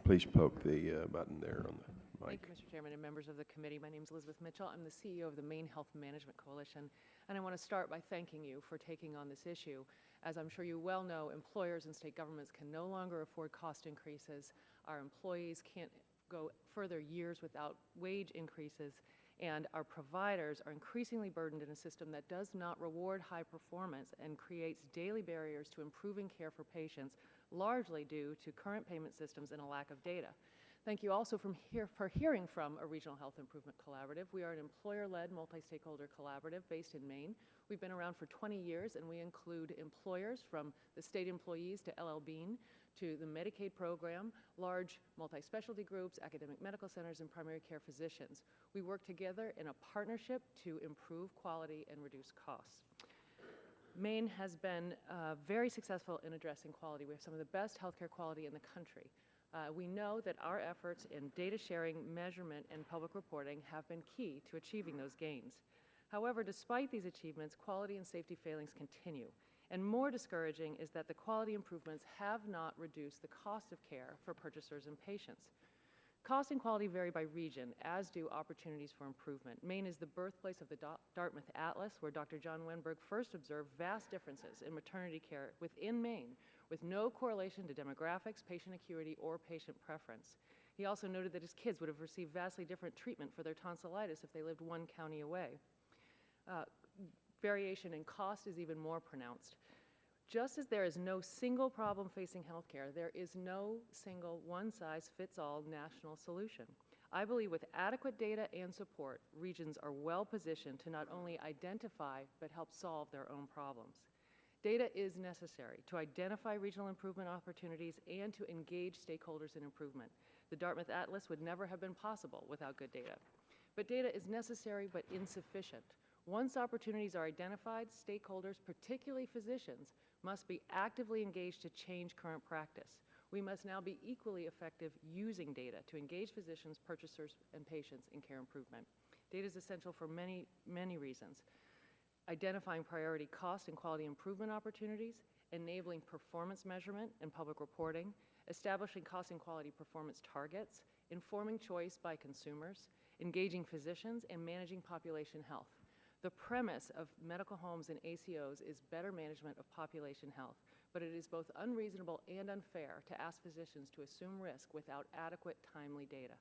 Please poke the button there on the mic. Thank you, Mr. Chairman and members of the committee. My name is Elizabeth Mitchell. I'm the CEO of the Maine Health Management Coalition, and I want to start by thanking you for taking on this issue. As I'm sure you well know, employers and state governments can no longer afford cost increases. Our employees can't go further years without wage increases, and our providers are increasingly burdened in a system that does not reward high performance and creates daily barriers to improving care for patients, largely due to current payment systems and a lack of data. Thank you also for hearing from a regional health improvement collaborative. We are an employer-led multi-stakeholder collaborative based in Maine. We've been around for 20 years, and we include employers from the state employees to LL Bean to the Medicaid program, large multi-specialty groups, academic medical centers, and primary care physicians. We work together in a partnership to improve quality and reduce costs. Maine has been very successful in addressing quality. We have some of the best healthcare quality in the country. We know that our efforts in data sharing, measurement, and public reporting have been key to achieving those gains. However, despite these achievements, quality and safety failings continue. And more discouraging is that the quality improvements have not reduced the cost of care for purchasers and patients. Cost and quality vary by region, as do opportunities for improvement. Maine is the birthplace of the Dartmouth Atlas, where Dr. John Wenberg first observed vast differences in maternity care within Maine, with no correlation to demographics, patient acuity, or patient preference. He also noted that his kids would have received vastly different treatment for their tonsillitis if they lived one county away. Variation in cost is even more pronounced. Just as there is no single problem facing healthcare, there is no single one-size-fits-all national solution. I believe with adequate data and support, regions are well positioned to not only identify but help solve their own problems. Data is necessary to identify regional improvement opportunities and to engage stakeholders in improvement. The Dartmouth Atlas would never have been possible without good data. But data is necessary but insufficient. Once opportunities are identified, stakeholders, particularly physicians, must be actively engaged to change current practice. We must now be equally effective using data to engage physicians, purchasers, and patients in care improvement. Data is essential for many, many reasons. Identifying priority cost and quality improvement opportunities, enabling performance measurement and public reporting, establishing cost and quality performance targets, informing choice by consumers, engaging physicians, and managing population health. The premise of medical homes and ACOs is better management of population health, but it is both unreasonable and unfair to ask physicians to assume risk without adequate, timely data.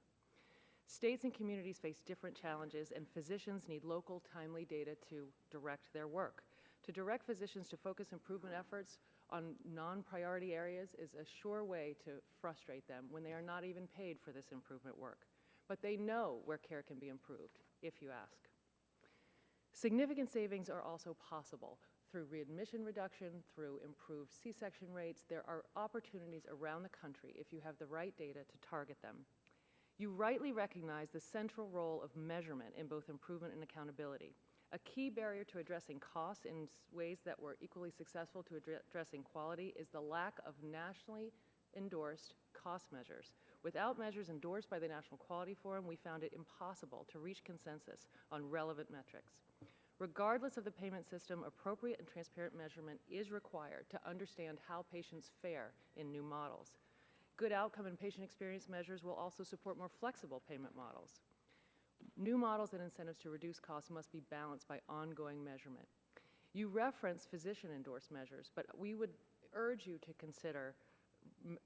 States and communities face different challenges, and physicians need local, timely data to direct their work. To direct physicians to focus improvement efforts on non-priority areas is a sure way to frustrate them when they are not even paid for this improvement work. But they know where care can be improved, if you ask. Significant savings are also possible through readmission reduction, through improved C-section rates. There are opportunities around the country if you have the right data to target them. You rightly recognize the central role of measurement in both improvement and accountability. A key barrier to addressing costs in ways that were equally successful to addressing quality is the lack of nationally endorsed cost measures. Without measures endorsed by the National Quality Forum, we found it impossible to reach consensus on relevant metrics. Regardless of the payment system, appropriate and transparent measurement is required to understand how patients fare in new models. Good outcome and patient experience measures will also support more flexible payment models. New models and incentives to reduce costs must be balanced by ongoing measurement. You reference physician-endorsed measures, but we would urge you to consider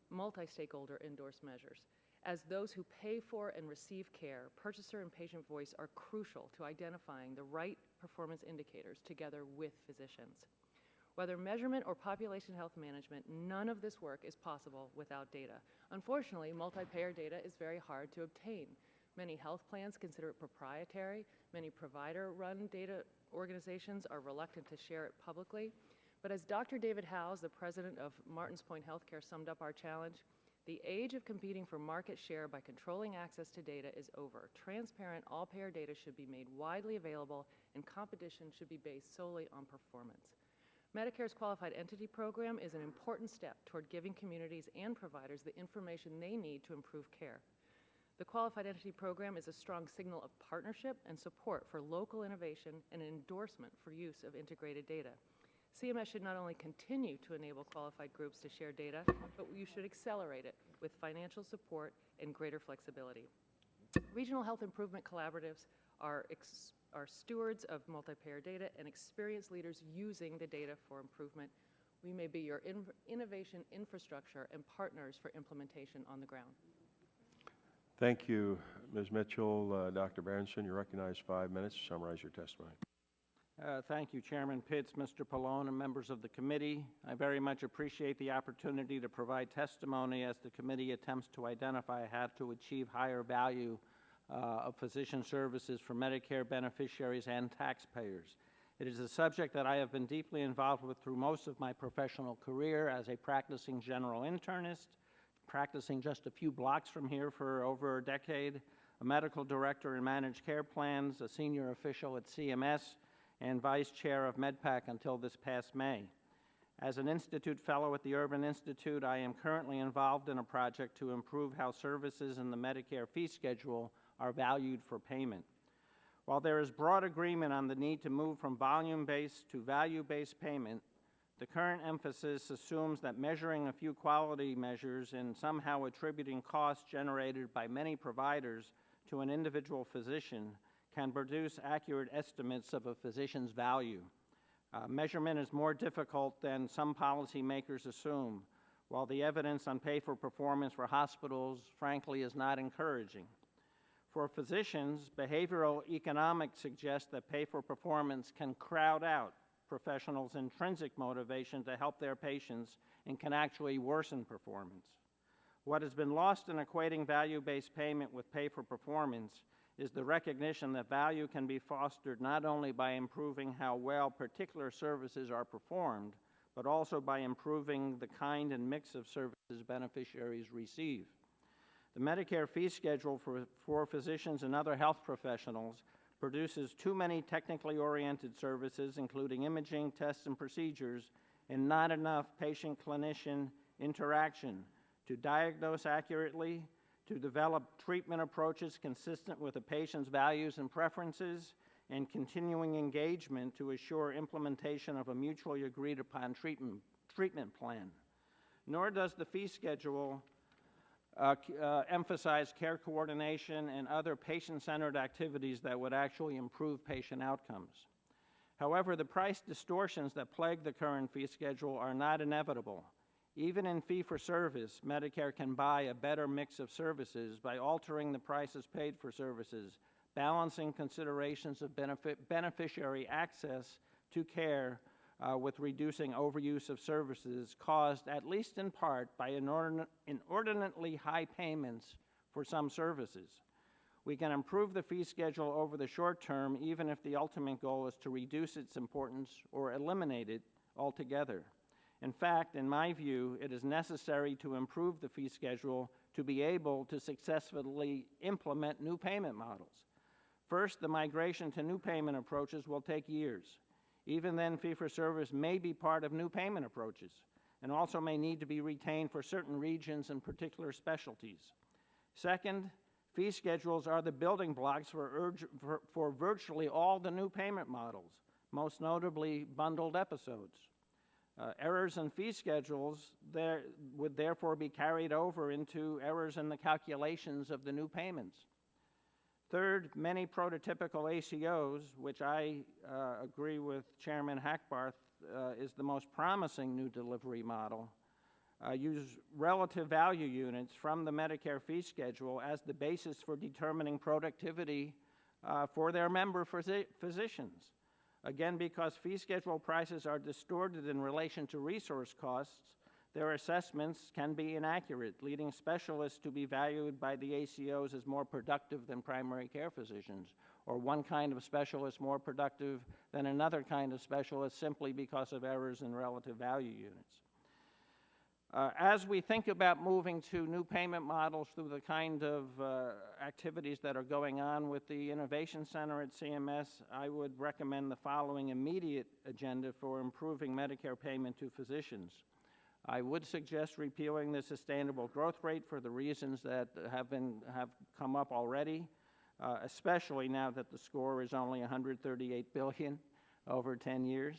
multi-stakeholder endorsed measures. As those who pay for and receive care, purchaser and patient voice are crucial to identifying the right performance indicators together with physicians. Whether measurement or population health management, none of this work is possible without data. Unfortunately, multi-payer data is very hard to obtain. Many health plans consider it proprietary. Many provider-run data organizations are reluctant to share it publicly. But as Dr. David Howes, the president of Martins Point Healthcare, summed up our challenge, the age of competing for market share by controlling access to data is over. Transparent, all-payer data should be made widely available, and competition should be based solely on performance. Medicare's Qualified Entity Program is an important step toward giving communities and providers the information they need to improve care. The Qualified Entity Program is a strong signal of partnership and support for local innovation and an endorsement for use of integrated data. CMS should not only continue to enable qualified groups to share data, but you should accelerate it with financial support and greater flexibility. Regional health improvement collaboratives are stewards of multi-payer data and experienced leaders using the data for improvement. We may be your innovation infrastructure and partners for implementation on the ground. Thank you, Ms. Mitchell. Dr. Berenson, you're recognized 5 minutes to summarize your testimony. Thank you, Chairman Pitts, Mr. Pallone, and members of the committee. I very much appreciate the opportunity to provide testimony as the committee attempts to identify how to achieve higher value of physician services for Medicare beneficiaries and taxpayers. It is a subject that I have been deeply involved with through most of my professional career as a practicing general internist, practicing just a few blocks from here for over a decade, a medical director in managed care plans, a senior official at CMS, and vice chair of MedPAC until this past May. As an Institute Fellow at the Urban Institute, I am currently involved in a project to improve how services in the Medicare fee schedule are valued for payment. While there is broad agreement on the need to move from volume-based to value-based payment, the current emphasis assumes that measuring a few quality measures and somehow attributing costs generated by many providers to an individual physician can produce accurate estimates of a physician's value. Measurement is more difficult than some policymakers assume, while the evidence on pay-for-performance for hospitals, frankly, is not encouraging. For physicians, behavioral economics suggests that pay-for-performance can crowd out professionals' intrinsic motivation to help their patients and can actually worsen performance. What has been lost in equating value-based payment with pay-for-performance is the recognition that value can be fostered not only by improving how well particular services are performed, but also by improving the kind and mix of services beneficiaries receive. The Medicare fee schedule for physicians and other health professionals produces too many technically oriented services, including imaging, tests, and procedures, and not enough patient-clinician interaction to diagnose accurately, to develop treatment approaches consistent with the patient's values and preferences, and continuing engagement to assure implementation of a mutually agreed upon treatment plan. Nor does the fee schedule emphasize care coordination and other patient-centered activities that would actually improve patient outcomes. However, the price distortions that plague the current fee schedule are not inevitable. Even in fee-for-service, Medicare can buy a better mix of services by altering the prices paid for services, balancing considerations of beneficiary access to care with reducing overuse of services caused, at least in part, by inordinately high payments for some services. We can improve the fee schedule over the short term, even if the ultimate goal is to reduce its importance or eliminate it altogether. In fact, in my view, it is necessary to improve the fee schedule to be able to successfully implement new payment models. First, the migration to new payment approaches will take years. Even then, fee-for-service may be part of new payment approaches and also may need to be retained for certain regions and particular specialties. Second, fee schedules are the building blocks for virtually all the new payment models, most notably bundled episodes. Errors in fee schedules would therefore be carried over into errors in the calculations of the new payments. Third, many prototypical ACOs, which I agree with Chairman Hackbarth is the most promising new delivery model, use relative value units from the Medicare fee schedule as the basis for determining productivity for their member physicians. Again, because fee schedule prices are distorted in relation to resource costs, their assessments can be inaccurate, leading specialists to be valued by the ACOs as more productive than primary care physicians, or one kind of specialist more productive than another kind of specialist simply because of errors in relative value units. As we think about moving to new payment models through the kind of activities that are going on with the Innovation Center at CMS, I would recommend the following immediate agenda for improving Medicare payment to physicians. I would suggest repealing the sustainable growth rate for the reasons that have come up already, especially now that the score is only $138 billion over 10 years.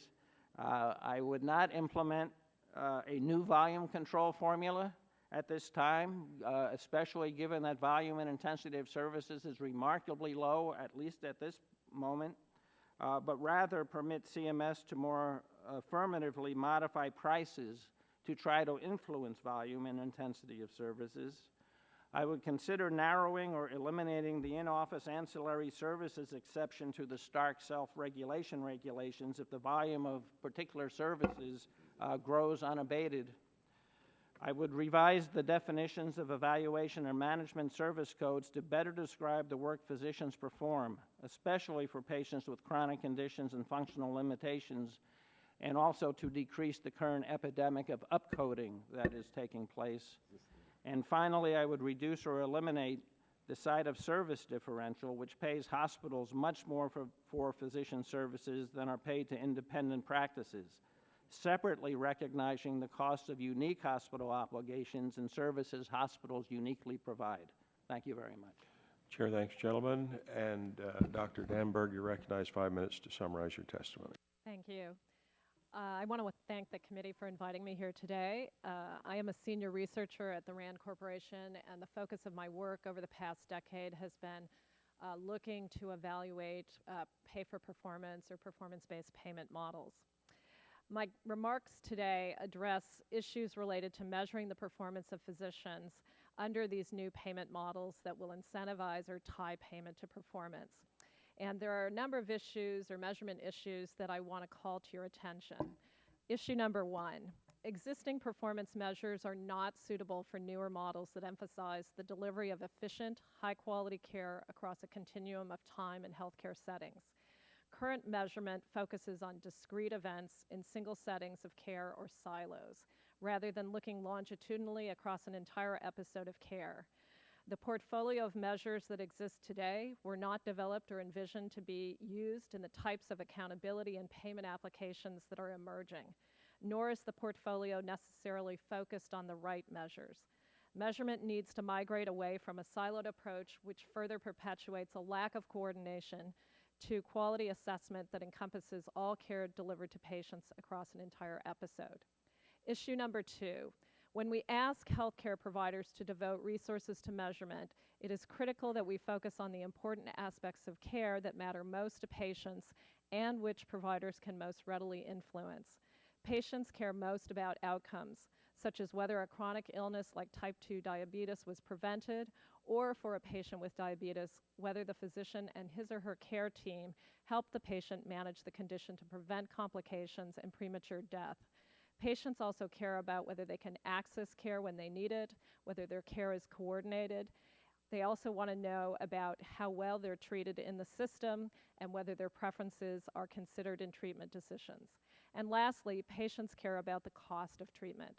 I would not implement a new volume control formula at this time, especially given that volume and intensity of services is remarkably low, at least at this moment, but rather permit CMS to more affirmatively modify prices to try to influence volume and intensity of services. I would consider narrowing or eliminating the in-office ancillary services exception to the Stark self-regulation regulations if the volume of particular services grows unabated. I would revise the definitions of evaluation and management service codes to better describe the work physicians perform, especially for patients with chronic conditions and functional limitations, and also to decrease the current epidemic of upcoding that is taking place. And finally, I would reduce or eliminate the site of service differential, which pays hospitals much more for physician services than are paid to independent practices. separately recognizing the cost of unique hospital obligations and services hospitals uniquely provide. Thank you very much. Chair thanks, gentlemen. And Dr. Danberg, you're recognized 5 minutes to summarize your testimony. Thank you. I want to thank the committee for inviting me here today. I am a senior researcher at the RAND Corporation, and the focus of my work over the past decade has been looking to evaluate pay-for-performance or performance-based payment models. My remarks today address issues related to measuring the performance of physicians under these new payment models that will incentivize or tie payment to performance. And there are a number of issues or measurement issues that I want to call to your attention. Issue number one, existing performance measures are not suitable for newer models that emphasize the delivery of efficient, high-quality care across a continuum of time and healthcare settings. Current measurement focuses on discrete events in single settings of care or silos, rather than looking longitudinally across an entire episode of care. The portfolio of measures that exist today were not developed or envisioned to be used in the types of accountability and payment applications that are emerging, nor is the portfolio necessarily focused on the right measures. Measurement needs to migrate away from a siloed approach which further perpetuates a lack of coordination to quality assessment that encompasses all care delivered to patients across an entire episode. Issue number two, when we ask healthcare providers to devote resources to measurement, it is critical that we focus on the important aspects of care that matter most to patients and which providers can most readily influence. Patients care most about outcomes, such as whether a chronic illness like type 2 diabetes was prevented, or for a patient with diabetes, whether the physician and his or her care team helped the patient manage the condition to prevent complications and premature death. Patients also care about whether they can access care when they need it, whether their care is coordinated. They also want to know about how well they're treated in the system and whether their preferences are considered in treatment decisions. And lastly, patients care about the cost of treatment.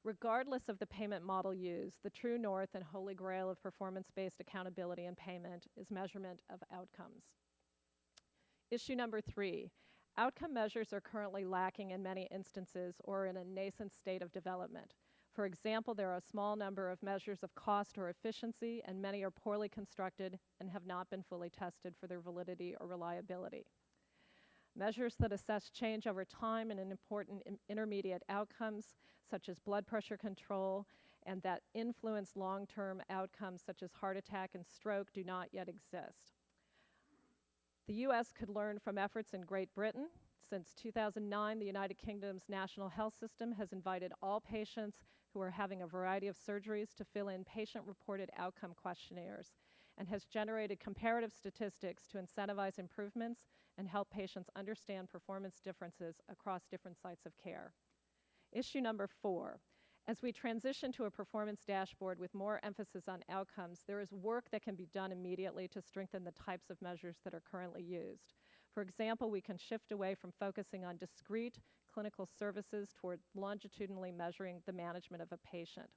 Regardless of the payment model used, the true north and holy grail of performance-based accountability and payment is measurement of outcomes. Issue number three, outcome measures are currently lacking in many instances or in a nascent state of development. For example, there are a small number of measures of cost or efficiency, and many are poorly constructed and have not been fully tested for their validity or reliability. Measures that assess change over time and in important intermediate outcomes, such as blood pressure control, and that influence long-term outcomes such as heart attack and stroke do not yet exist. The U.S. could learn from efforts in Great Britain. Since 2009, the United Kingdom's national health system has invited all patients who are having a variety of surgeries to fill in patient-reported outcome questionnaires and has generated comparative statistics to incentivize improvements and help patients understand performance differences across different sites of care. Issue number four, as we transition to a performance dashboard with more emphasis on outcomes, there is work that can be done immediately to strengthen the types of measures that are currently used. For example, we can shift away from focusing on discrete clinical services toward longitudinally measuring the management of a patient.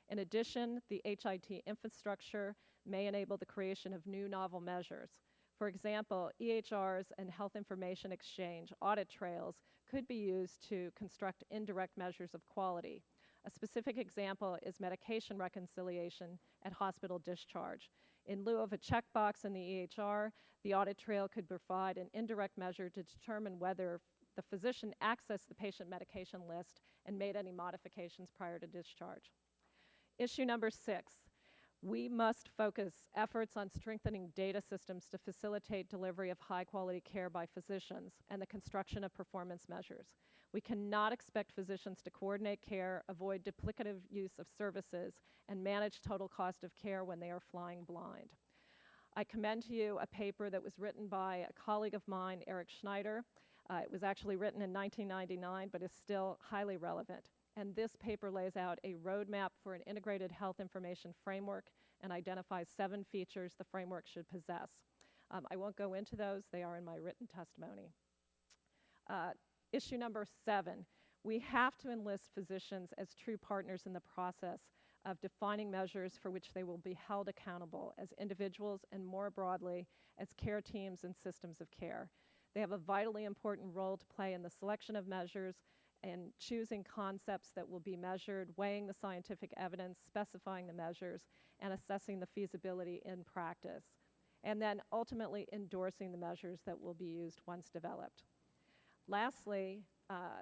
In addition, the HIT infrastructure may enable the creation of new novel measures. For example, EHRs and health information exchange audit trails could be used to construct indirect measures of quality. A specific example is medication reconciliation at hospital discharge. In lieu of a checkbox in the EHR, the audit trail could provide an indirect measure to determine whether the physician accessed the patient medication list and made any modifications prior to discharge. Issue number six, we must focus efforts on strengthening data systems to facilitate delivery of high-quality care by physicians and the construction of performance measures. We cannot expect physicians to coordinate care, avoid duplicative use of services, and manage total cost of care when they are flying blind. I commend to you a paper that was written by a colleague of mine, Eric Schneider. It was actually written in 1999, but is still highly relevant. And this paper lays out a roadmap for an integrated health information framework and identifies 7 features the framework should possess. I won't go into those. They are in my written testimony. Issue number 7, we have to enlist physicians as true partners in the process of defining measures for which they will be held accountable as individuals and more broadly as care teams and systems of care. They have a vitally important role to play in the selection of measures and choosing concepts that will be measured, weighing the scientific evidence, specifying the measures, and assessing the feasibility in practice, and then ultimately endorsing the measures that will be used once developed. Lastly,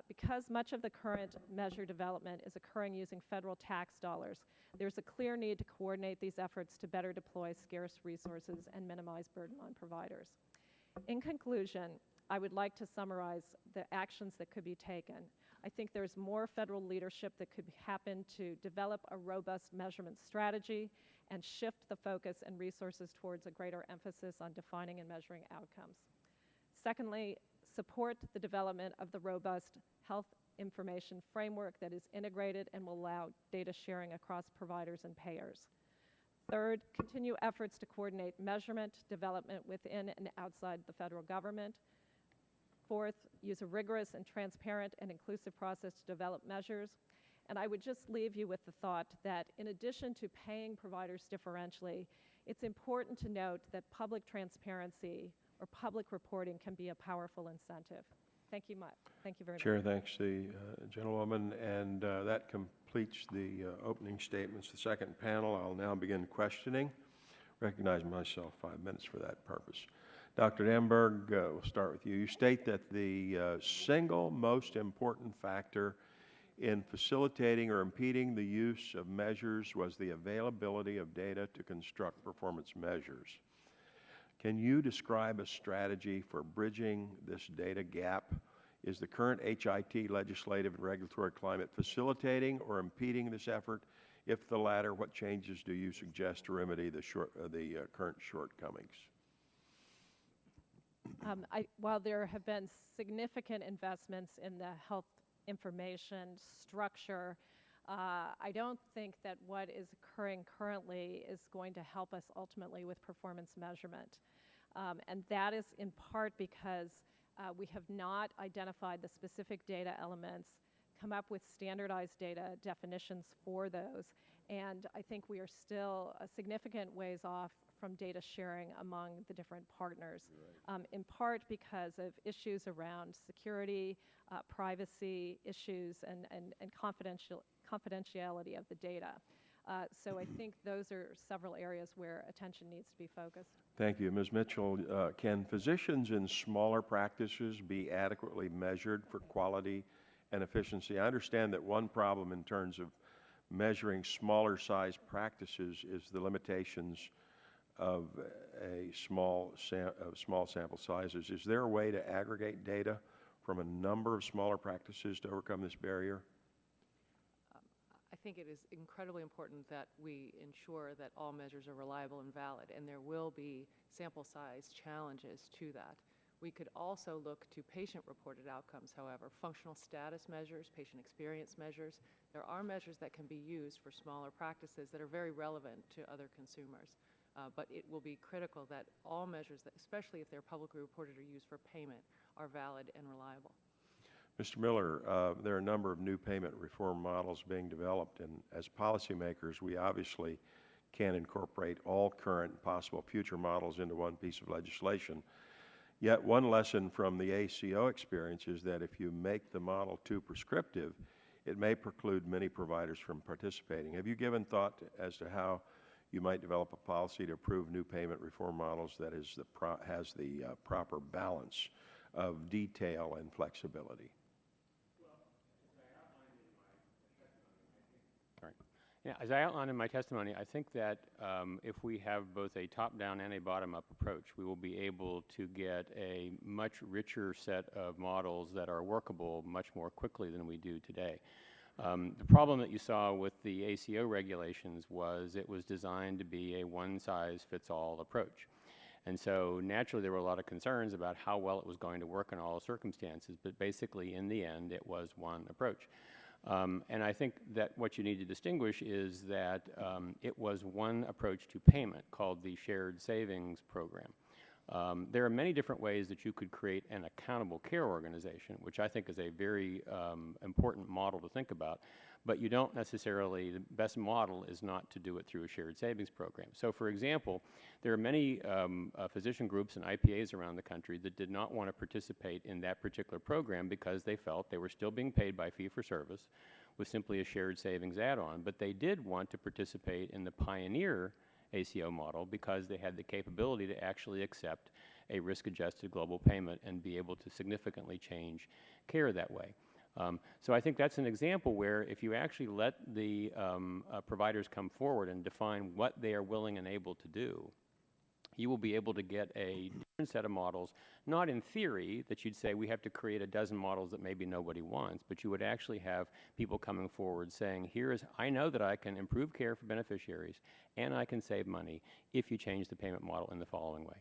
because much of the current measure development is occurring using federal tax dollars, there's a clear need to coordinate these efforts to better deploy scarce resources and minimize burden on providers. In conclusion, I would like to summarize the actions that could be taken. I think there's more federal leadership that could happen to develop a robust measurement strategy and shift the focus and resources towards a greater emphasis on defining and measuring outcomes. Secondly, support the development of the robust health information framework that is integrated and will allow data sharing across providers and payers. Third, continue efforts to coordinate measurement development within and outside the federal government. Fourth, use a rigorous and transparent and inclusive process to develop measures. And I would just leave you with the thought that in addition to paying providers differentially, it's important to note that public transparency or public reporting can be a powerful incentive. Thank you much. Thank you very much. Chair thanks the gentlewoman, and that completes the opening statements. The second panel, I'll now begin questioning. Recognize myself 5 minutes for that purpose. Dr. Damberg, we'll start with you. You state that the single most important factor in facilitating or impeding the use of measures was the availability of data to construct performance measures. Can you describe a strategy for bridging this data gap? Is the current HIT legislative and regulatory climate facilitating or impeding this effort? If the latter, what changes do you suggest to remedy the current shortcomings? While there have been significant investments in the health information structure, I don't think that what is occurring currently is going to help us ultimately with performance measurement. And that is in part because we have not identified the specific data elements, come up with standardized data definitions for those, and I think we are still a significant ways off from data sharing among the different partners, in part because of issues around security, privacy issues, and confidentiality of the data. So I think those are several areas where attention needs to be focused. Thank you. Ms. Mitchell, can physicians in smaller practices be adequately measured for quality and efficiency? I understand that one problem in terms of measuring smaller size practices is the limitations of small sample sizes. Is there a way to aggregate data from a number of smaller practices to overcome this barrier? I think it is incredibly important that we ensure that all measures are reliable and valid, and there will be sample size challenges to that. We could also look to patient-reported outcomes, however, functional status measures, patient experience measures. There are measures that can be used for smaller practices that are very relevant to other consumers. But it will be critical that all measures, especially if they're publicly reported or used for payment, are valid and reliable. Mr. Miller, there are a number of new payment reform models being developed, and as policymakers, we obviously can't incorporate all current and possible future models into one piece of legislation. Yet one lesson from the ACO experience is that if you make the model too prescriptive, it may preclude many providers from participating. Have you given thought as to how you might develop a policy to approve new payment reform models that has the proper balance of detail and flexibility? Yeah, as I outlined in my testimony, I think that if we have both a top-down and a bottom-up approach, we will be able to get a much richer set of models that are workable much more quickly than we do today. The problem that you saw with the ACO regulations was it was designed to be a one-size-fits-all approach. And so naturally there were a lot of concerns about how well it was going to work in all circumstances, but basically in the end it was one approach. And I think that what you need to distinguish is that it was one approach to payment called the Shared Savings Program. There are many different ways that you could create an accountable care organization, which I think is a very important model to think about. But you don't necessarily, the best model is not to do it through a shared savings program. So for example, there are many physician groups and IPAs around the country that did not want to participate in that particular program because they felt they were still being paid by fee-for-service with simply a shared savings add-on. But they did want to participate in the Pioneer ACO model because they had the capability to actually accept a risk-adjusted global payment and be able to significantly change care that way. So I think that's an example where if you actually let the providers come forward and define what they are willing and able to do, you will be able to get a different set of models, not in theory that you'd say we have to create a dozen models that maybe nobody wants, but you would actually have people coming forward saying, I know that I can improve care for beneficiaries and I can save money if you change the payment model in the following way.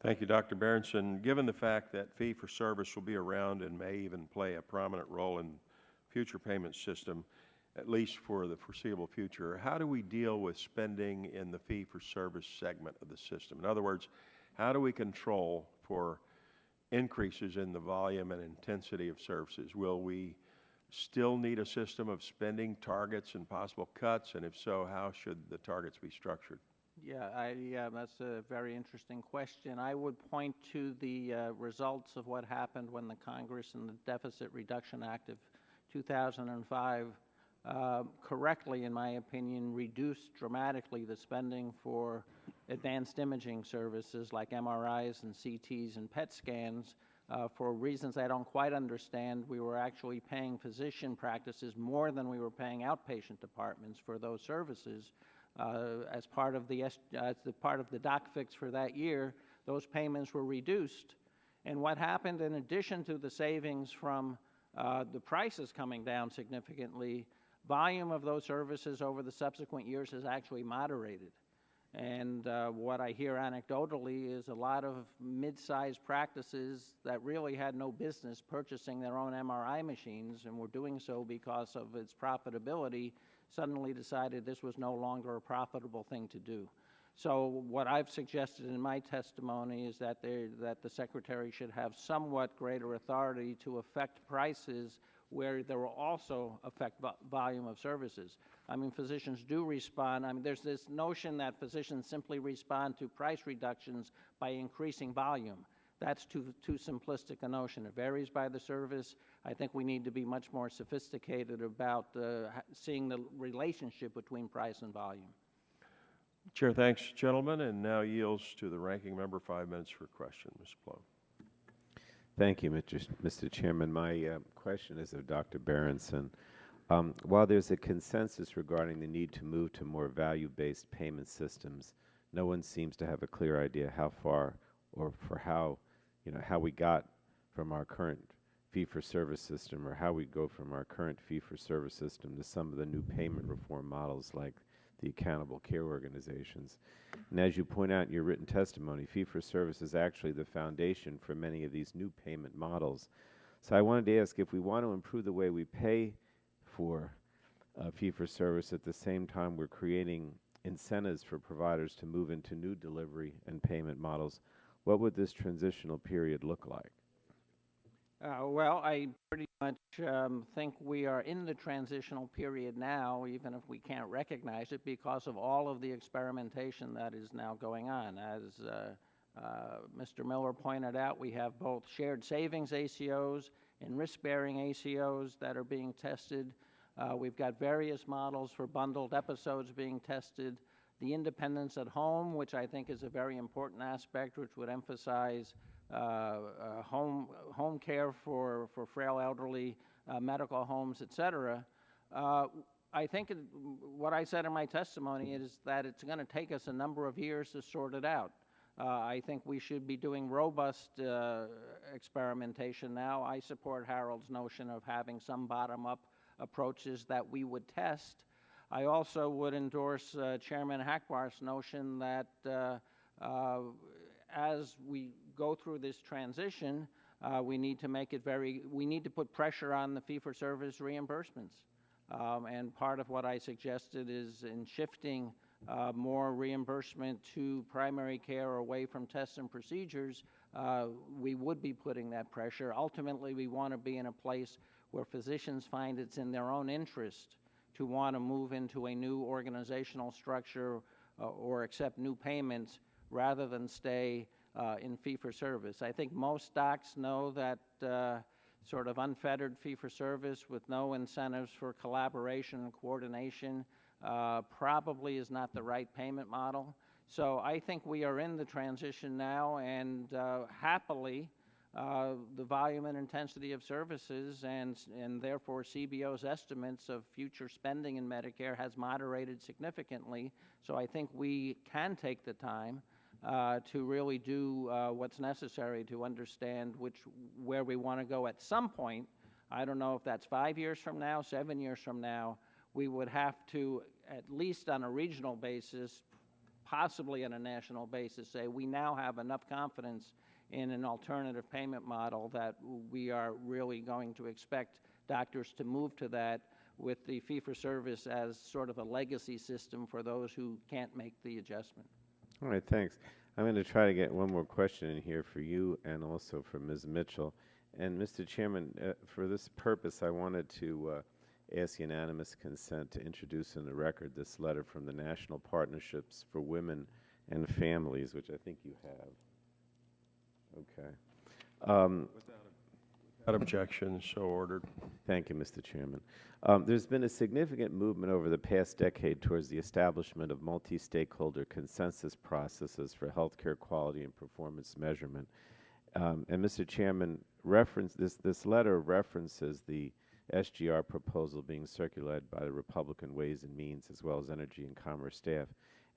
Thank you, Dr. Berenson. Given the fact that fee-for-service will be around and may even play a prominent role in future payment system, at least for the foreseeable future, how do we deal with spending in the fee-for-service segment of the system? In other words, how do we control for increases in the volume and intensity of services? Will we still need a system of spending targets and possible cuts? And if so, how should the targets be structured? Yeah, that's a very interesting question. I would point to the results of what happened when the Congress and the Deficit Reduction Act of 2005 correctly, in my opinion, reduced dramatically the spending for advanced imaging services like MRIs and CTs and PET scans. For reasons I don't quite understand, we were actually paying physician practices more than we were paying outpatient departments for those services. As part of the doc fix for that year, those payments were reduced. And what happened in addition to the savings from the prices coming down significantly, volume of those services over the subsequent years has actually moderated. And what I hear anecdotally is a lot of mid-sized practices that really had no business purchasing their own MRI machines and were doing so because of its profitability suddenly decided this was no longer a profitable thing to do. So what I've suggested in my testimony is that the Secretary should have somewhat greater authority to affect prices where there will also affect volume of services. I mean, physicians do respond. I mean, there's this notion that physicians simply respond to price reductions by increasing volume. That's too simplistic a notion. It varies by the service. I think we need to be much more sophisticated about seeing the relationship between price and volume. Chair thanks, gentlemen, and now yields to the ranking member 5 minutes for question. Ms. Plum. Thank you, Mr. Chairman. My question is of Dr. Berenson. While there's a consensus regarding the need to move to more value-based payment systems, no one seems to have a clear idea how far or for how we got from our current fee-for-service system, or how we go from our current fee-for-service system to some of the new payment reform models like the accountable care organizations. And as you point out in your written testimony, fee-for-service is actually the foundation for many of these new payment models. So I wanted to ask, if we want to improve the way we pay for fee-for-service, at the same time we're creating incentives for providers to move into new delivery and payment models, what would this transitional period look like? Well, I pretty much think we are in the transitional period now, even if we can't recognize it, because of all of the experimentation that is now going on. As Mr. Miller pointed out, we have both shared savings ACOs and risk-bearing ACOs that are being tested. We've got various models for bundled episodes being tested. The independence at home, which I think is a very important aspect, which would emphasize home care for frail elderly, medical homes, et cetera. I think what I said in my testimony is that it's going to take us a number of years to sort it out. I think we should be doing robust experimentation now. I support Harold's notion of having some bottom-up approaches that we would test. I also would endorse Chairman Hackbarth's notion that as we go through this transition, we need to make it we need to put pressure on the fee-for-service reimbursements. And part of what I suggested is in shifting more reimbursement to primary care or away from tests and procedures, we would be putting that pressure. Ultimately, we want to be in a place where physicians find it's in their own interest to want to move into a new organizational structure or accept new payments rather than stay in fee-for-service. I think most docs know that sort of unfettered fee-for-service with no incentives for collaboration and coordination probably is not the right payment model. So I think we are in the transition now, and happily, the volume and intensity of services and therefore CBO's estimates of future spending in Medicare has moderated significantly. So I think we can take the time to really do what's necessary to understand where we want to go at some point. I don't know if that's 5 years from now, 7 years from now. We would have to, at least on a regional basis, possibly on a national basis, say we now have enough confidence in an alternative payment model that we are really going to expect doctors to move to that, with the fee-for-service as sort of a legacy system for those who can't make the adjustment. All right, thanks. I'm going to try to get one more question in here for you and also for Ms. Mitchell. And Mr. Chairman, for this purpose, I wanted to ask unanimous consent to introduce in the record this letter from the National Partnerships for Women and Families, which I think you have. Okay. Without objection, so ordered. Thank you, Mr. Chairman. There's been a significant movement over the past decade towards the establishment of multi-stakeholder consensus processes for healthcare quality and performance measurement. And Mr. Chairman, this letter references the SGR proposal being circulated by the Republican Ways and Means as well as Energy and Commerce staff.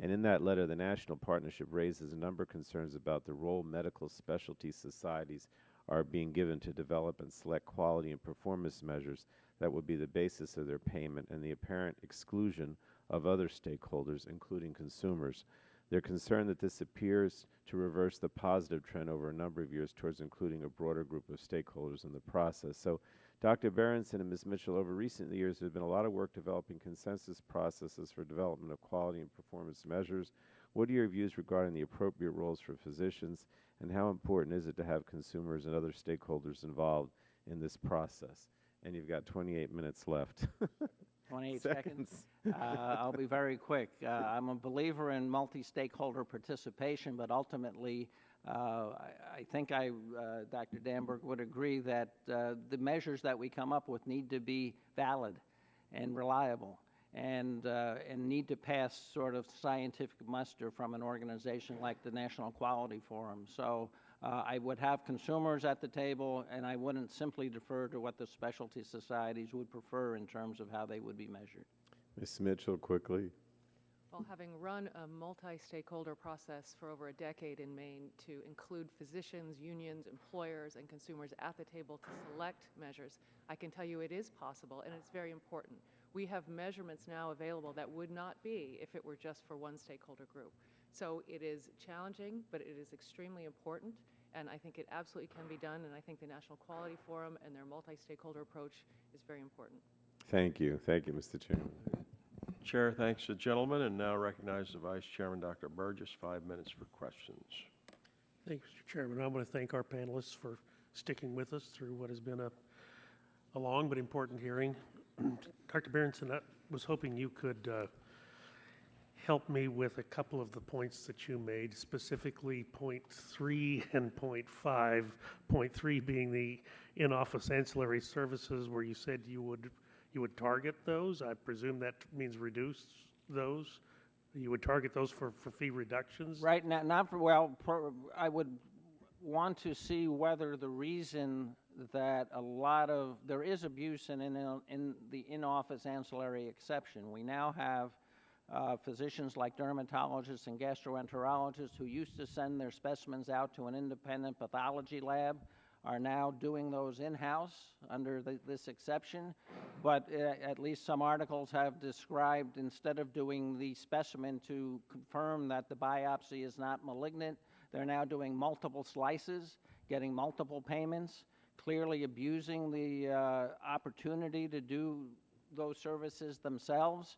And in that letter, the National Partnership raises a number of concerns about the role medical specialty societies are being given to develop and select quality and performance measures that would be the basis of their payment, and the apparent exclusion of other stakeholders, including consumers. They're concerned that this appears to reverse the positive trend over a number of years towards including a broader group of stakeholders in the process. So, Dr. Berenson and Ms. Mitchell, over recent years, there's been a lot of work developing consensus processes for development of quality and performance measures. What are your views regarding the appropriate roles for physicians, and how important is it to have consumers and other stakeholders involved in this process? And you've got 28 minutes left. 28 seconds. I'll be very quick. I'm a believer in multi-stakeholder participation, but ultimately, I think Dr. Danberg would agree that the measures that we come up with need to be valid and reliable, and need to pass sort of scientific muster from an organization like the National Quality Forum. So I would have consumers at the table, and I wouldn't simply defer to what the specialty societies would prefer in terms of how they would be measured. Ms. Mitchell, quickly. Well, having run a multi-stakeholder process for over a decade in Maine to include physicians, unions, employers, and consumers at the table to select measures, I can tell you it is possible, and it's very important. We have measurements now available that would not be if it were just for one stakeholder group. So it is challenging, but it is extremely important, and I think it absolutely can be done, and I think the National Quality Forum and their multi-stakeholder approach is very important. Thank you. Thank you, Mr. Chairman. Chair thanks the gentleman, and now recognize the Vice Chairman, Dr. Burgess, 5 minutes for questions. Thank you, Mr. Chairman. I want to thank our panelists for sticking with us through what has been a long but important hearing. Dr. Berenson, I was hoping you could help me with a couple of the points that you made, specifically point 3 and point 5. Point 3 being the in-office ancillary services, where you said you would target those. I presume that means reduce those. You would target those for fee reductions? Right, not for, well, I would want to see whether the reason that there is abuse in the in-office ancillary exception. We now have physicians like dermatologists and gastroenterologists who used to send their specimens out to an independent pathology lab are now doing those in-house under this exception. But at least some articles have described, instead of doing the specimen to confirm that the biopsy is not malignant, they're now doing multiple slices, getting multiple payments, clearly abusing the opportunity to do those services themselves.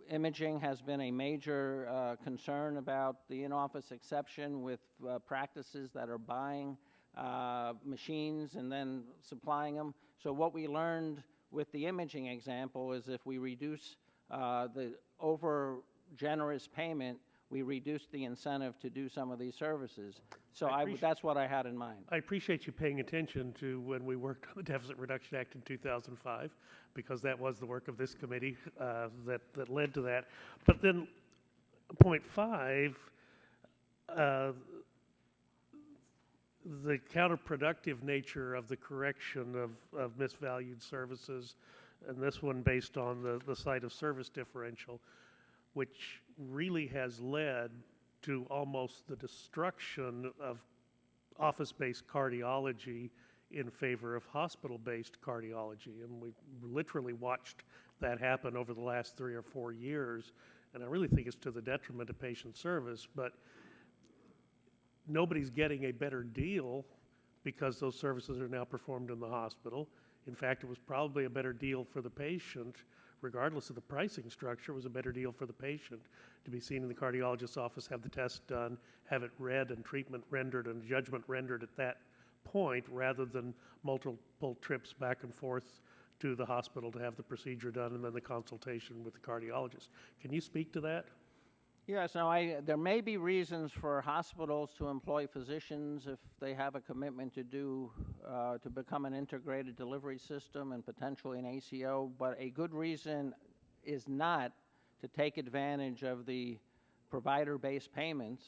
Imaging has been a major concern about the in-office exception with practices that are buying machines and then supplying them. So what we learned with the imaging example is if we reduce the over-generous payment, we reduce the incentive to do some of these services. So that's what I had in mind. I appreciate you paying attention to when we worked on the Deficit Reduction Act in 2005, because that was the work of this committee that led to that. But then, point 5, the counterproductive nature of the correction of misvalued services, and this one based on the site of service differential, which really has led to almost the destruction of office-based cardiology in favor of hospital-based cardiology. And we literally watched that happen over the last 3 or 4 years, and I really think it's to the detriment of patient service. But nobody's getting a better deal because those services are now performed in the hospital. In fact, it was probably a better deal for the patient, regardless of the pricing structure. It was a better deal for the patient to be seen in the cardiologist's office, have the test done, have it read and treatment rendered and judgment rendered at that point, rather than multiple trips back and forth to the hospital to have the procedure done and then the consultation with the cardiologist. Can you speak to that? Yes, now there may be reasons for hospitals to employ physicians if they have a commitment to become an integrated delivery system and potentially an ACO, but a good reason is not to take advantage of the provider-based payments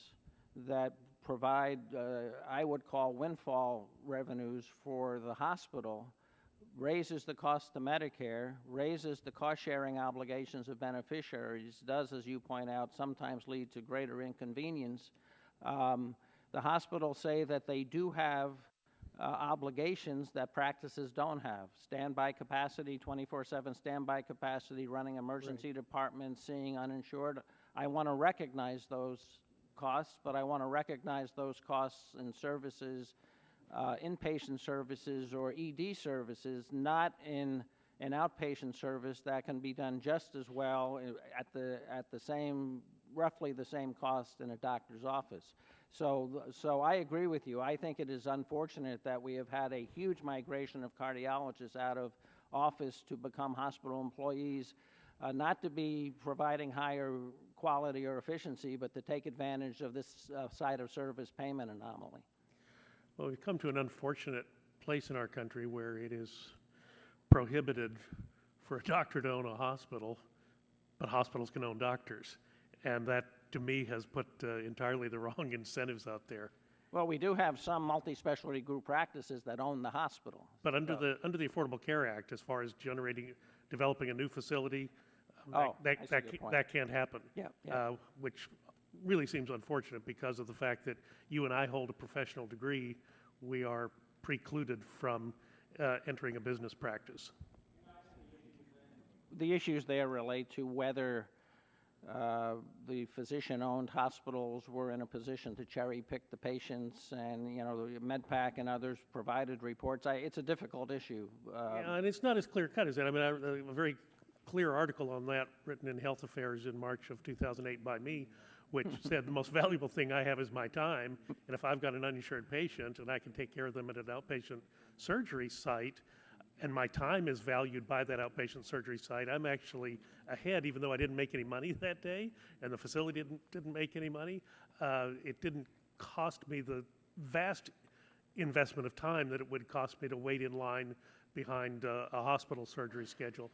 that provide, I would call windfall revenues for the hospital, raises the cost to Medicare, raises the cost-sharing obligations of beneficiaries, does, as you point out, sometimes lead to greater inconvenience. The hospitals say that they do have obligations that practices don't have. Standby capacity, 24/7 standby capacity, running emergency departments, seeing uninsured. I want to recognize those costs, but I want to recognize those costs in services, inpatient services or ED services, not in an outpatient service that can be done just as well at the same, roughly the same cost in a doctor's office. So I agree with you. I think it is unfortunate that we have had a huge migration of cardiologists out of office to become hospital employees, not to be providing higher quality or efficiency, but to take advantage of this site of service payment anomaly. Well, we've come to an unfortunate place in our country where it is prohibited for a doctor to own a hospital, but hospitals can own doctors. And that, to me, has put entirely the wrong incentives out there. Well, we do have some multi-specialty group practices that own the hospital. But under the Affordable Care Act, as far as developing a new facility, that can't happen. Yeah. Which really seems unfortunate because of the fact that you and I hold a professional degree. We are precluded from entering a business practice. The issues there relate to whether the physician-owned hospitals were in a position to cherry-pick the patients, and MedPAC and others provided reports. It's a difficult issue. Yeah, and it's not as clear-cut as that. I mean, a very clear article on that written in Health Affairs in March of 2008 by me, which said the most valuable thing I have is my time, and if I've got an uninsured patient and I can take care of them at an outpatient surgery site, and my time is valued by that outpatient surgery site, I'm actually ahead, even though I didn't make any money that day, and the facility didn't make any money. It didn't cost me the vast investment of time that it would cost me to wait in line behind a hospital surgery schedule.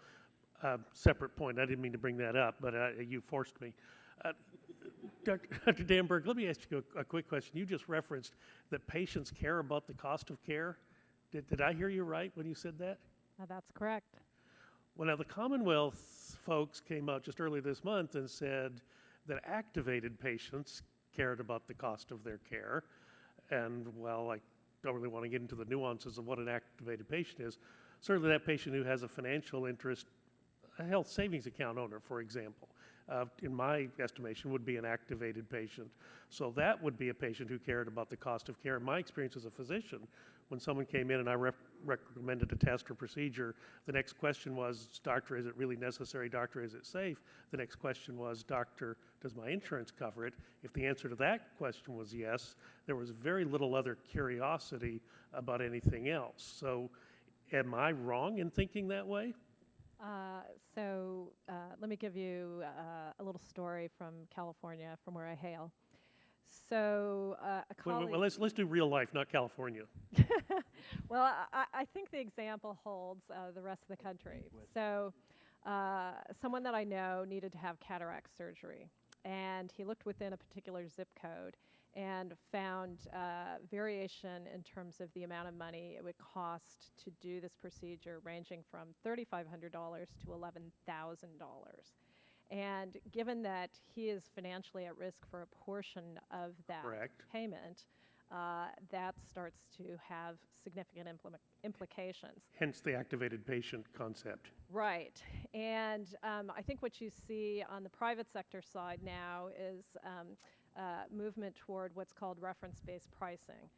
Separate point, I didn't mean to bring that up, but you forced me. Dr. Danberg, let me ask you a quick question. You just referenced that patients care about the cost of care. Did I hear you right when you said that? That's correct. Well, now the Commonwealth folks came out just earlier this month and said that activated patients cared about the cost of their care. And, well, I don't really want to get into the nuances of what an activated patient is. Certainly that patient who has a financial interest, a health savings account owner, for example, in my estimation, would be an activated patient. So that would be a patient who cared about the cost of care. In my experience as a physician, when someone came in and I recommended a test or procedure. The next question was, doctor, is it really necessary? Doctor, is it safe? The next question was, doctor, does my insurance cover it? If the answer to that question was yes, there was very little other curiosity about anything else. So am I wrong in thinking that way? Let me give you a little story from California, from where I hail. So a colleague... Well, let's do real life, not California. Well, I think the example holds the rest of the country. So someone that I know needed to have cataract surgery, and he looked within a particular zip code and found variation in terms of the amount of money it would cost to do this procedure, ranging from $3,500 to $11,000. And given that he is financially at risk for a portion of that payment, that starts to have significant implications. Hence the activated patient concept. Right. And I think what you see on the private sector side now is movement toward what's called reference-based pricing.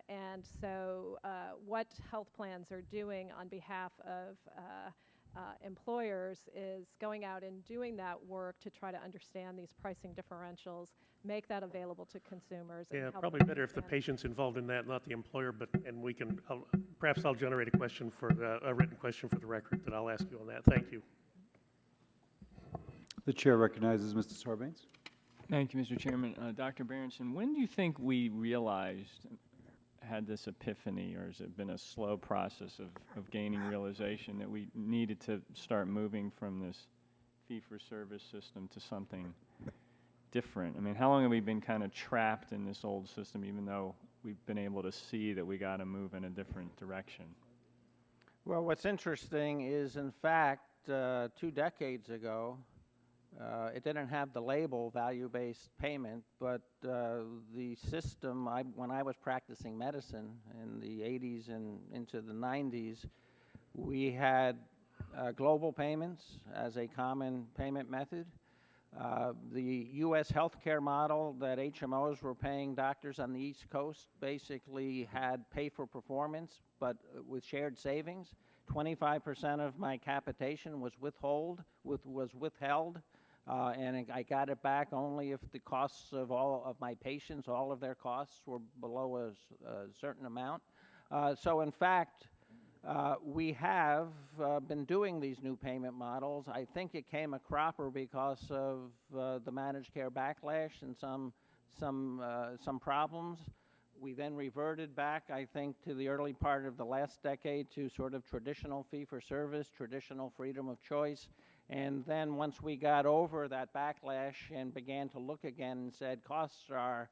And so what health plans are doing on behalf of employers is going out and doing that work to try to understand these pricing differentials, make that available to consumers. Yeah, and help probably them better if the understand. patient's involved in that, not the employer. And we can, perhaps I'll generate a question for a written question for the record that I'll ask you on that. Thank you. The chair recognizes Mr. Sarbanes. Thank you, Mr. Chairman. Dr. Berenson, when do you think we realized, had this epiphany, or has it been a slow process of gaining realization that we needed to start moving from this fee-for-service system to something different? I mean, how long have we been kind of trapped in this old system, even though we've been able to see that we got to move in a different direction? Well, what's interesting is, in fact, 2 decades ago, it didn't have the label value-based payment, but the system, when I was practicing medicine in the 80s and into the 90s, we had global payments as a common payment method. The U.S. healthcare model that HMOs were paying doctors on the East Coast basically had pay for performance, but with shared savings. 25% of my capitation was withheld, and I got it back only if the costs of all of my patients, all of their costs, were below a certain amount. So in fact, we have been doing these new payment models. I think it came a cropper because of the managed care backlash and some problems. We then reverted back, I think, to the early part of the last decade to sort of traditional fee-for-service, traditional freedom of choice. And then once we got over that backlash and began to look again and said costs are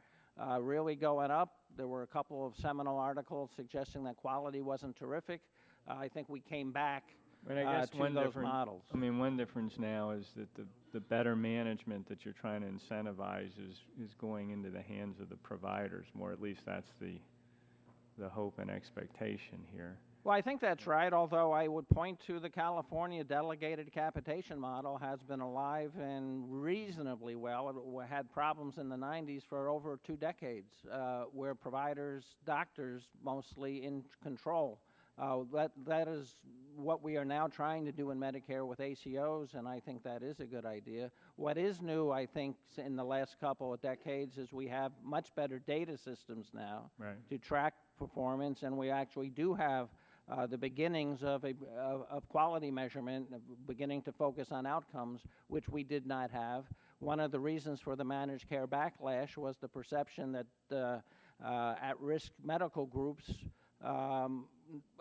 really going up, there were a couple of seminal articles suggesting that quality wasn't terrific. I think we came back But I guess to those models. I mean, one difference now is that the better management that you're trying to incentivize is going into the hands of the providers more. At least that's the hope and expectation here. Well, I think that's right, although I would point to the California delegated capitation model has been alive and reasonably well. It had problems in the 90s for over 2 decades, where providers, doctors mostly in control. That is what we are now trying to do in Medicare with ACOs, and I think that is a good idea. What is new, I think, in the last couple of decades is we have much better data systems now to track performance, and we actually do have the beginnings of quality measurement, beginning to focus on outcomes, which we did not have. One of the reasons for the managed care backlash was the perception that at-risk medical groups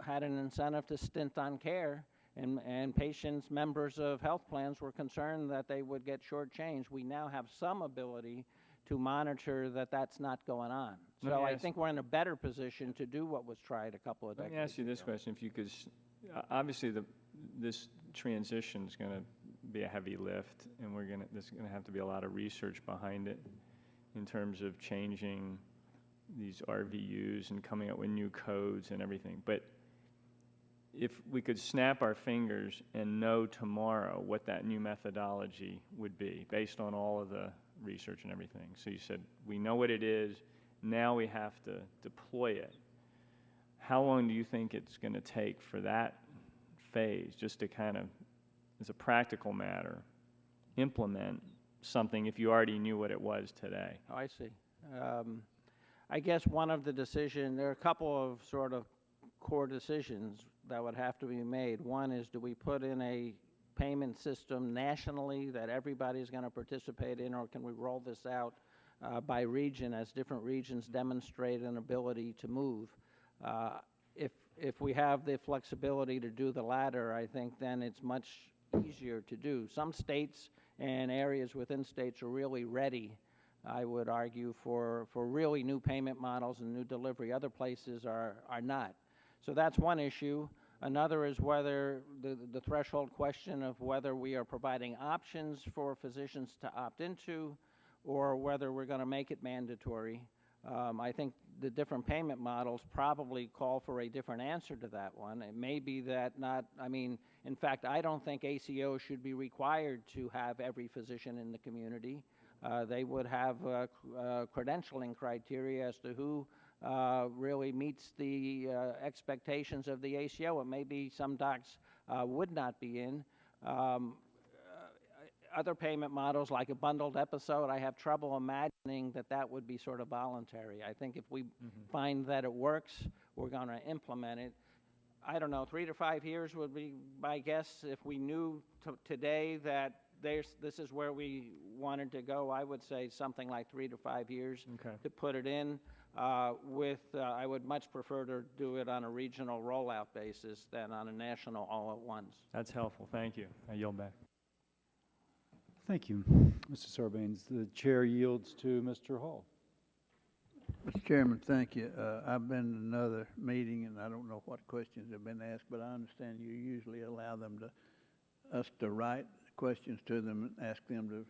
had an incentive to stint on care, and patients, members of health plans, were concerned that they would get shortchanged. We now have some ability to monitor that that's not going on. So I think we're in a better position to do what was tried a couple of decades ago. Let me ask you this question. If you could, obviously this transition is going to be a heavy lift, and there's going to have to be a lot of research behind it in terms of changing these RVUs and coming up with new codes and everything. But if we could snap our fingers and know tomorrow what that new methodology would be based on all of the research and everything. So you said, we know what it is, now we have to deploy it. how long do you think it's going to take for that phase, just to kind of, as a practical matter, implement something if you already knew what it was today? Oh, I see. I guess one of the decision, there are a couple of sort of core decisions that would have to be made. One is, do we put in a payment system nationally that everybody's going to participate in, or can we roll this out by region as different regions demonstrate an ability to move? If we have the flexibility to do the latter, I think then it's much easier to do. Some states and areas within states are really ready, I would argue, for really new payment models and new delivery. Other places are not. So that's one issue. Another is whether the threshold question of whether we are providing options for physicians to opt into, or whether we're going to make it mandatory. I think the different payment models probably call for a different answer to that one. It may be that not, I mean, in fact, I don't think ACO should be required to have every physician in the community. They would have credentialing criteria as to who really meets the expectations of the ACO. It may be some docs would not be in. Other payment models, like a bundled episode, I have trouble imagining that that would be sort of voluntary. I think if we find that it works, we're going to implement it. I don't know, 3 to 5 years would be my guess. If we knew today that this is where we wanted to go, I would say something like 3 to 5 years to put it in. I would much prefer to do it on a regional rollout basis than on a national all at once. That's helpful. Thank you. I yield back. Thank you, Mr. Sarbanes. The chair yields to Mr. Hall. Mr. Chairman, thank you. I've been in another meeting, and I don't know what questions have been asked, but I understand you usually allow us to write questions to them and ask them to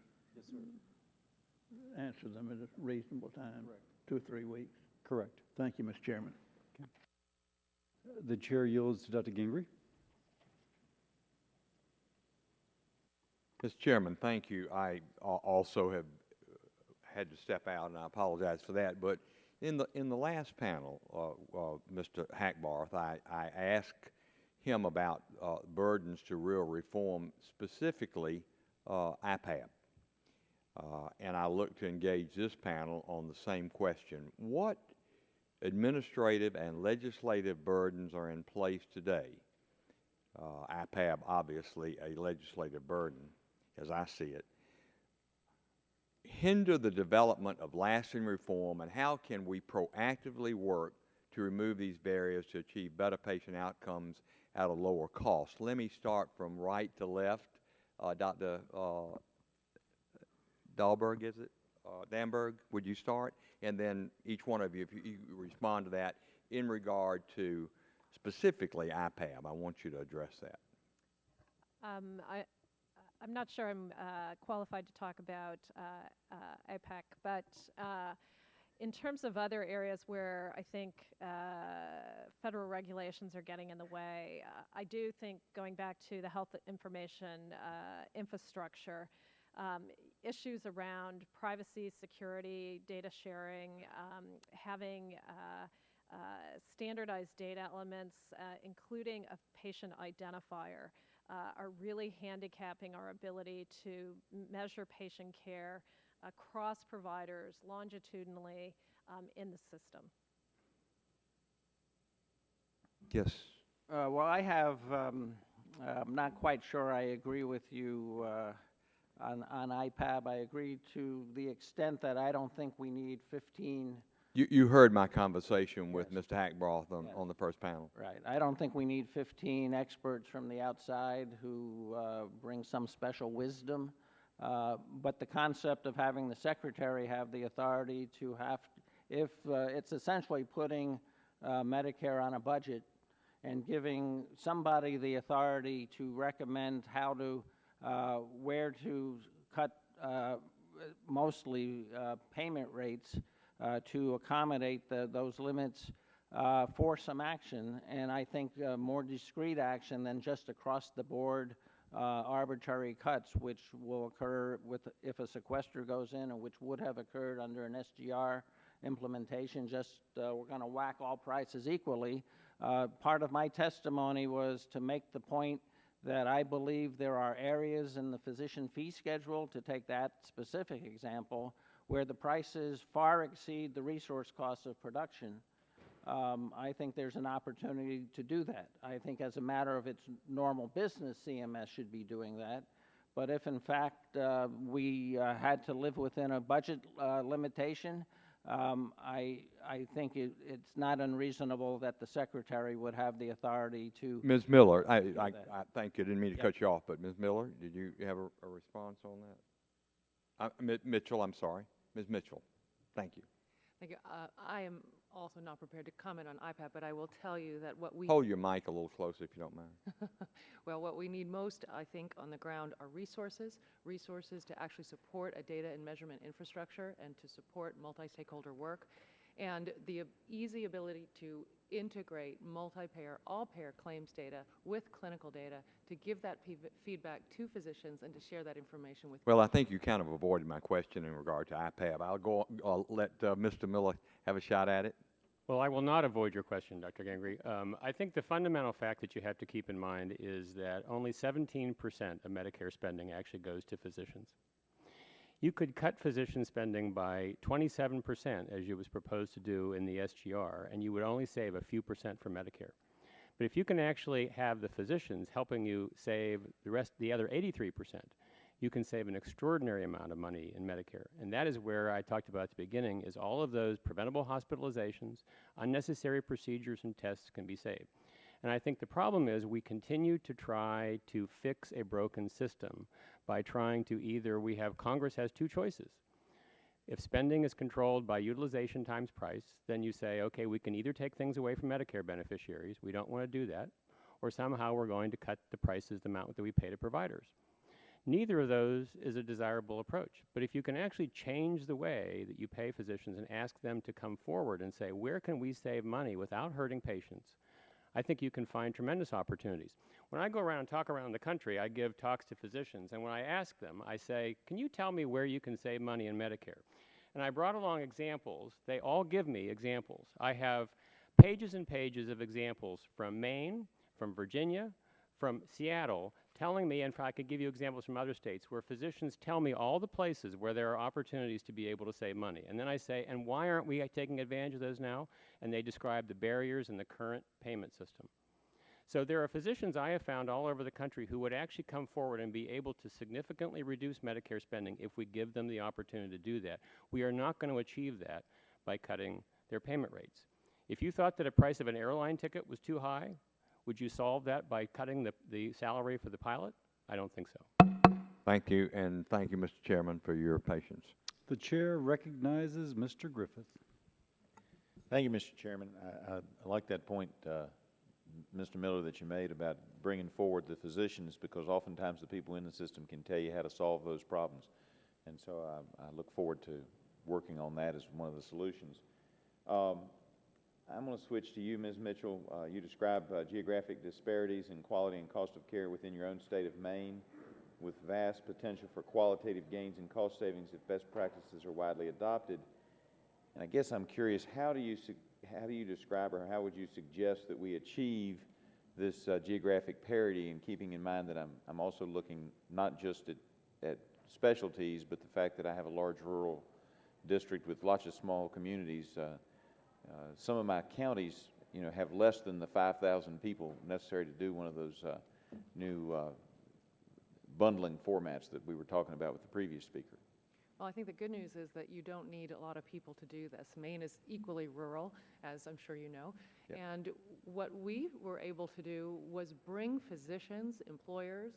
answer them at a reasonable time. Correct. 2 or 3 weeks. Correct. Thank you, Mr. Chairman. Okay. The chair yields to Dr. Gingrey. Mr. Chairman, thank you. I also have had to step out, and I apologize for that. But in the last panel, Mr. Hackbarth, I asked him about burdens to real reform, specifically IPAB. And I look to engage this panel on the same question. What administrative and legislative burdens are in place today? IPAB, obviously, a legislative burden, as I see it, hinder the development of lasting reform, and how can we proactively work to remove these barriers to achieve better patient outcomes at a lower cost? Let me start from right to left. Dr. Dahlberg, is it? Danberg, would you start? And then each one of you, if you respond to that in regard to specifically IPAB, I want you to address that. I'm not sure I'm qualified to talk about IPAC, but in terms of other areas where I think federal regulations are getting in the way, I do think, going back to the health information infrastructure, issues around privacy, security, data sharing, having standardized data elements, including a patient identifier, are really handicapping our ability to measure patient care across providers longitudinally in the system. Yes. Well, I have, I'm not quite sure I agree with you on IPAB. I agree to the extent that I don't think we need 15. You heard my conversation with Mr. Hackbarth on the first panel. Right. I don't think we need 15 experts from the outside who bring some special wisdom. But the concept of having the secretary have the authority to have, if it's essentially putting Medicare on a budget and giving somebody the authority to recommend how to, where to cut mostly payment rates to accommodate those limits for some action, and I think more discrete action than just across the board arbitrary cuts, which will occur if a sequester goes in, and which would have occurred under an SGR implementation. Just we're going to whack all prices equally. Part of my testimony was to make the point that I believe there are areas in the physician fee schedule, to take that specific example, where the prices far exceed the resource costs of production. I think there's an opportunity to do that. I think as a matter of its normal business, CMS should be doing that. But if in fact we had to live within a budget limitation, I think it's not unreasonable that the Secretary would have the authority to. Ms. Miller, I thank you. Didn't mean to cut you off, but Ms. Miller, did you have a response on that? Mitchell, I'm sorry. Ms. Mitchell, thank you. Thank you. I am also not prepared to comment on IPAB, but I will tell you that what we— Hold your mic a little closer if you don't mind. Well, what we need most, I think, on the ground are resources to actually support a data and measurement infrastructure and to support multi-stakeholder work, and the easy ability to integrate multi-payer, all-payer claims data with clinical data to give that feedback to physicians and to share that information with. Well, I think you kind of avoided my question in regard to IPAB. I'll let Mr. Miller have a shot at it. Well, I will not avoid your question, Dr. Gangry. I think the fundamental fact that you have to keep in mind is that only 17% of Medicare spending actually goes to physicians. You could cut physician spending by 27%, as you was proposed to do in the SGR, and you would only save a few percent for Medicare. But if you can actually have the physicians helping you save the other 83%, you can save an extraordinary amount of money in Medicare. And that is where I talked about at the beginning, is all of those preventable hospitalizations, unnecessary procedures and tests can be saved. And I think the problem is we continue to try to fix a broken system by trying to Congress has two choices. If spending is controlled by utilization times price, then you say, okay, we can either take things away from Medicare beneficiaries, we don't want to do that, or somehow we're going to cut the prices, the amount that we pay to providers. Neither of those is a desirable approach. But if you can actually change the way that you pay physicians and ask them to come forward and say, where can we save money without hurting patients, I think you can find tremendous opportunities. When I go around and talk around the country, I give talks to physicians, and when I ask them, I say, can you tell me where you can save money in Medicare? And I brought along examples. They all give me examples. I have pages and pages of examples from Maine, from Virginia, from Seattle, telling me, and I could give you examples from other states, where physicians tell me all the places where there are opportunities to be able to save money. And then I say, and why aren't we taking advantage of those now? And they describe the barriers in the current payment system. So there are physicians I have found all over the country who would actually come forward and be able to significantly reduce Medicare spending if we give them the opportunity to do that. We are not going to achieve that by cutting their payment rates. If you thought that a price of an airline ticket was too high, would you solve that by cutting the salary for the pilot? I don't think so. Thank you, and thank you, Mr. Chairman, for your patience. The chair recognizes Mr. Griffith. Thank you, Mr. Chairman. I like that point, Mr. Miller, that you made about bringing forward the physicians, because oftentimes the people in the system can tell you how to solve those problems. And so I look forward to working on that as one of the solutions. I'm going to switch to you, Ms. Mitchell. You describe geographic disparities in quality and cost of care within your own state of Maine, with vast potential for qualitative gains and cost savings if best practices are widely adopted. And I guess I'm curious, how do you describe, or how would you suggest that we achieve this geographic parity, and keeping in mind that I'm also looking not just at specialties, but the fact that I have a large rural district with lots of small communities. Some of my counties, have less than the 5,000 people necessary to do one of those new bundling formats that we were talking about with the previous speaker. Well, I think the good news is that you don't need a lot of people to do this. Maine is equally rural, as I'm sure you know. Yep. And what we were able to do was bring physicians, employers,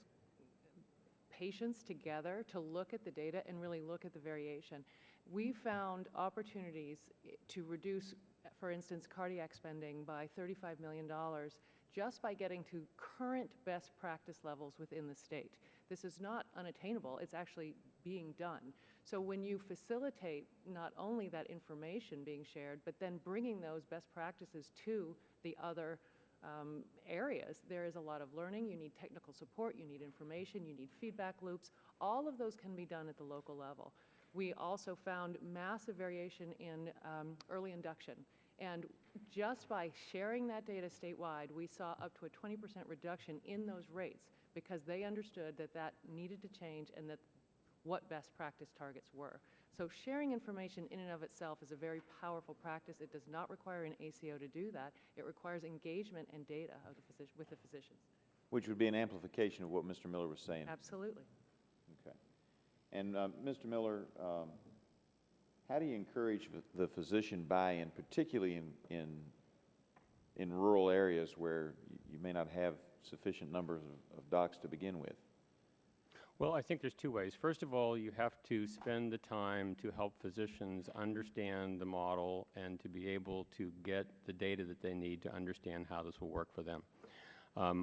patients together to look at the data and really look at the variation. We found opportunities to reduce, for instance, cardiac spending by $35 million just by getting to current best practice levels within the state. This is not unattainable, it's actually being done. So when you facilitate not only that information being shared, but then bringing those best practices to the other areas, there is a lot of learning. You need technical support, you need information, you need feedback loops. All of those can be done at the local level. We also found massive variation in early induction And just by sharing that data statewide, we saw up to a 20% reduction in those rates because they understood that that needed to change and that what best practice targets were. So sharing information in and of itself is a very powerful practice. It does not require an ACO to do that. It requires engagement and data of the with the physicians. Which would be an amplification of what Mr. Miller was saying. Absolutely. Okay. And Mr. Miller, how do you encourage the physician buy-in, particularly in rural areas where you may not have sufficient numbers of docs to begin with? Well, I think there's two ways. First of all, you have to spend the time to help physicians understand the model and to be able to get the data that they need to understand how this will work for them.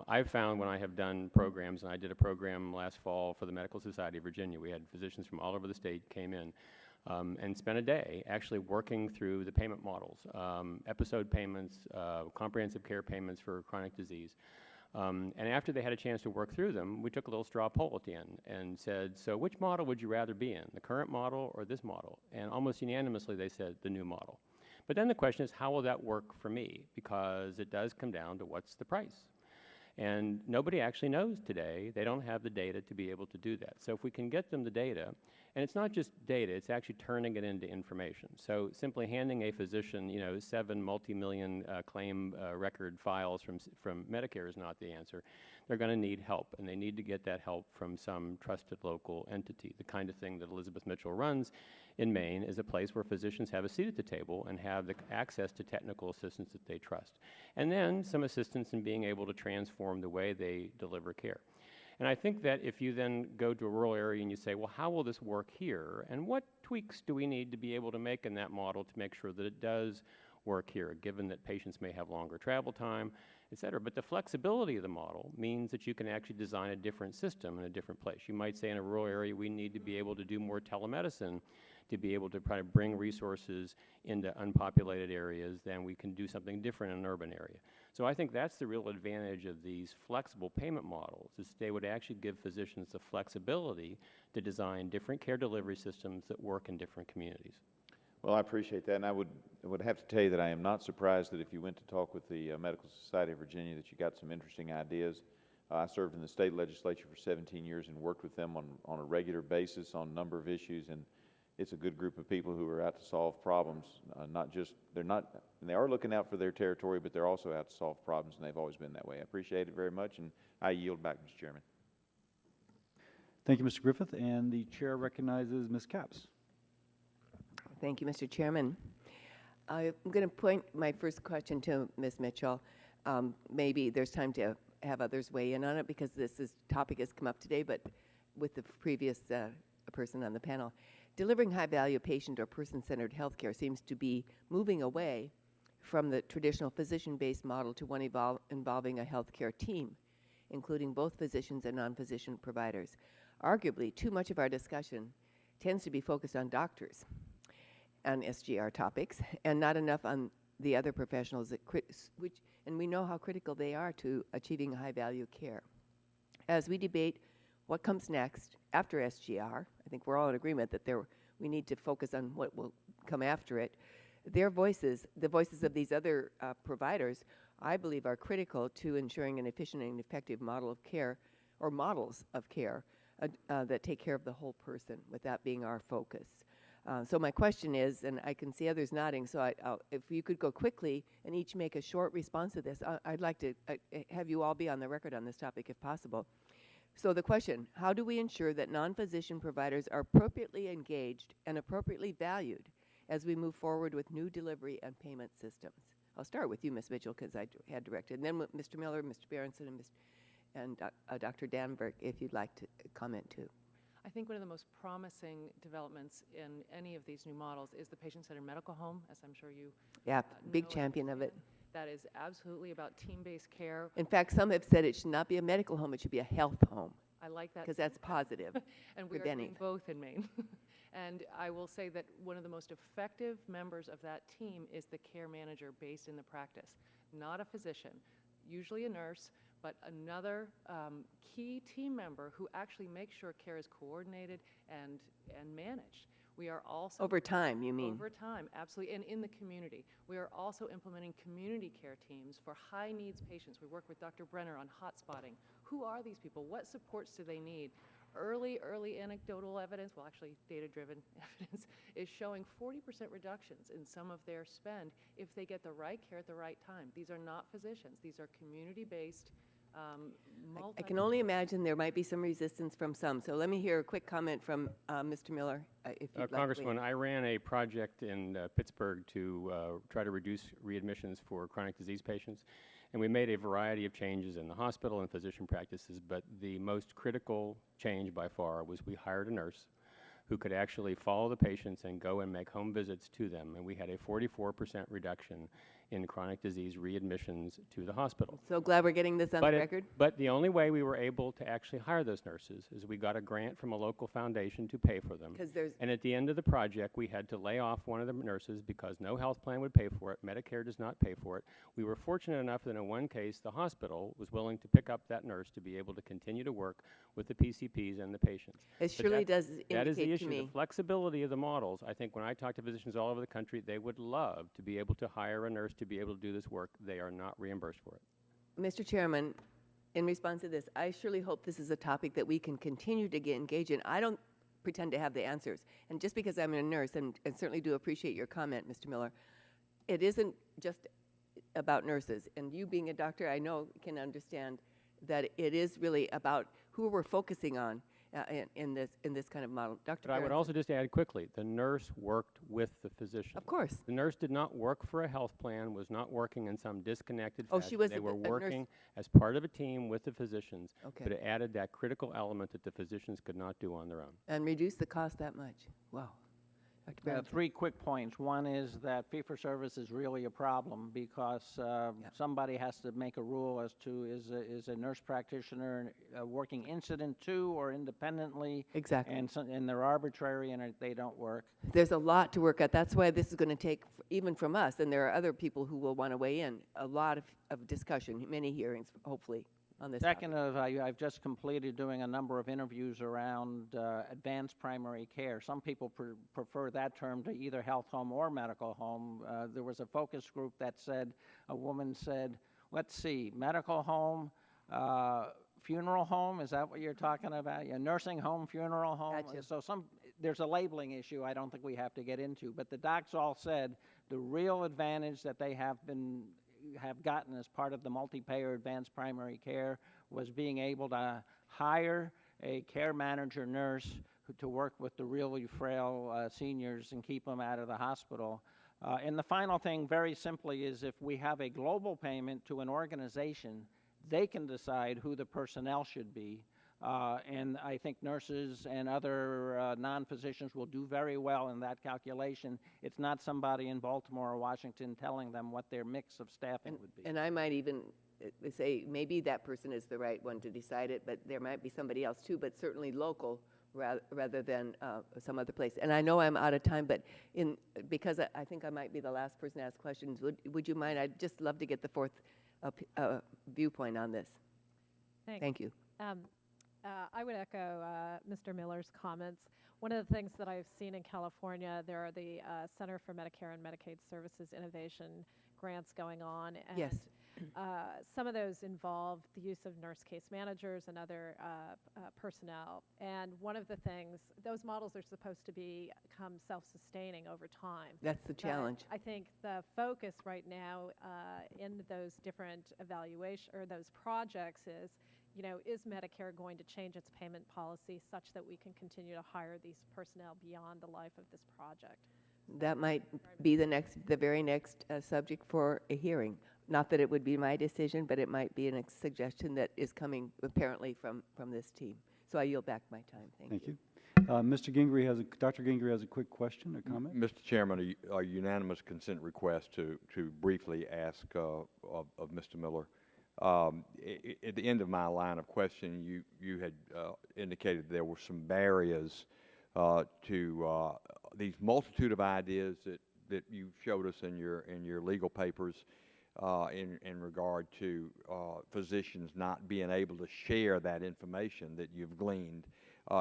I've found when I have done programs, and I did a program last fall for the Medical Society of Virginia, we had physicians from all over the state came in and spent a day actually working through the payment models, episode payments, comprehensive care payments for chronic disease. And after they had a chance to work through them, we took a little straw poll at the end and said, so which model would you rather be in, the current model or this model? And almost unanimously they said the new model. But then the question is, how will that work for me? Because it does come down to what's the price. And nobody actually knows today. They don't have the data to be able to do that. So if we can get them the data, and it's not just data, it's actually turning it into information. So simply handing a physician, 7 multi-million claim record files from Medicare is not the answer. They're going to need help, and they need to get that help from some trusted local entity. The kind of thing that Elizabeth Mitchell runs in Maine is a place where physicians have a seat at the table and have the access to technical assistance that they trust. And then some assistance in being able to transform the way they deliver care. And I think that if you then go to a rural area and you say, well, how will this work here? And what tweaks do we need to be able to make in that model to make sure that it does work here, given that patients may have longer travel time, et cetera. But the flexibility of the model means that you can actually design a different system in a different place. You might say in a rural area, we need to be able to do more telemedicine to be able to try to bring resources into unpopulated areas, then we can do something different in an urban area. So I think that's the real advantage of these flexible payment models, is they would actually give physicians the flexibility to design different care delivery systems that work in different communities. Well, I appreciate that, and I would have to tell you that I am not surprised that if you went to talk with the Medical Society of Virginia that you got some interesting ideas. I served in the state legislature for 17 years and worked with them on a regular basis on a number of issues, and it's a good group of people who are out to solve problems. They are looking out for their territory, but they're also out to solve problems, and they've always been that way. I appreciate it very much, and I yield back, Mr. Chairman. Thank you, Mr. Griffith, and the chair recognizes Ms. Capps. Thank you, Mr. Chairman. I'm going to point my first question to Ms. Mitchell. Maybe there's time to have others weigh in on it because topic has come up today, but with the previous person on the panel. Delivering high-value patient or person-centered healthcare seems to be moving away from the traditional physician-based model to one involving a healthcare team, including both physicians and non-physician providers. Arguably, too much of our discussion tends to be focused on doctors on SGR topics and not enough on the other professionals, and we know how critical they are to achieving high-value care. As we debate what comes next after SGR, I think we're all in agreement that we need to focus on what will come after it. Their voices, the voices of these other providers, I believe are critical to ensuring an efficient and effective model of care, or models of care, that take care of the whole person, with that being our focus. So my question is, and I can see others nodding, so if you could go quickly and each make a short response to this, I'd like to have you all be on the record on this topic if possible. So the question, how do we ensure that non-physician providers are appropriately engaged and appropriately valued as we move forward with new delivery and payment systems? I'll start with you, Ms. Mitchell, because I had directed, and then with Mr. Miller, Mr. Berenson, and Dr. Danberg, if you'd like to comment too. I think one of the most promising developments in any of these new models is the patient-centered medical home, as I'm sure you big champion of it. That is absolutely about team-based care. In fact, some have said it should not be a medical home, it should be a health home. I like that. Because that's positive. And we are doing both in Maine. And I will say that one of the most effective members of that team is the care manager based in the practice, not a physician, usually a nurse, but another key team member who actually makes sure care is coordinated and managed. We are also Over time, you mean? Over time, absolutely, and in the community. We are also implementing community care teams for high needs patients. We work with Dr. Brenner on hotspotting. Who are these people? What supports do they need? Early anecdotal evidence, well, actually data-driven evidence, is showing 40% reductions in some of their spend if they get the right care at the right time. These are not physicians. These are community-based. I can only imagine there might be some resistance from some. So let me hear a quick comment from Mr. Miller, if you'd like. Congressman, I ran a project in Pittsburgh to try to reduce readmissions for chronic disease patients, and we made a variety of changes in the hospital and physician practices, but the most critical change by far was we hired a nurse who could actually follow the patients and go and make home visits to them, and we had a 44% reduction in chronic disease readmissions to the hospital. So glad we're getting this on the record. But the only way we were able to actually hire those nurses is we got a grant from a local foundation to pay for them. And at the end of the project, we had to lay off one of the nurses because no health plan would pay for it. Medicare does not pay for it. We were fortunate enough that in one case, the hospital was willing to pick up that nurse to be able to continue to work with the PCPs and the patients. It surely does That is the indicate to issue, me. the flexibility of the models. I think when I talk to physicians all over the country, they would love to be able to hire a nurse to be able to do this work. They are not reimbursed for it. Mr. Chairman, in response to this, I surely hope this is a topic that we can continue to get engaged in. I don't pretend to have the answers. And just because I'm a nurse, and certainly do appreciate your comment, Mr. Miller, it isn't just about nurses. And you being a doctor, I know can understand that it is really about who we're focusing on in this kind of model. Dr. But I would Berenson. also just add quickly, the nurse worked with the physician. Of course. The nurse did not work for a health plan, was not working in some disconnected Oh, fashion. she was They a were nurse. working as part of a team with the physicians, Okay. but it added that critical element that the physicians could not do on their own. And reduce the cost that much. Wow. Dr. Berenson. Three quick points. One is that fee-for-service is really a problem because somebody has to make a rule as to is a nurse practitioner working incident to or independently. Exactly. And they're arbitrary and they don't work. There's a lot to work at. That's why this is going to take, even from us, and there are other people who will want to weigh in, a lot of discussion, many hearings, hopefully, on this Second, topic. I've just completed doing a number of interviews around advanced primary care. Some people prefer that term to either health home or medical home. There was a focus group that said, a woman said, let's see, medical home, funeral home, is that what you're talking about? Yeah, nursing home, funeral home? Gotcha. So there's a labeling issue I don't think we have to get into, but the docs all said the real advantage that they have gotten as part of the multi-payer advanced primary care was being able to hire a care manager nurse to work with the really frail seniors and keep them out of the hospital. And the final thing, very simply, is if we have a global payment to an organization, they can decide who the personnel should be. And I think nurses and other non-physicians will do very well in that calculation. It's not somebody in Baltimore or Washington telling them what their mix of staffing would be. And I might even say maybe that person is the right one to decide it, but there might be somebody else too, but certainly local rather than some other place. And I know I'm out of time, but because I think I might be the last person to ask questions, would you mind? I'd just love to get the fourth viewpoint on this. Thanks. Thank you. I would echo Mr. Miller's comments. One of the things that I've seen in California, there are the Center for Medicare and Medicaid Services Innovation grants going on. And Yes. Some of those involve the use of nurse case managers and other personnel. And one of the things, those models are supposed to become self-sustaining over time. That's the challenge. I think the focus right now in those different evaluation or those projects is, is Medicare going to change its payment policy such that we can continue to hire these personnel beyond the life of this project? That might be the very next subject for a hearing. Not that it would be my decision, but it might be a suggestion that is coming apparently from this team. So I yield back my time. Thank you. Mr. Gingrey Dr. Gingrey has a quick question or comment. Mr. Chairman, a unanimous consent request to briefly ask of Mr. Miller. At the end of my line of questioning, you had indicated there were some barriers to these multitude of ideas that you showed us in your legal papers in regard to physicians not being able to share that information that you've gleaned.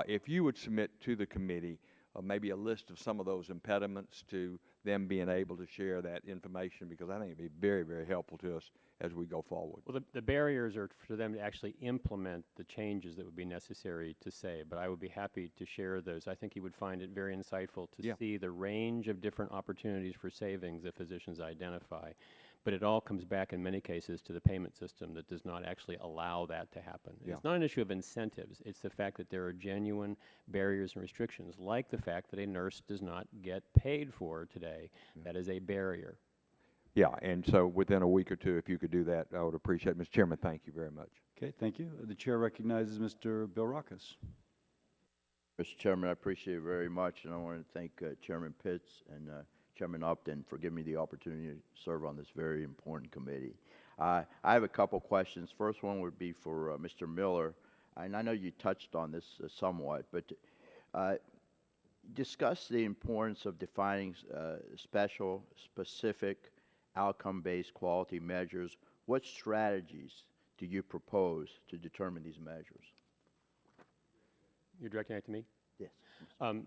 If you would submit to the committee maybe a list of some of those impediments to them being able to share that information, because I think it'd be very, very helpful to us as we go forward. Well, the barriers are for them to actually implement the changes that would be necessary to save, but I would be happy to share those. I think you would find it very insightful to see the range of different opportunities for savings that physicians identify. But it all comes back in many cases to the payment system that does not actually allow that to happen. It's not an issue of incentives. It's the fact that there are genuine barriers and restrictions, like the fact that a nurse does not get paid for today. That is a barrier. Yeah, and so within a week or two, if you could do that, I would appreciate it. Mr. Chairman, thank you very much. Okay, thank you. The chair recognizes Mr. Bilrakis. Mr. Chairman, I appreciate it very much, and I want to thank Chairman Pitts and Chairman Upton for giving me the opportunity to serve on this very important committee. I have a couple questions. First one would be for Mr. Miller, and I know you touched on this somewhat, but discuss the importance of defining specific outcome-based quality measures. What strategies do you propose to determine these measures? You're directing that to me? Yes.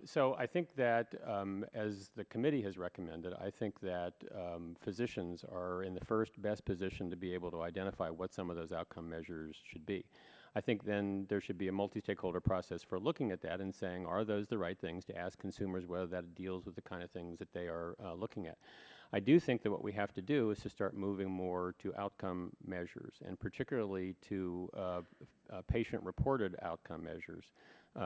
So I think that, as the committee has recommended, I think that physicians are in the first best position to be able to identify what some of those outcome measures should be. I think then there should be a multi-stakeholder process for looking at that and saying, are those the right things to ask consumers whether that deals with the kind of things that they are looking at. I do think that what we have to do is to start moving more to outcome measures, and particularly to patient-reported outcome measures.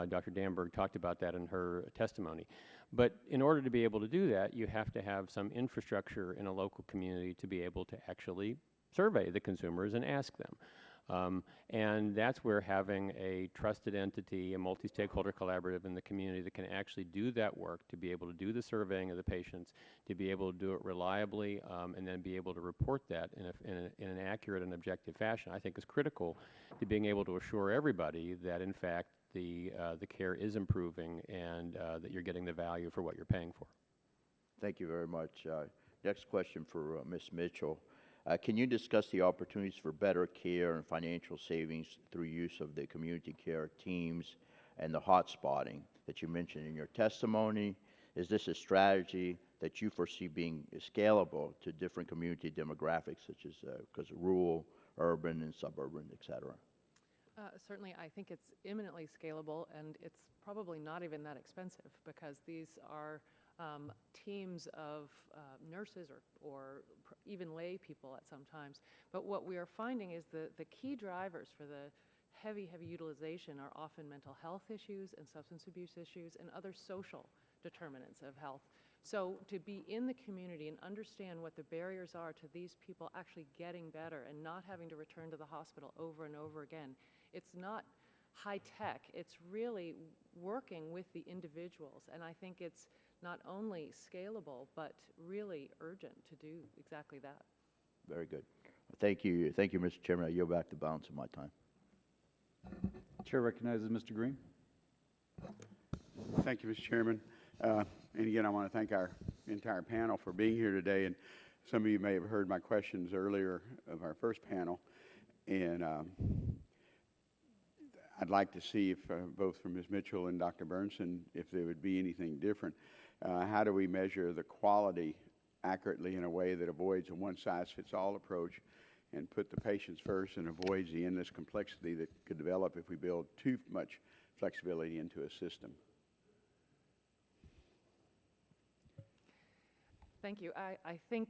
Dr. Danberg talked about that in her testimony. But in order to be able to do that, you have to have some infrastructure in a local community to be able to actually survey the consumers and ask them. And that's where having a trusted entity, a multi-stakeholder collaborative in the community that can actually do that work, to be able to do the surveying of the patients, to be able to do it reliably, and then be able to report that in an accurate and objective fashion, I think is critical to being able to assure everybody that, in fact, the care is improving and that you're getting the value for what you're paying for. Thank you very much. Next question for Ms. Mitchell. Can you discuss the opportunities for better care and financial savings through use of the community care teams and the hotspotting that you mentioned in your testimony? Is this a strategy that you foresee being scalable to different community demographics, such as rural, urban, and suburban, et cetera? Certainly, I think it's imminently scalable, and it's probably not even that expensive, because these are teams of nurses or even lay people at some times. But what we are finding is the key drivers for the heavy utilization are often mental health issues and substance abuse issues and other social determinants of health. So to be in the community and understand what the barriers are to these people actually getting better and not having to return to the hospital over and over again, it's not high tech, it's really working with the individuals. And I think it's not only scalable, but really urgent to do exactly that. Very good. Thank you. Thank you, Mr. Chairman. I yield back the balance of my time. Chair recognizes Mr. Green. Thank you, Mr. Chairman. And again, I want to thank our entire panel for being here today. And some of you may have heard my questions earlier of our first panel. And I'd like to see if both from Ms. Mitchell and Dr. Bernson, if there would be anything different. How do we measure the quality accurately in a way that avoids a one-size-fits-all approach and put the patients first and avoids the endless complexity that could develop if we build too much flexibility into a system? Thank you. I think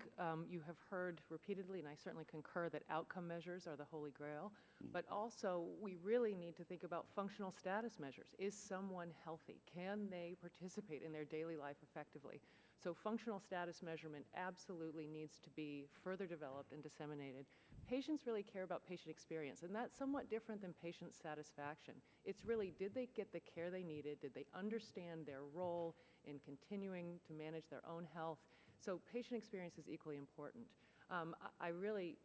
you have heard repeatedly, and I certainly concur, that outcome measures are the holy grail. But also, we really need to think about functional status measures. Is someone healthy? Can they participate in their daily life effectively? So functional status measurement absolutely needs to be further developed and disseminated. Patients really care about patient experience, and that's somewhat different than patient satisfaction. It's really, did they get the care they needed? Did they understand their role in continuing to manage their own health? So patient experience is equally important. I really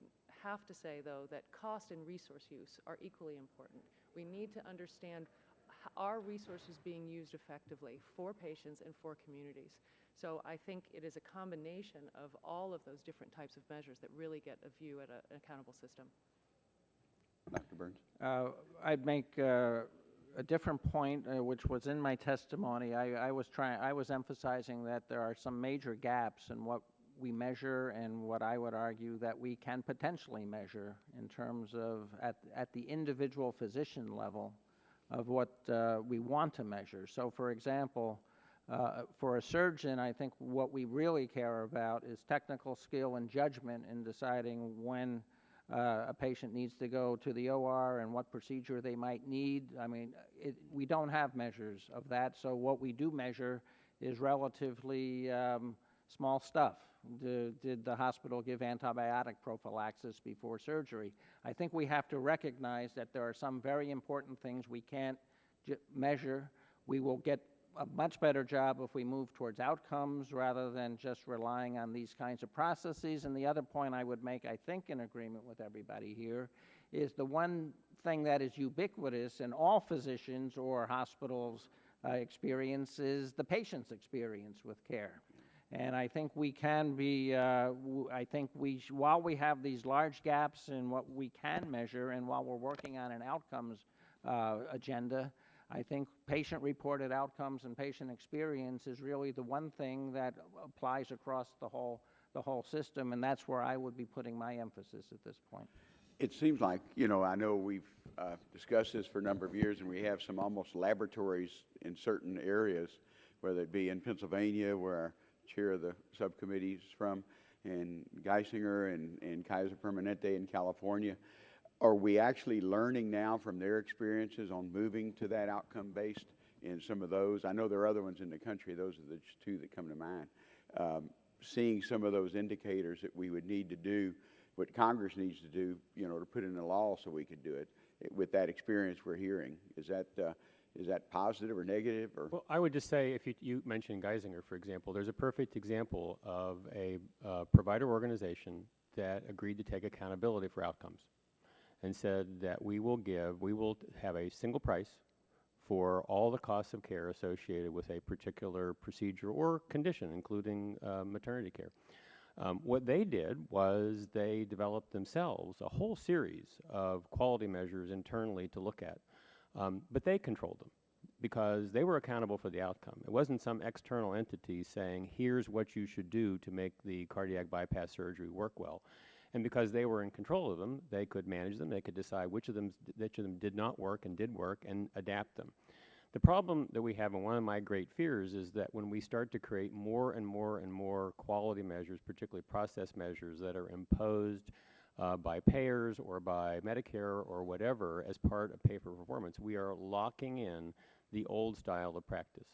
have to say, though, that cost and resource use are equally important. We need to understand, are resources being used effectively for patients and for communities? So I think it is a combination of all of those different types of measures that really get a view at an accountable system. Dr. Burns? I'd make a different point, which was in my testimony. I was emphasizing that there are some major gaps in what we measure and what I would argue that we can potentially measure in terms of at the individual physician level of what we want to measure. So, for example, for a surgeon, I think what we really care about is technical skill and judgment in deciding when a patient needs to go to the OR and what procedure they might need. I mean, we don't have measures of that, so what we do measure is relatively small stuff. Did the hospital give antibiotic prophylaxis before surgery? I think we have to recognize that there are some very important things we can't measure. We will get a much better job if we move towards outcomes rather than just relying on these kinds of processes. And the other point I would make, I think in agreement with everybody here, is the one thing that is ubiquitous in all physicians or hospitals' experience is the patient's experience with care. And I think we can be, while we have these large gaps in what we can measure and while we're working on an outcomes agenda, I think patient-reported outcomes and patient experience is really the one thing that applies across the whole system, and that's where I would be putting my emphasis at this point. It seems like, I know we've discussed this for a number of years, and we have some almost laboratories in certain areas, whether it be in Pennsylvania, where our chair of the subcommittee is from, and Geisinger and Kaiser Permanente in California. Are we actually learning now from their experiences on moving to that outcome-based in some of those? I know there are other ones in the country. Those are the two that come to mind. Seeing some of those indicators that we would need to do, what Congress needs to do, to put in the law so we could do it with that experience we're hearing. Is that positive or negative? Or? Well, I would just say, if you mentioned Geisinger, for example, there's a perfect example of a provider organization that agreed to take accountability for outcomes and said that we will have a single price for all the costs of care associated with a particular procedure or condition, including maternity care. What they did was they developed themselves a whole series of quality measures internally to look at, but they controlled them because they were accountable for the outcome. It wasn't some external entity saying, here's what you should do to make the cardiac bypass surgery work well. And because they were in control of them, they could manage them, they could decide which of them did not work and did work and adapt them. The problem that we have, and one of my great fears, is that when we start to create more and more and more quality measures, particularly process measures that are imposed by payers or by Medicare or whatever as part of pay for performance, we are locking in the old style of practice.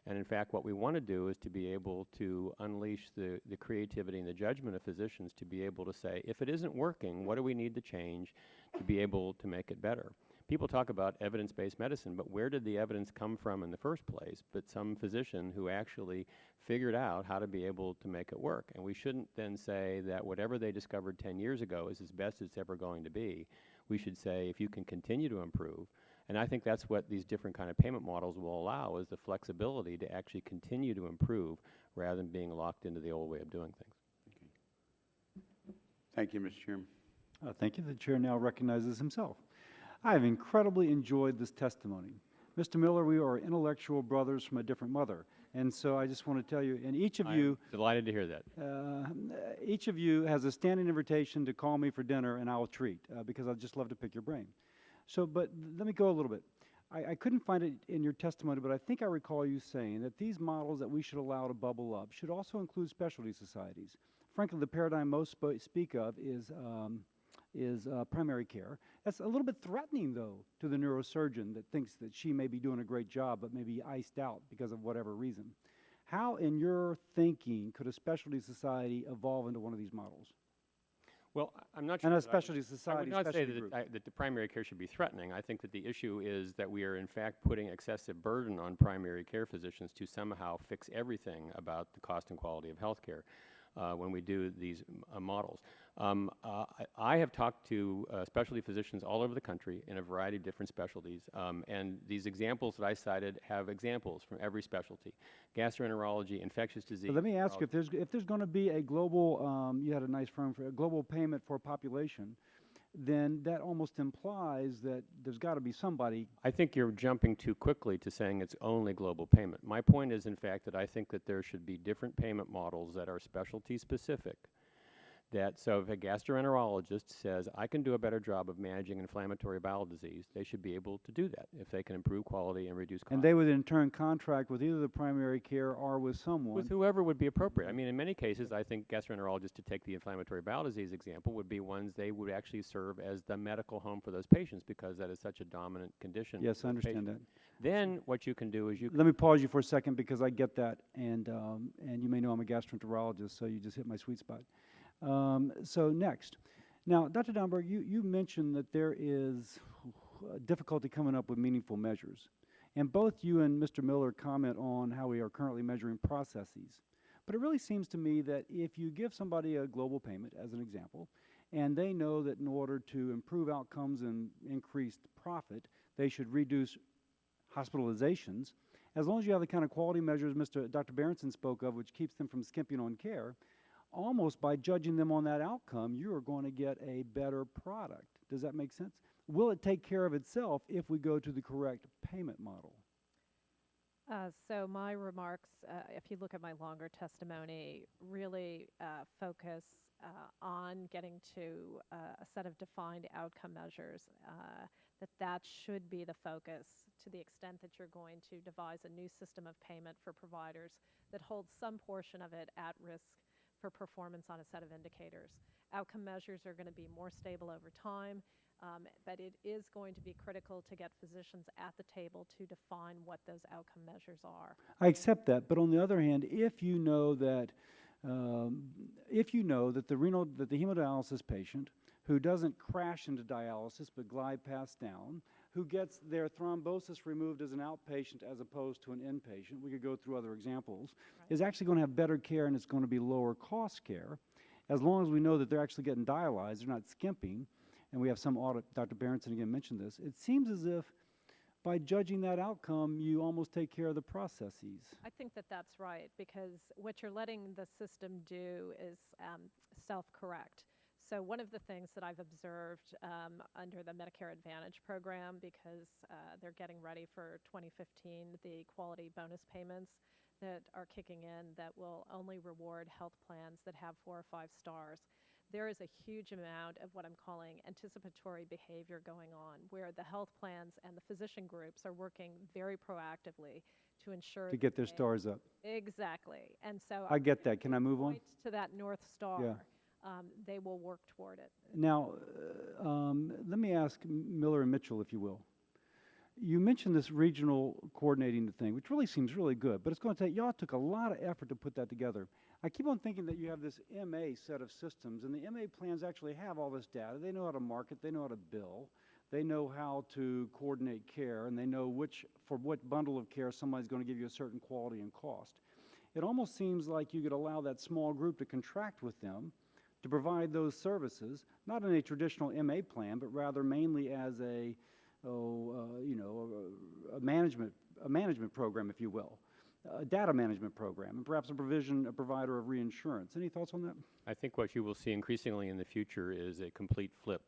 And in fact, what we want to do is to be able to unleash the creativity and the judgment of physicians to be able to say, if it isn't working, what do we need to change to be able to make it better? People talk about evidence-based medicine, but where did the evidence come from in the first place? But some physician who actually figured out how to be able to make it work. And we shouldn't then say that whatever they discovered 10 years ago is as best it's ever going to be. We should say, if you can continue to improve, and I think that's what these different kind of payment models will allow, is the flexibility to actually continue to improve rather than being locked into the old way of doing things. Okay. Thank you, Mr. Chairman. Thank you. The chair now recognizes himself. I have incredibly enjoyed this testimony. Mr. Miller, we are intellectual brothers from a different mother. And so I just want to tell you, and each of you... I'm delighted to hear that. Each of you has a standing invitation to call me for dinner, and I will treat, because I'd just love to pick your brain. So, but let me go a little bit. I couldn't find it in your testimony, but I think I recall you saying that these models that we should allow to bubble up should also include specialty societies. Frankly, the paradigm most speak of is primary care. That's a little bit threatening, though, to the neurosurgeon that thinks that she may be doing a great job but may be iced out because of whatever reason. How, in your thinking, could a specialty society evolve into one of these models? Well, I'm not sure. And a specialty society, I would not say that the primary care should be threatening. I think that the issue is that we are, in fact, putting excessive burden on primary care physicians to somehow fix everything about the cost and quality of health care when we do these models. I have talked to specialty physicians all over the country in a variety of different specialties, and these examples that I cited have examples from every specialty: gastroenterology, infectious disease. But let me ask you, if there's going to be a global, you had a nice firm for a global payment for a population, then that almost implies that there's got to be somebody. I think you're jumping too quickly to saying it's only global payment. My point is, in fact, that I think that there should be different payment models that are specialty specific. So if a gastroenterologist says, I can do a better job of managing inflammatory bowel disease, they should be able to do that if they can improve quality and reduce costs. And they would in turn contract with either the primary care or with someone. With whoever would be appropriate. I mean, in many cases, I think gastroenterologists, to take the inflammatory bowel disease example, would be ones they would actually serve as the medical home for those patients because that is such a dominant condition. Yes, I understand that. Then what you can do is you can... Let me pause you for a second because I get that, and you may know I'm a gastroenterologist, so you just hit my sweet spot. So next. Now, Dr. Domberg, you mentioned that there is difficulty coming up with meaningful measures. And both you and Mr. Miller comment on how we are currently measuring processes. But it really seems to me that if you give somebody a global payment, as an example, and they know that in order to improve outcomes and increase profit, they should reduce hospitalizations, as long as you have the kind of quality measures Dr. Berenson spoke of, which keeps them from skimping on care, almost by judging them on that outcome, you are going to get a better product. Does that make sense? Will it take care of itself if we go to the correct payment model? So my remarks, if you look at my longer testimony, really focus on getting to a set of defined outcome measures, that should be the focus to the extent that you're going to devise a new system of payment for providers that holds some portion of it at risk for performance on a set of indicators. Outcome measures are going to be more stable over time, but it is going to be critical to get physicians at the table to define what those outcome measures are. I accept that, but on the other hand, if you know that the hemodialysis patient who doesn't crash into dialysis but glide past down, who gets their thrombosis removed as an outpatient as opposed to an inpatient, we could go through other examples, is actually going to have better care and it's going to be lower cost care, as long as we know that they're actually getting dialyzed, they're not skimping, and we have some audit, Dr. Berenson again mentioned this, it seems as if by judging that outcome, you almost take care of the processes. I think that that's right, because what you're letting the system do is self-correct. So one of the things that I've observed under the Medicare Advantage program, because they're getting ready for 2015, the quality bonus payments that are kicking in that will only reward health plans that have 4 or 5 stars. There is a huge amount of what I'm calling anticipatory behavior going on, where the health plans and the physician groups are working very proactively to ensure to get their stars up. Exactly. And so I get that. Can I move on? Point to that North Star. Yeah. They will work toward it. Now, let me ask Miller and Mitchell, if you will. You mentioned this regional coordinating thing, which really seems really good, but it's going to take, y'all took a lot of effort to put that together. I keep on thinking that you have this MA set of systems, and the MA plans actually have all this data. They know how to market, they know how to bill, they know how to coordinate care, and they know for what bundle of care somebody's going to give you a certain quality and cost. It almost seems like you could allow that small group to contract with them to provide those services, not in a traditional MA plan, but rather mainly as a management program, if you will, a data management program, and perhaps a provider of reinsurance. Any thoughts on that? I think what you will see increasingly in the future is a complete flip.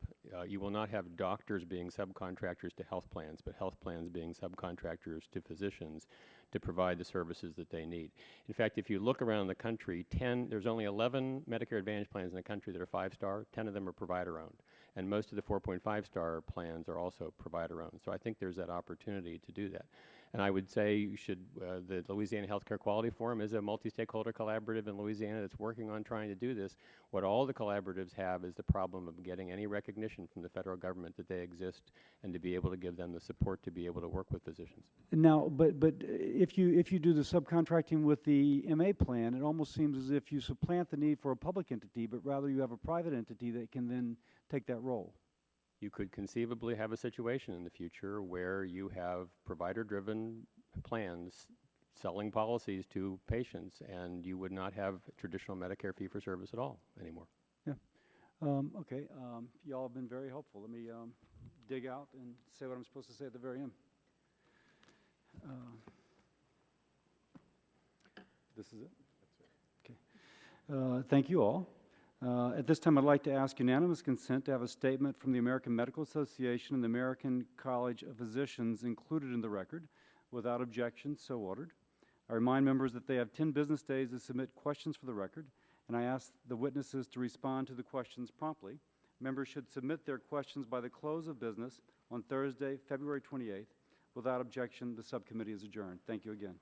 You will not have doctors being subcontractors to health plans, but health plans being subcontractors to physicians to provide the services that they need. In fact, if you look around the country, there's only 11 Medicare Advantage plans in the country that are 5-star, 10 of them are provider-owned, and most of the 4.5-star plans are also provider-owned. So I think there's that opportunity to do that. And I would say you should, the Louisiana Healthcare Quality Forum is a multi-stakeholder collaborative in Louisiana that's working on trying to do this. What all the collaboratives have is the problem of getting any recognition from the federal government that they exist and to be able to give them the support to be able to work with physicians. Now, but if you do the subcontracting with the MA plan, it almost seems as if you supplant the need for a public entity, but rather you have a private entity that can then take that role. You could conceivably have a situation in the future where you have provider-driven plans selling policies to patients, and you would not have traditional Medicare fee-for-service at all anymore. Yeah. Okay. Y'all have been very helpful. Let me dig out and say what I'm supposed to say at the very end. This is it? Okay. Thank you all. At this time, I'd like to ask unanimous consent to have a statement from the American Medical Association and the American College of Physicians included in the record. Without objection, so ordered. I remind members that they have 10 business days to submit questions for the record, and I ask the witnesses to respond to the questions promptly. Members should submit their questions by the close of business on Thursday, February 28th. Without objection, the subcommittee is adjourned. Thank you again.